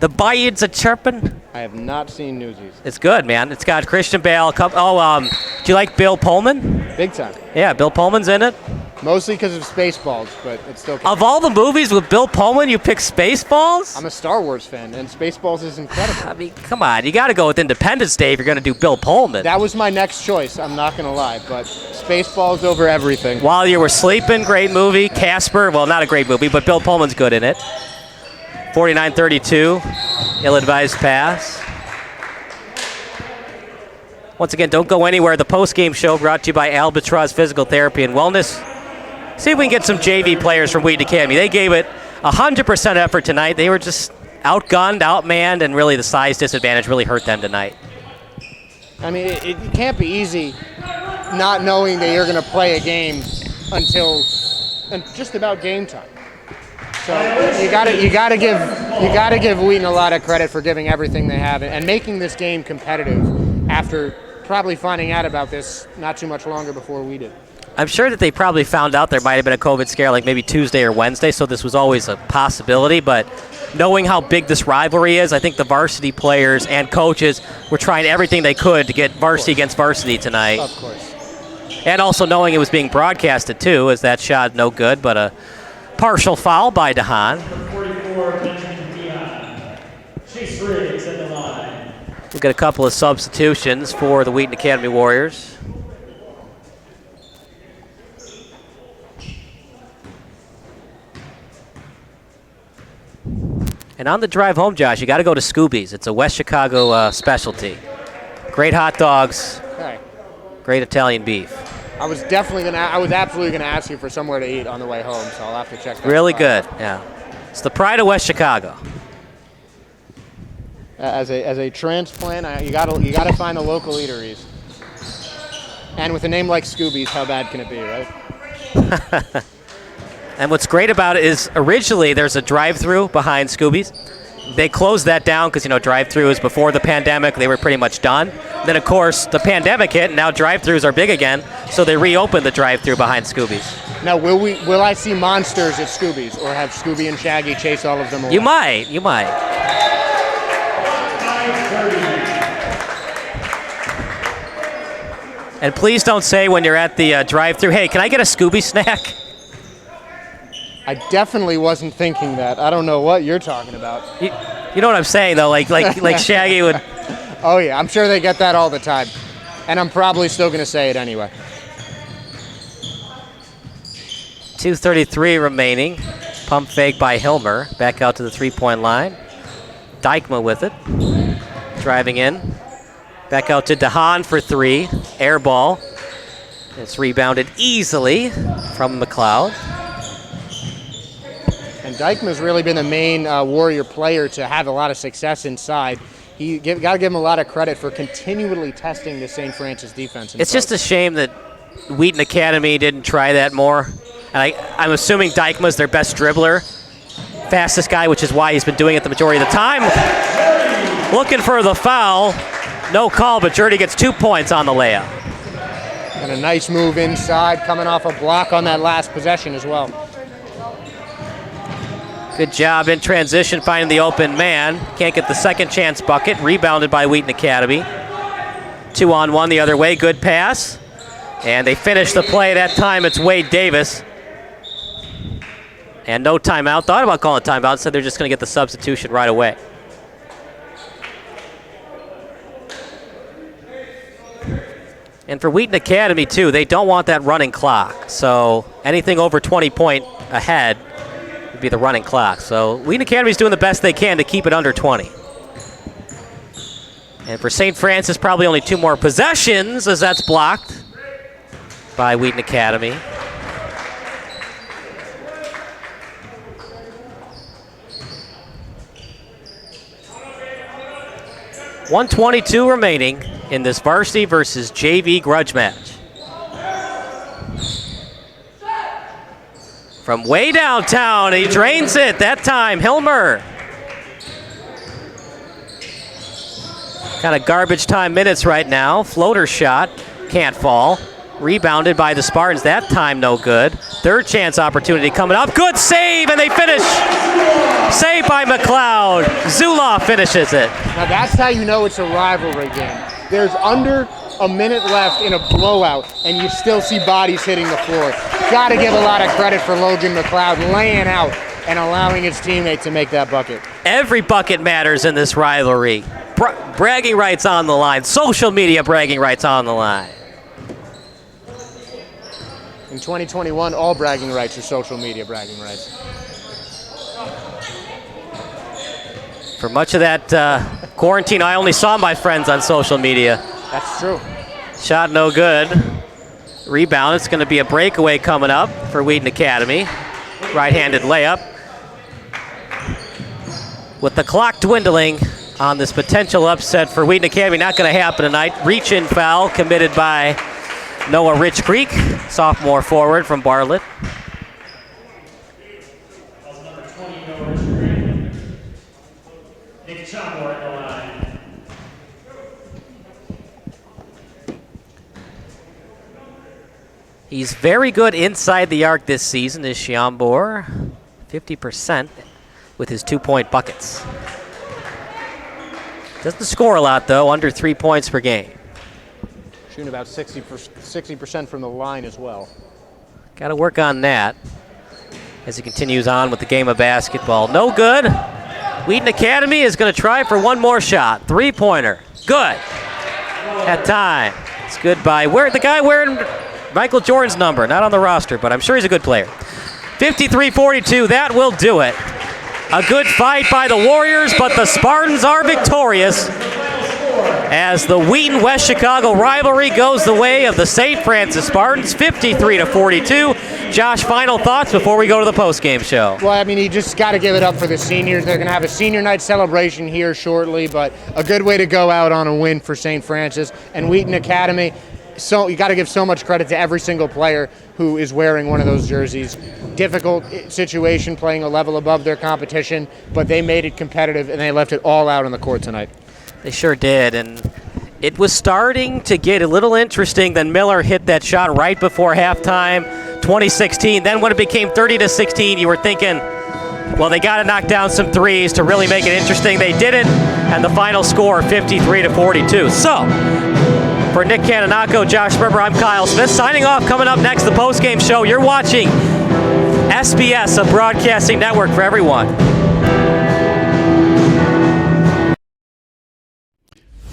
The birds are chirping. I have not seen Newsies. It's good, man. It's got Christian Bale. Do you like Bill Pullman? Big time. Yeah, Bill Pullman's in it. Mostly because of Spaceballs, but it's still. Of all the movies with Bill Pullman, you pick Spaceballs? I'm a Star Wars fan, and Spaceballs is incredible. I mean, come on. You got to go with Independence Day if you're going to do Bill Pullman. That was my next choice, I'm not going to lie, but Spaceballs over everything. While You Were Sleeping, great movie. Casper, well, not a great movie, but Bill Pullman's good in it. 49-32, ill-advised pass. Once again, don't go anywhere. The post-game show brought to you by Albatross Physical Therapy and Wellness. See if we can get some JV players from Wheaton Academy. They gave it 100% effort tonight. They were just outgunned, outmanned, and really the size disadvantage really hurt them tonight. I mean, it can't be easy not knowing that you're going to play a game until just about game time. So you gotta give Wheaton a lot of credit for giving everything they have and making this game competitive after probably finding out about this not too much longer before we did. I'm sure that they probably found out there might have been a COVID scare like maybe Tuesday or Wednesday, so this was always a possibility. But knowing how big this rivalry is, I think the varsity players and coaches were trying everything they could to get varsity against varsity tonight. Of course. And also knowing it was being broadcasted too, as that shot no good, but a partial foul by Dahan. 44, Benjamin Dion. Chase Riggs at the line. We'll get a couple of substitutions for the Wheaton Academy Warriors. And on the drive home, Josh, you got to go to Scooby's. It's a West Chicago specialty. Great hot dogs, Okay. great Italian beef. I was absolutely gonna ask you for somewhere to eat on the way home, so I'll have to check that Really spot good, out. yeah. It's the pride of West Chicago. As a transplant, you gotta find the local eateries. And with a name like Scooby's, how bad can it be, right? And what's great about it is originally there's a drive-through behind Scooby's, they closed that down because, drive-through was before the pandemic. They were pretty much done. Then, of course, the pandemic hit, and now drive-throughs are big again, so they reopened the drive-through behind Scooby's. Now, will I see monsters at Scooby's, or have Scooby and Shaggy chase all of them away? You might. And please don't say when you're at the drive-through, hey, can I get a Scooby snack? I definitely wasn't thinking that. I don't know what you're talking about. You know what I'm saying, though? Like Shaggy would. Oh, yeah. I'm sure they get that all the time. And I'm probably still going to say it anyway. 2:33 remaining. Pump fake by Hilmer. Back out to the three-point line. Dykma with it. Driving in. Back out to DeHaan for three. Air ball. It's rebounded easily from McLeod. And Dykma's really been the main Warrior player to have a lot of success inside. You got to give him a lot of credit for continually testing the St. Francis defense. It's just a shame that Wheaton Academy didn't try that more. And I'm assuming Dykma's their best dribbler, fastest guy, which is why he's been doing it the majority of the time. Looking for the foul. No call, but Jurdy gets 2 points on the layup. And a nice move inside, coming off a block on that last possession as well. Good job in transition, finding the open man. Can't get the second chance bucket. Rebounded by Wheaton Academy. 2-on-1 the other way. Good pass. And they finish the play. That time it's Wade Davis. And no timeout. Thought about calling a timeout. Said they're just going to get the substitution right away. And for Wheaton Academy, too, they don't want that running clock. So anything over 20 point ahead would be the running clock. So Wheaton Academy's doing the best they can to keep it under 20. And for St. Francis, probably only 2 more possessions, as that's blocked by Wheaton Academy. .122 remaining in this varsity versus JV grudge match. From way downtown, he drains it. That time, Hilmer. Kind of garbage time minutes right now. Floater shot, can't fall. Rebounded by the Spartans. That time, no good. Third chance opportunity coming up. Good save, and they finish. Save by McLeod. Zula finishes it. Now that's how you know it's a rivalry game. There's under a minute left in a blowout, and you still see bodies hitting the floor. Got to give a lot of credit for Logan McLeod laying out and allowing his teammate to make that bucket. Every bucket matters in this rivalry. Bragging rights on the line. Social media bragging rights on the line. In 2021, all bragging rights are social media bragging rights. For much of that quarantine, I only saw my friends on social media. That's true. Shot no good. Rebound. It's going to be a breakaway coming up for Wheaton Academy. Right-handed layup. With the clock dwindling on this potential upset for Wheaton Academy, not going to happen tonight. Reach-in foul committed by Noah Rich Creek, sophomore forward from Bartlett. He's very good inside the arc this season, is Chiambor. 50% with his 2-point buckets. Doesn't score a lot, though, under 3 points per game. Shooting about 60% from the line as well. Got to work on that as he continues on with the game of basketball. No good. Wheaton Academy is going to try for one more shot. 3-pointer. Good. At time. It's good by the guy wearing Michael Jordan's number. Not on the roster, but I'm sure he's a good player. 53-42. That will do it. A good fight by the Warriors, but the Spartans are victorious as the Wheaton-West Chicago rivalry goes the way of the St. Francis Spartans, 53-42. Josh, final thoughts before we go to the postgame show? Well, I mean, you just got to give it up for the seniors. They're going to have a senior night celebration here shortly, but a good way to go out on a win for St. Francis. And Wheaton Academy, so you got to give so much credit to every single player who is wearing one of those jerseys. Difficult situation playing a level above their competition, but they made it competitive and they left it all out on the court tonight. They sure did, and it was starting to get a little interesting. Then Miller hit that shot right before halftime, 2016. Then when it became 30-16, you were thinking, well, they got to knock down some threes to really make it interesting. They didn't, and the final score, 53-42. So, for Nick Cananaco, Josh Berber, I'm Kyle Smith. Signing off. Coming up next, the postgame show. You're watching SBS, a broadcasting network for everyone.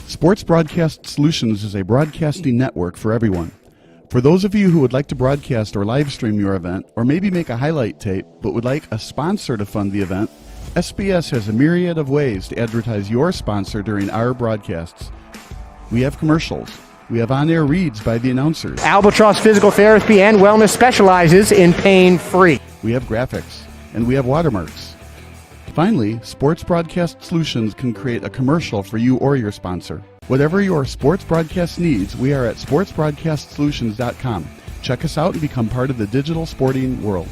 Sports Broadcast Solutions is a broadcasting network for everyone. For those of you who would like to broadcast or live stream your event, or maybe make a highlight tape, but would like a sponsor to fund the event, SBS has a myriad of ways to advertise your sponsor during our broadcasts. We have commercials. We have on-air reads by the announcers. Albatross Physical Therapy and Wellness specializes in pain-free. We have graphics, and we have watermarks. Finally, Sports Broadcast Solutions can create a commercial for you or your sponsor. Whatever your sports broadcast needs, we are at sportsbroadcastsolutions.com. Check us out and become part of the digital sporting world.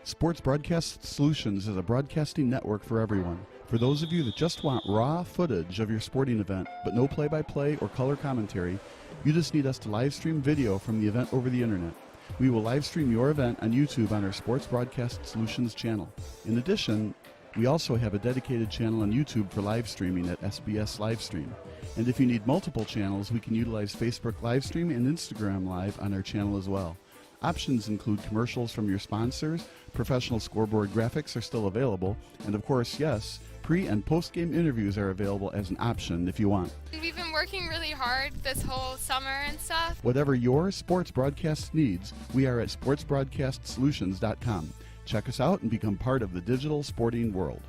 Sports Broadcast Solutions is a broadcasting network for everyone. For those of you that just want raw footage of your sporting event, but no play-by-play or color commentary, you just need us to live stream video from the event over the internet. We will live stream your event on YouTube on our Sports Broadcast Solutions channel. In addition, we also have a dedicated channel on YouTube for live streaming at SBS Livestream. And if you need multiple channels, we can utilize Facebook Livestream and Instagram Live on our channel as well. Options include commercials from your sponsors, professional scoreboard graphics are still available, and of course, yes, pre- and post-game interviews are available as an option if you want. We've been working really hard this whole summer and stuff. Whatever your sports broadcast needs, we are at sportsbroadcastsolutions.com. Check us out and become part of the digital sporting world.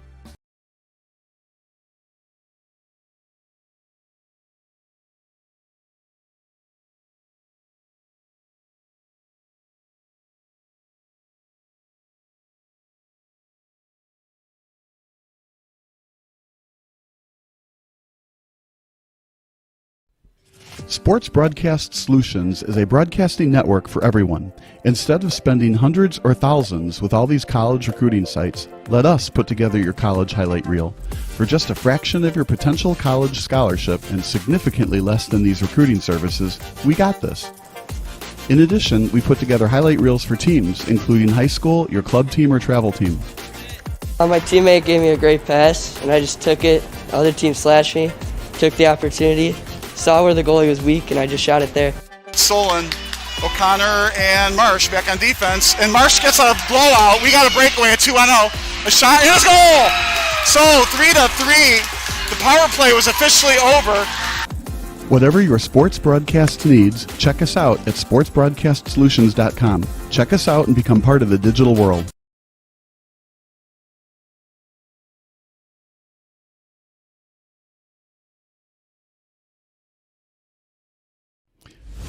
Sports Broadcast Solutions is a broadcasting network for everyone. Instead of spending hundreds or thousands with all these college recruiting sites, let us put together your college highlight reel. For just a fraction of your potential college scholarship and significantly less than these recruiting services, we got this. In addition, we put together highlight reels for teams, including high school, your club team, or travel team. My teammate gave me a great pass, and I just took it. The other team slashed me, took the opportunity, saw where the goalie was weak, and I just shot it there. Solon, O'Connor, and Marsh back on defense. And Marsh gets a blowout. We got a breakaway at 2-0. A shot, and it's goal! So 3-3. The power play was officially over. Whatever your sports broadcast needs, check us out at sportsbroadcastsolutions.com. Check us out and become part of the digital world.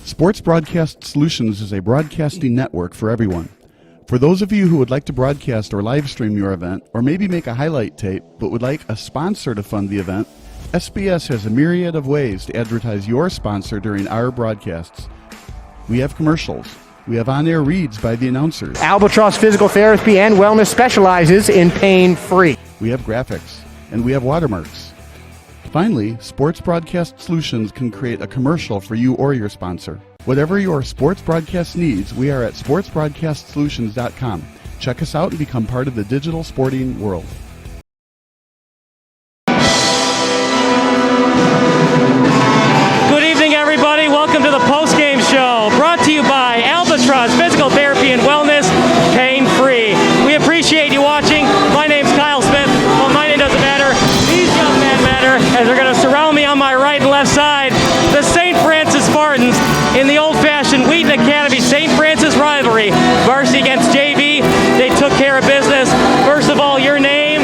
Sports Broadcast Solutions is a broadcasting network for everyone. For those of you who would like to broadcast or live stream your event, or maybe make a highlight tape, but would like a sponsor to fund the event, SBS has a myriad of ways to advertise your sponsor during our broadcasts. We have commercials. We have on-air reads by the announcers. Albatross Physical Therapy and Wellness specializes in pain-free. We have graphics, and we have watermarks. Finally, Sports Broadcast Solutions can create a commercial for you or your sponsor. Whatever your sports broadcast needs, we are at sportsbroadcastsolutions.com. Check us out and become part of the digital sporting world. Good evening, everybody. Welcome to the post-game show, brought to you by Albatross Physical Therapy and Wellness, pain-free. We appreciate you watching. My name's Kyle Smith. Well, my name doesn't matter. These young men matter, as they're going to surround me on my right and left side. The St. Francis Spartans in the old-fashioned Wheaton Academy St. Francis rivalry. Varsity against JV. They took care of business. First of all, your name?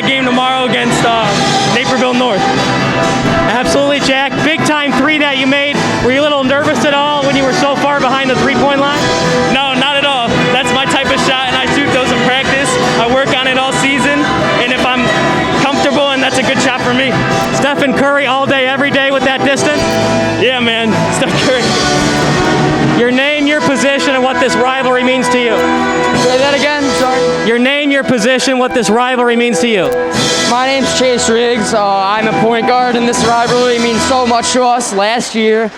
game tomorrow against Naperville North. Absolutely, Jack. Big time three that you made. Were you a little nervous at all when you were so far behind the three-point line? No, not at all. That's my type of shot, and I shoot those in practice. I work on it all season, and if I'm comfortable, and that's a good shot for me. Stephen Curry all day, every day with that distance? Yeah, man. Steph Curry. Your name, your position, and what this rivalry means to you. Say that again, sorry. Your name, your position, what this rivalry means to you. My name's Chase Riggs. I'm a point guard, and this rivalry means so much to us. Last year,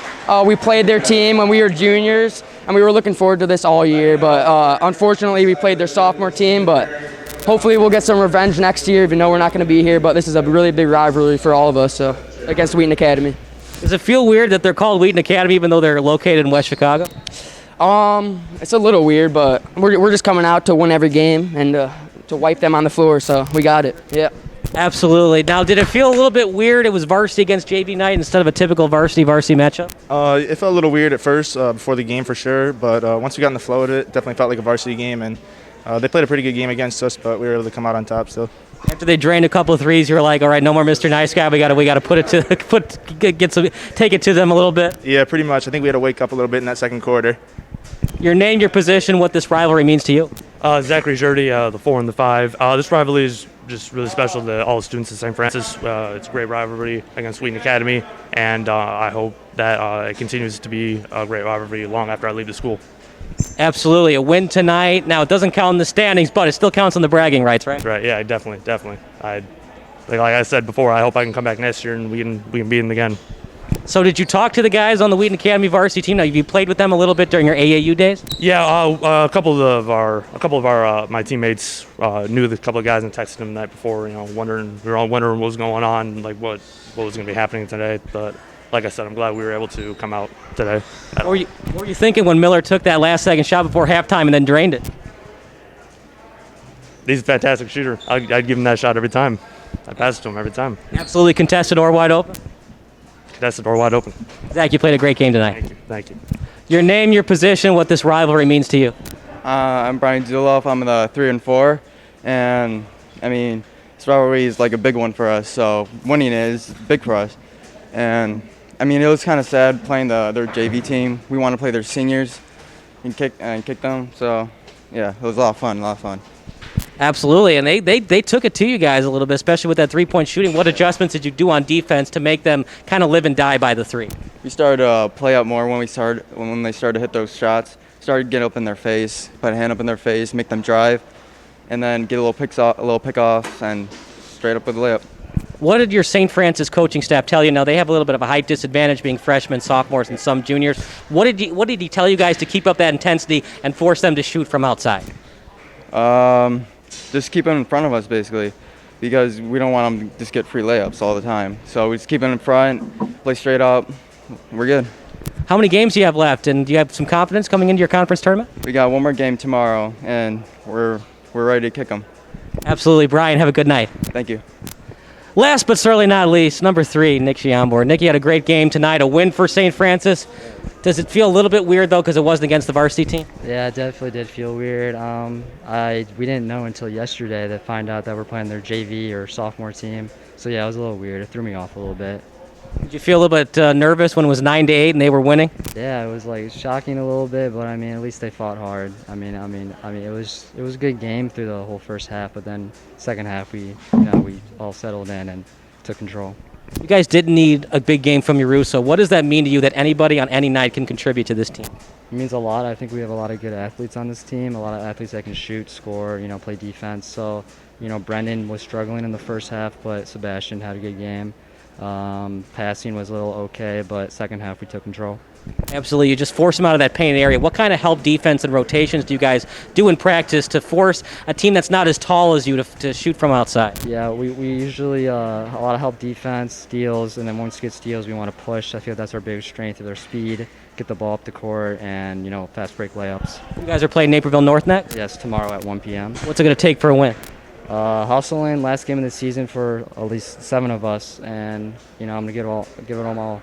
we played their team when we were juniors, and we were looking forward to this all year. But unfortunately, we played their sophomore team. But hopefully, we'll get some revenge next year, even though we're not going to be here. But this is a really big rivalry for all of us, so against Wheaton Academy. Does it feel weird that they're called Wheaton Academy even though they're located in West Chicago? It's a little weird, but we're just coming out to win every game and to wipe them on the floor, so we got it. Yeah. Absolutely. Now, did it feel a little bit weird? It was varsity against JV night instead of a typical varsity matchup? It felt a little weird at first before the game for sure, but once we got in the flow of it, definitely felt like a varsity game, and they played a pretty good game against us, but we were able to come out on top still. After they drained a couple of threes, you were like, all right, no more Mr. Nice Guy. We got to put it to take it to them a little bit. Yeah, pretty much. I think we had to wake up a little bit in that second quarter. Your name, your position, what this rivalry means to you. Zachary Jurdy, the 4 and the 5. This rivalry is just really special to all the students at St. Francis. It's a great rivalry against Wheaton Academy, and I hope that it continues to be a great rivalry long after I leave the school. Absolutely. A win tonight. Now, it doesn't count in the standings, but it still counts on the bragging rights, right? Right, yeah, definitely. Like I said before, I hope I can come back next year and we can beat them again. So did you talk to the guys on the Wheaton Academy varsity team? Now, have you played with them a little bit during your AAU days? Yeah, a couple of my teammates knew the couple of guys and texted them the night before. We were all wondering what was going on, like what was going to be happening today. But like I said, I'm glad we were able to come out today. What were you thinking when Miller took that last second shot before halftime and then drained it? He's a fantastic shooter. I'd give him that shot every time. I pass it to him every time. Absolutely contested or wide open? Contested or wide open. Zach, you played a great game tonight. Thank you. Your name, your position, what this rivalry means to you. I'm Brian Zuloff. I'm the 3 and 4, and I mean this rivalry is like a big one for us. So winning it is big for us, and I mean it was kind of sad playing their JV team. We want to play their seniors and kick them. So yeah, it was a lot of fun. Absolutely, and they took it to you guys a little bit, especially with that three-point shooting. What adjustments did you do on defense to make them kind of live and die by the three? We started to play up more when they started to hit those shots. Started to get up in their face, put a hand up in their face, make them drive, and then get a little pick off, and straight up with a layup. What did your St. Francis coaching staff tell you? Now they have a little bit of a height disadvantage, being freshmen, sophomores, and some juniors. What did he tell you guys to keep up that intensity and force them to shoot from outside? Just keep them in front of us, basically, because we don't want them to just get free layups all the time. So we just keep them in front, play straight up. We're good. How many games do you have left, and do you have some confidence coming into your conference tournament? We got one more game tomorrow, and we're ready to kick them. Absolutely. Brian, have a good night. Thank you. Last but certainly not least, number 3, Nick Giambor. Nick, you had a great game tonight, a win for St. Francis. Does it feel a little bit weird, though, because it wasn't against the varsity team? Yeah, it definitely did feel weird. We didn't know until yesterday to find out that we're playing their JV or sophomore team. So, yeah, it was a little weird. It threw me off a little bit. Did you feel a little bit nervous when it was 9-8 and they were winning? Yeah, it was like shocking a little bit, but I mean, at least they fought hard. I mean, it was a good game through the whole first half, but then second half we all settled in and took control. You guys didn't need a big game from Yaruso. What does that mean to you that anybody on any night can contribute to this team? It means a lot. I think we have a lot of good athletes on this team, a lot of athletes that can shoot, score, play defense. So, Brendan was struggling in the first half, but Sebastian had a good game. Passing was a little okay, but second half we took control. Absolutely. You just force them out of that painted area. What kind of help defense and rotations do you guys do in practice to force a team that's not as tall as you to shoot from outside? Yeah, we usually a lot of help defense, steals, and then once we get steals, we want to push. I feel that's our biggest strength is our speed, get the ball up the court, and, fast break layups. You guys are playing Naperville North next? Yes, tomorrow at 1 p.m. What's it going to take for a win? Hustling, last game of the season for at least 7 of us, and I'm gonna give it all.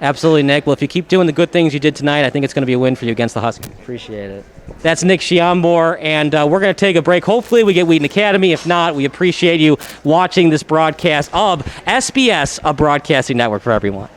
Absolutely, Nick. Well, if you keep doing the good things you did tonight, I think it's going to be a win for you against the Huskies. Appreciate it. That's Nick Schiambor, and we're going to take a break. Hopefully we get Wheaton Academy. If not, we appreciate you watching this broadcast of SBS, a broadcasting network for everyone.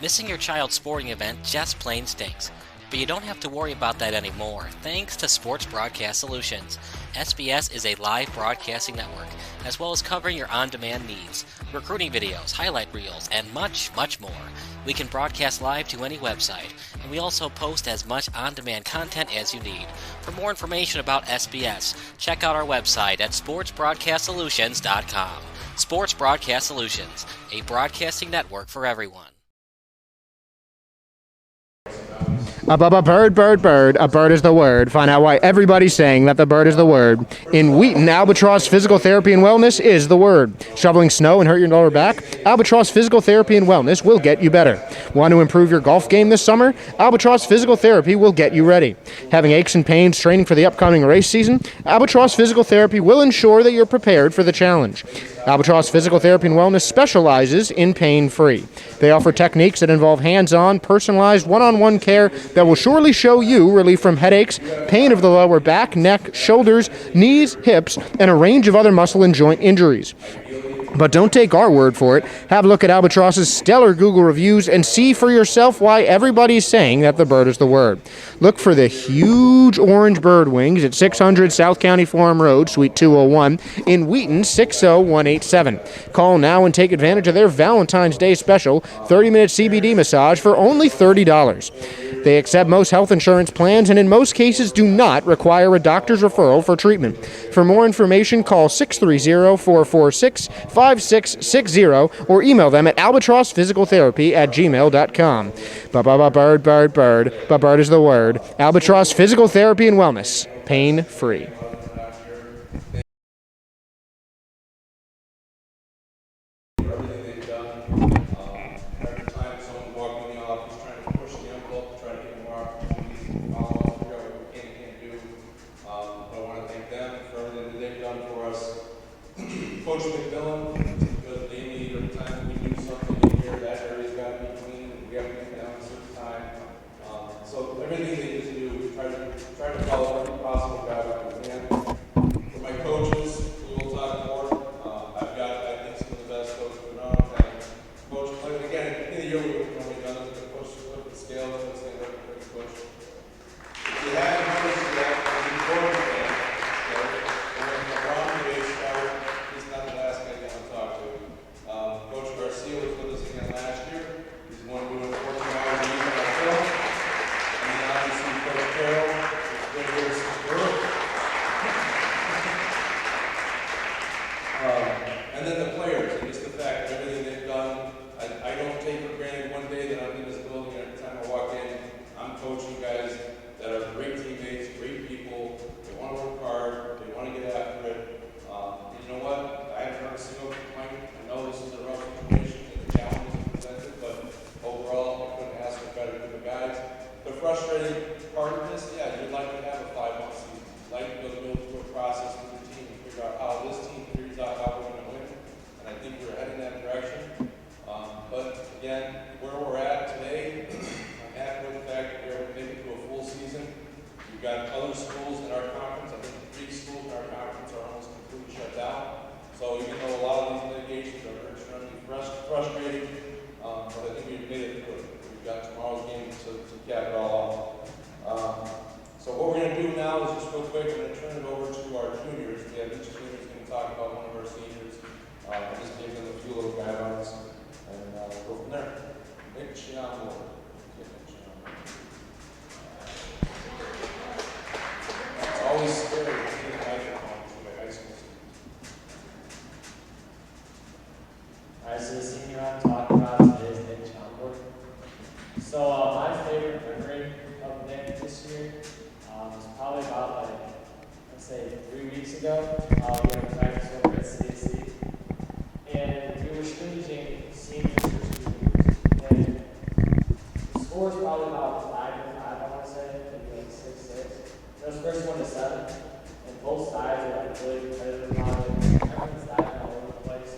Missing your child's sporting event just plain stinks. But you don't have to worry about that anymore, thanks to Sports Broadcast Solutions. SBS is a live broadcasting network, as well as covering your on-demand needs, recruiting videos, highlight reels, and much, much more. We can broadcast live to any website, and we also post as much on-demand content as you need. For more information about SBS, check out our website at sportsbroadcastsolutions.com. Sports Broadcast Solutions, a broadcasting network for everyone. A bird, bird, bird. A bird is the word. Find out why everybody's saying that the bird is the word. In Wheaton, Albatross Physical Therapy and Wellness is the word. Shoveling snow and hurt your lower back? Albatross Physical Therapy and Wellness will get you better. Want to improve your golf game this summer? Albatross Physical Therapy will get you ready. Having aches and pains training for the upcoming race season? Albatross Physical Therapy will ensure that you're prepared for the challenge. Albatross Physical Therapy and Wellness specializes in pain-free. They offer techniques that involve hands-on, personalized, one-on-one care that will surely show you relief from headaches, pain of the lower back, neck, shoulders, knees, hips, and a range of other muscle and joint injuries. But don't take our word for it. Have a look at Albatross's stellar Google reviews and see for yourself why everybody's saying that the bird is the word. Look for the huge orange bird wings at 600 South County Farm Road, Suite 201, in Wheaton, 60187. Call now and take advantage of their Valentine's Day special 30-minute CBD massage for only $30. They accept most health insurance plans and in most cases do not require a doctor's referral for treatment. For more information, call 630-446-5660 or email them at albatrossphysicaltherapy@gmail.com. Bird, bird, bird. Bird is the word. Albatross Physical Therapy and Wellness. Pain-free. Coach McMillan, because they need every time we do something in here, that area's got to be clean, and we have to get down a certain time. So everything they just do, we try to follow every possible guideline we can. For my coaches, we will talk more. I've got, I think, some of the best coaches around. And coach, like, again, in the year we would normally done it, the coach look at the scale, and say, look at the coach. If you haven't noticed that, it's important thing. And then the players, and just the fact that everything they've done, I don't take for granted one day that I'm in this building and every time I walk in, I'm coaching guys that are great teammates, great people, they want to work hard, they want to get after it. And you know what? I haven't heard a single complaint. I know this is a rough situation and the challenges presented, but overall, I couldn't ask for better for the guys. The frustrating part of this, yeah, you'd like to have a 5-month season. You'd like to go through a process with the team and figure out how this team figures out how we're going to win. And I think we're heading that direction. But again, where we're at today, I'm happy with the fact that we're making it to a full season. We've got other schools in our conference. I think 3 schools in our conference are almost completely shut down. So even though a lot of these mitigations are extremely frustrating, that each junior is going to talk about one of our seniors. Just give them a few little guidelines, and we'll go from there. Nick Chiamore. It's always scary to get a microphone to a high school student. Alright, so the senior I'm talking about today is Nick Chiamore. So my favorite memory of Nick this year was probably about let's say 3 weeks ago. We had a practice over at CAC, and we were scrimmaging seniors versus juniors. And the score was probably about 5-5, I want to say, maybe like 6-6. It was first 1-7, and both sides are really competitive about it. Everyone's diving all over the place,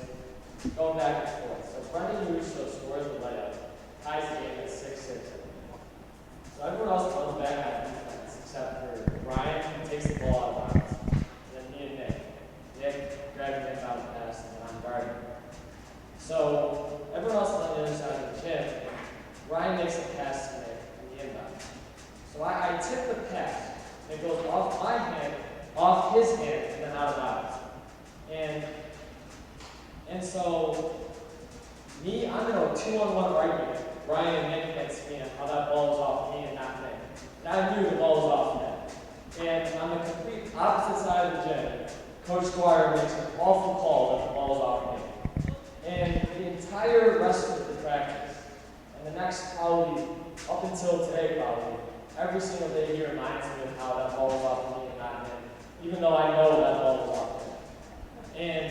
going back and forth. So Brendan Russo scores the layup, ties the game at 6-6. So everyone else comes back on defense except for Ryan, who takes the ball out of bounds. And then me and Nick. Nick grabbed the inbound pass, and I'm guarding. So everyone else is on the other side of the gym. Ryan makes a pass to Nick in the inbound. So I tip the pass, and it goes off my hand, off his hand, and then out of bounds. And so I'm in a 2-on-1 argument. Ryan and Nick against me on how that ball was off me and not Nick. And I knew the ball was off Nick. And on the complete opposite side of the gym, Coach Squire makes an awful call that the ball was off me. And the entire rest of the practice, and the next probably, up until today probably, every single day he reminds me of how that ball was off me and not him, even though I know that ball was off him. And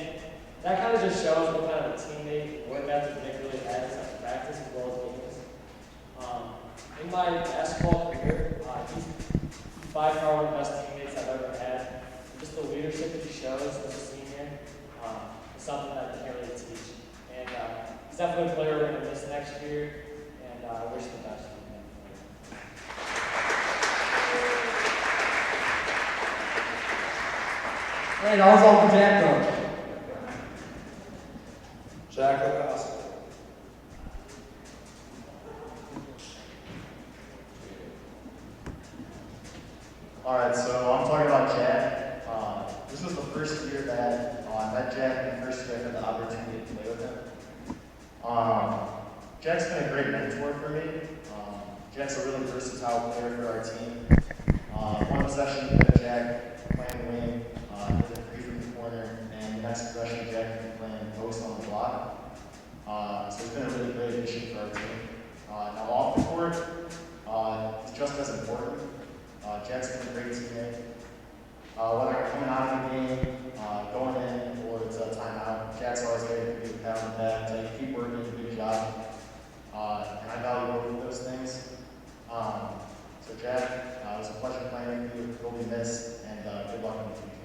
that kind of just shows what kind of a teammate work ethic Nick really has at practice as well as games. In my basketball career, he's by far one of the best teammates I've ever had. Just the leadership that he shows as a senior is something that you can't really teach. And he's definitely a player we're going to miss next year, and I wish the best for him. Hey, how's all the Jack going? Jack O'Connor. Alright, so I'm talking about Jack. This was the first year that I met Jack, the first year I had the opportunity to play with him. Jack's been a great mentor for me. Jack's a really versatile player for our team. One possession, you had Jack playing wing, hit a free from the corner, and the next possession, Jack can be playing post on the block. So he's been a really great addition for our team. Now off the court, it's just as important. Jack's been a great teammate. Whether I'm coming out of the game, going in, or it's a timeout, Jack's always there to give a pat on the back, tell you keep working, good job. And I value both of those things. So Jack, it was a pleasure playing with you. You'll be missed, and good luck in the future.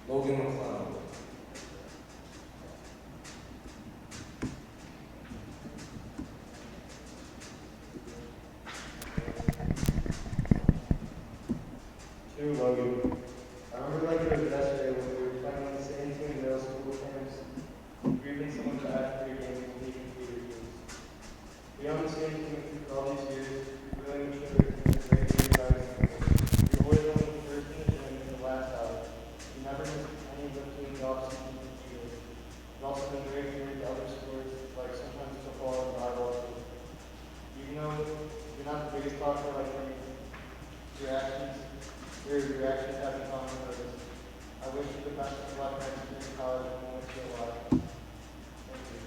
Logan McCloud. Logan. I remember like it was yesterday when we were playing on the same team in middle school camps. Grieving someone to after a game and leaving Peter games. We on the same team for all these years, really mature and great for you guys. You're always only the first in the gym and the last out. You never missed any lifting jobs either. You've also been great for the other sports, like sometimes football and volleyball. Even though you're not the biggest talker like me, your actions have been common purpose. I wish you the best of luck next year in college and wish you a lot. Thank you.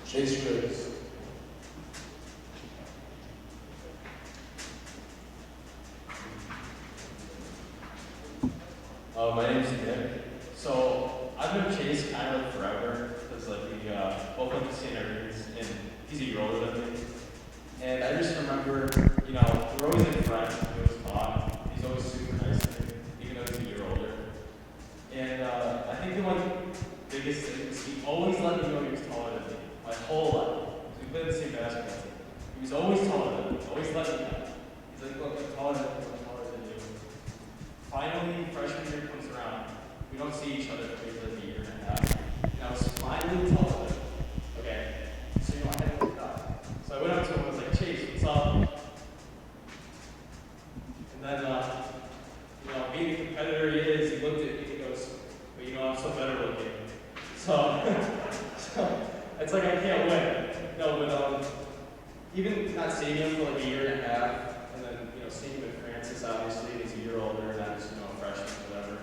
Chase Riggs. My name's Nick. So I've known Chase kind of forever because like we both went to St. Irving's and he's a year older than me. And I just remember, you know, we're always like friends. We always talk. He's always super nice to me, even though he's a year older. And I think the one biggest thing is he always let me know he was taller than me my whole life. We've been in the same basketball team. He was always taller than me. Always let me know. He's like, look, I'm taller than you. I'm taller than you. finally freshman year comes around. We don't see each other for like a year and a half. And I was finally told them, okay, so you know, I had to look up. So I went up to him and was like, Chase, what's up? And then, you know, being the competitor he is, he looked at me and he goes, but you know, I'm so better looking. So it's like I can't win. No, but even not seeing him for like a year and a half, and then, you know, seeing him at Francis, obviously, he's a year older, and I was, you know, a freshman, whatever.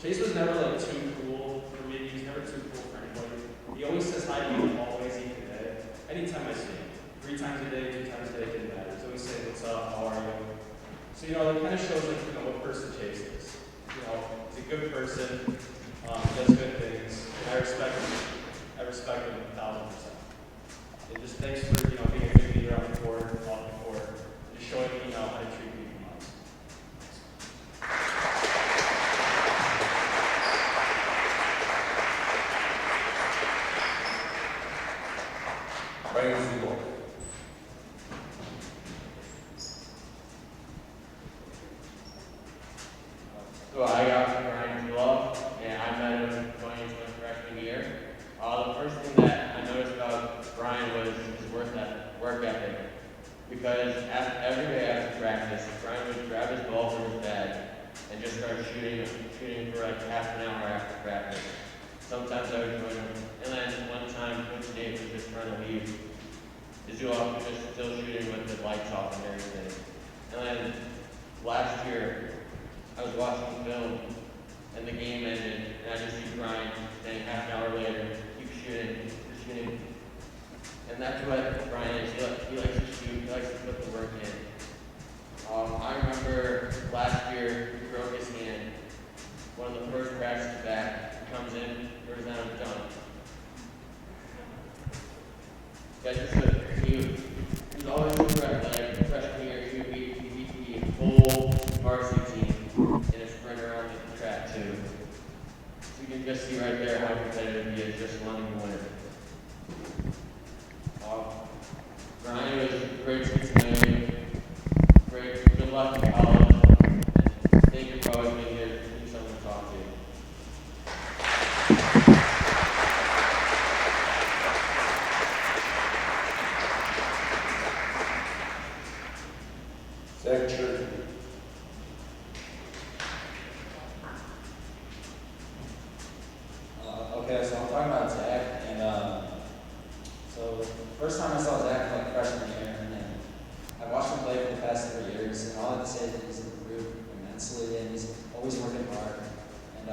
Chase was never like too cool for me. He was never too cool for anybody. He always says hi to me always, even today. Anytime I see him. 3 times a day, 2 times a day, didn't matter. He's always saying, what's up, how are you? So, you know, that kind of shows, like, you know, what person Chase is. You know, he's a good person, does good things, and I respect him. I respect him 1,000%. And just thanks for, you know, being a good leader on the court, off the court, and just showing me, you know, how to treat people nice. Ryan Siegel. So I got Ryan Siegel, and I met him going into my freshman year. The first thing that I noticed about Brian was his work ethic. Because every day after practice, Brian would grab his ball from his bag and just start shooting for like half an hour after practice. Sometimes I would join him. And then one time, Coach Dave was just trying to leave. Zula was just still shooting with the lights off and everything. And then last year, I was watching film, and the game ended, and I just see Brian saying half an hour later, keep shooting. And that's what Brian is. He likes to shoot. He likes to put the work in. I remember last year he broke his hand. One of the first practices back, he comes in, throws down a dunk. He was always a threat. Like freshman year, he would be a full varsity team in a sprint around the track too. So you can just see right there how competitive he is, just wanting to win. Ryan was great to get to know you. Great, good luck in college. And thank you for always being here to be someone to talk to. Zach Church. Okay, so I'm talking about Zach, and so first time I saw Zach like freshman year, and then I watched him play for the past 3 years, and all I can say is he's improved immensely, and he's always working hard. And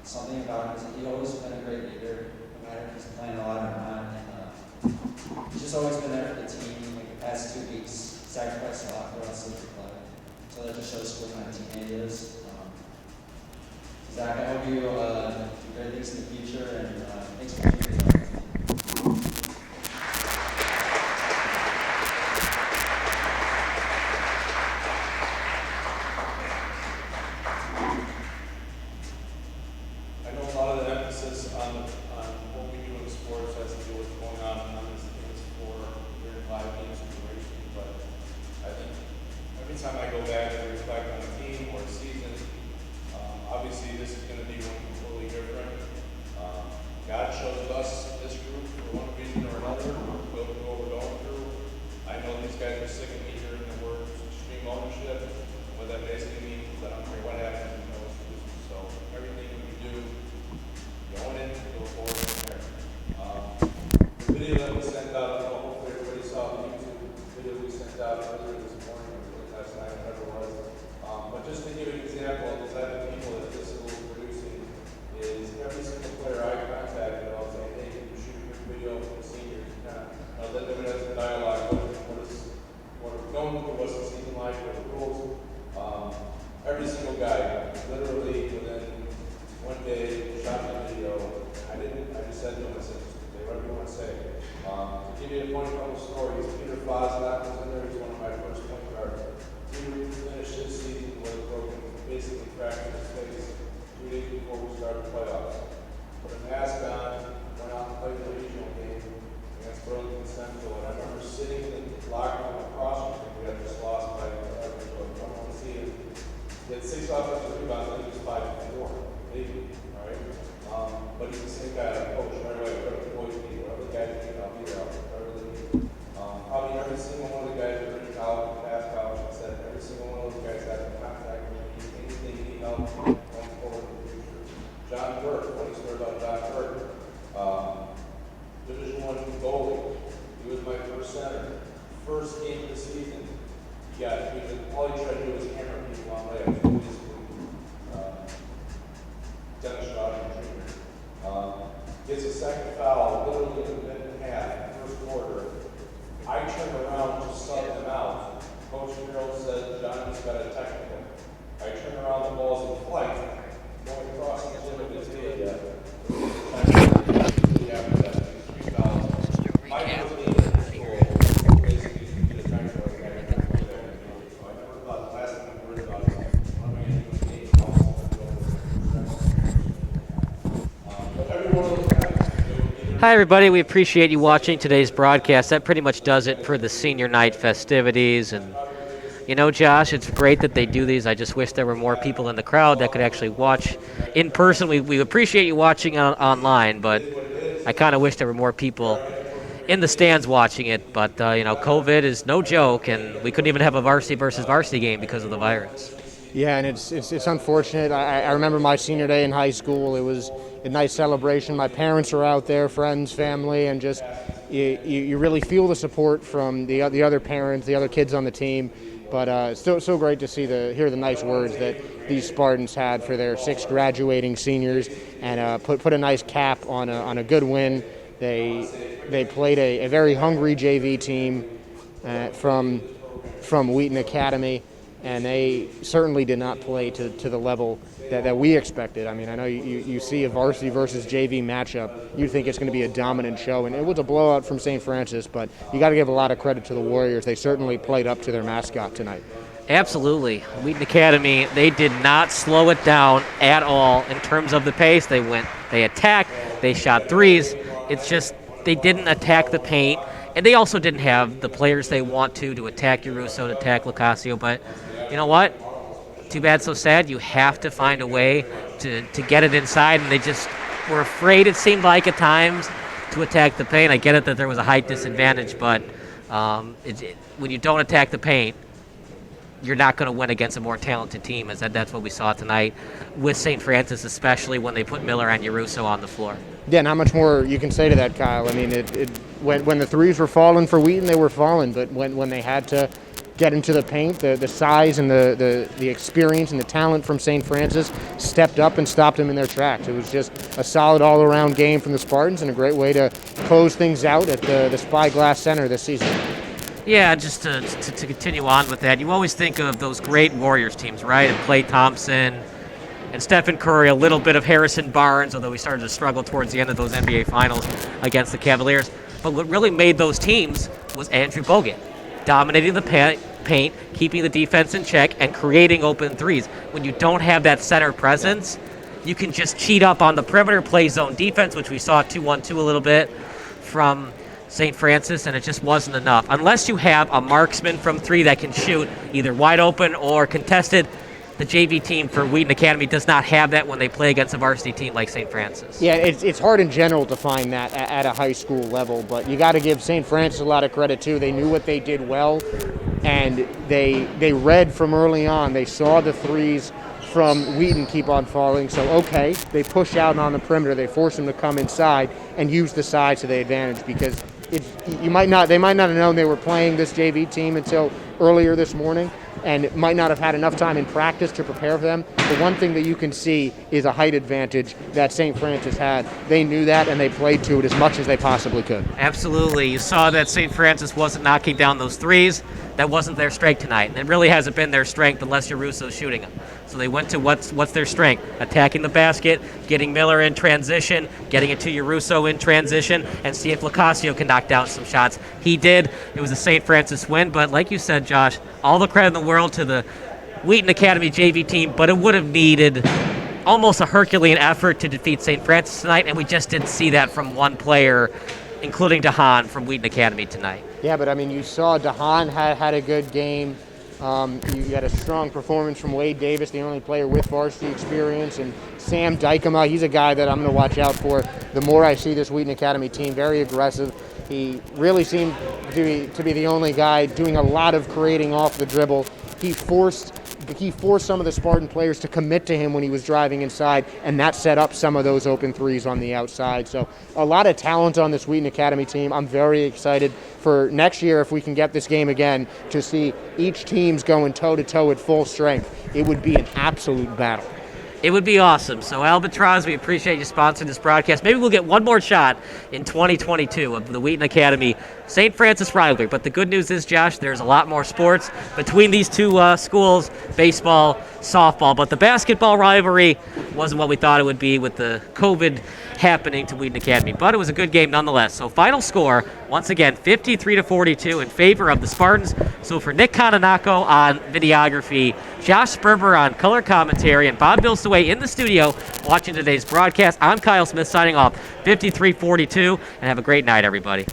something about him is he's always been a great leader, no matter if he's playing a lot or not. And he's just always been there for the team. Like the past 2 weeks, sacrificed a lot for us as a club. So that just shows what kind of teammate he is. Zach, I hope you do great things in the future, and thanks for being here. I know a lot of the emphasis on what we do in sports has to do with going on this 4-5 game situation, but I think every time I go back and reflect on a team or a season, obviously this is going to be one completely different. God chose us, this group, for one reason or another, to go through what we're going through. I know these guys are sick of me hearing the word extreme ownership. What that basically means is that I don't care what happens, we know it's losing. So everything we do, you own it, go forward from there. The video that we sent out, hopefully everybody saw the YouTube video we sent out earlier this morning, or last night, whatever it was. But just to give an example of the type of people that this school is producing, all he tried to do was hammer people on layups. Dennis Rodgers Jr. Gets a second foul, literally in a minute and a half, first quarter. I turned around to sub him out. Coach Merrill said, Johnny's got a technical. I turned around, the ball's in flight, going across the gym at the table. After that, 3 fouls. My first game in school, basically, the technical guy. So I never thought, the last time I worried about it, what am I going to do in the Hi, everybody. We appreciate you watching today's broadcast. That pretty much does it for the senior night festivities. And, you know, Josh, it's great that they do these. I just wish there were more people in the crowd that could actually watch in person. We appreciate you watching online, but I kind of wish there were more people in the stands watching it. But, you know, COVID is no joke, and we couldn't even have a varsity versus varsity game because of the virus. Yeah, and it's unfortunate. I remember my senior day in high school. It was a nice celebration. My parents were out there, friends, family, and just you really feel the support from the other parents, the other kids on the team. But so great to hear the nice words that these Spartans had for their 6 graduating seniors, and put a nice cap on a good win. They played a very hungry JV team from Wheaton Academy. And they certainly did not play to the level that we expected. I mean, I know you see a varsity versus JV matchup, you think it's going to be a dominant show, and it was a blowout from St. Francis, but you got to give a lot of credit to the Warriors. They certainly played up to their mascot tonight. Absolutely. Wheaton Academy, they did not slow it down at all in terms of the pace. They attacked, they shot threes. It's just they didn't attack the paint, and they also didn't have the players they want to attack Uruso, to attack Locasio, but you know what? Too bad, so sad. You have to find a way to get it inside, and they just were afraid, it seemed like, at times, to attack the paint. I get it that there was a height disadvantage, but when you don't attack the paint, you're not going to win against a more talented team, as that's what we saw tonight with St. Francis, especially when they put Miller and Uruso on the floor. Yeah, not much more you can say to that, Kyle. I mean, when the threes were falling for Wheaton, they were falling, but when they had to get into the paint, the size and the experience and the talent from St. Francis stepped up and stopped them in their tracks. It was just a solid all-around game from the Spartans and a great way to close things out at the Spyglass Center this season. Yeah, just to continue on with that, you always think of those great Warriors teams, right? And Klay Thompson and Stephen Curry, a little bit of Harrison Barnes, although we started to struggle towards the end of those NBA Finals against the Cavaliers. But what really made those teams was Andrew Bogut, dominating the paint, keeping the defense in check, and creating open threes. When you don't have that center presence, you can just cheat up on the perimeter, play zone defense, which we saw 2-1-2 a little bit from St. Francis, and it just wasn't enough. Unless you have a marksman from 3 that can shoot either wide open or contested, the JV team for Wheaton Academy does not have that when they play against a varsity team like St. Francis. Yeah, it's hard in general to find that at a high school level, but you got to give St. Francis a lot of credit too. They knew what they did well, and they read from early on. They saw the threes from Wheaton keep on falling, so okay, they push out on the perimeter. They force them to come inside and use the size to their advantage, because they might not have known they were playing this JV team until earlier this morning, and might not have had enough time in practice to prepare for them. The one thing that you can see is a height advantage that St. Francis had. They knew that, and they played to it as much as they possibly could. Absolutely. You saw that St. Francis wasn't knocking down those threes. That wasn't their strength tonight. And it really hasn't been their strength unless Uruso's shooting them. So they went to what's their strength: attacking the basket, getting Miller in transition, getting it to Uruso in transition, and see if Locasio can knock down some shots. He did. It was a St. Francis win, but like you said, Josh, all the credit in the world to the Wheaton Academy JV team, but it would have needed almost a Herculean effort to defeat St. Francis tonight, and we just didn't see that from one player, including DeHaan from Wheaton Academy tonight. Yeah, but I mean, you saw DeHaan had a good game. You had a strong performance from Wade Davis, the only player with varsity experience, and Sam Dykema. He's a guy that I'm going to watch out for the more I see this Wheaton Academy team. Very aggressive. He really seemed to be the only guy doing a lot of creating off the dribble. He forced he forced some of the Spartan players to commit to him when he was driving inside, and that set up some of those open threes on the outside. So a lot of talent on this Wheaton Academy team. I'm very excited for next year, if we can get this game again, to see each team's going toe-to-toe at full strength. It would be an absolute battle. It would be awesome. So, Albatross, we appreciate you sponsoring this broadcast. Maybe we'll get one more shot in 2022 of the Wheaton Academy St. Francis rivalry. But the good news is, Josh, there's a lot more sports between these two schools, baseball, softball. But the basketball rivalry wasn't what we thought it would be with the COVID happening to Wheaton Academy. But it was a good game nonetheless. So, final score, once again, 53-42 in favor of the Spartans. So, for Nick Kononako on videography, Josh Sperber on color commentary, and Bob Bilstaway in the studio watching today's broadcast, I'm Kyle Smith signing off, 53-42, and have a great night, everybody.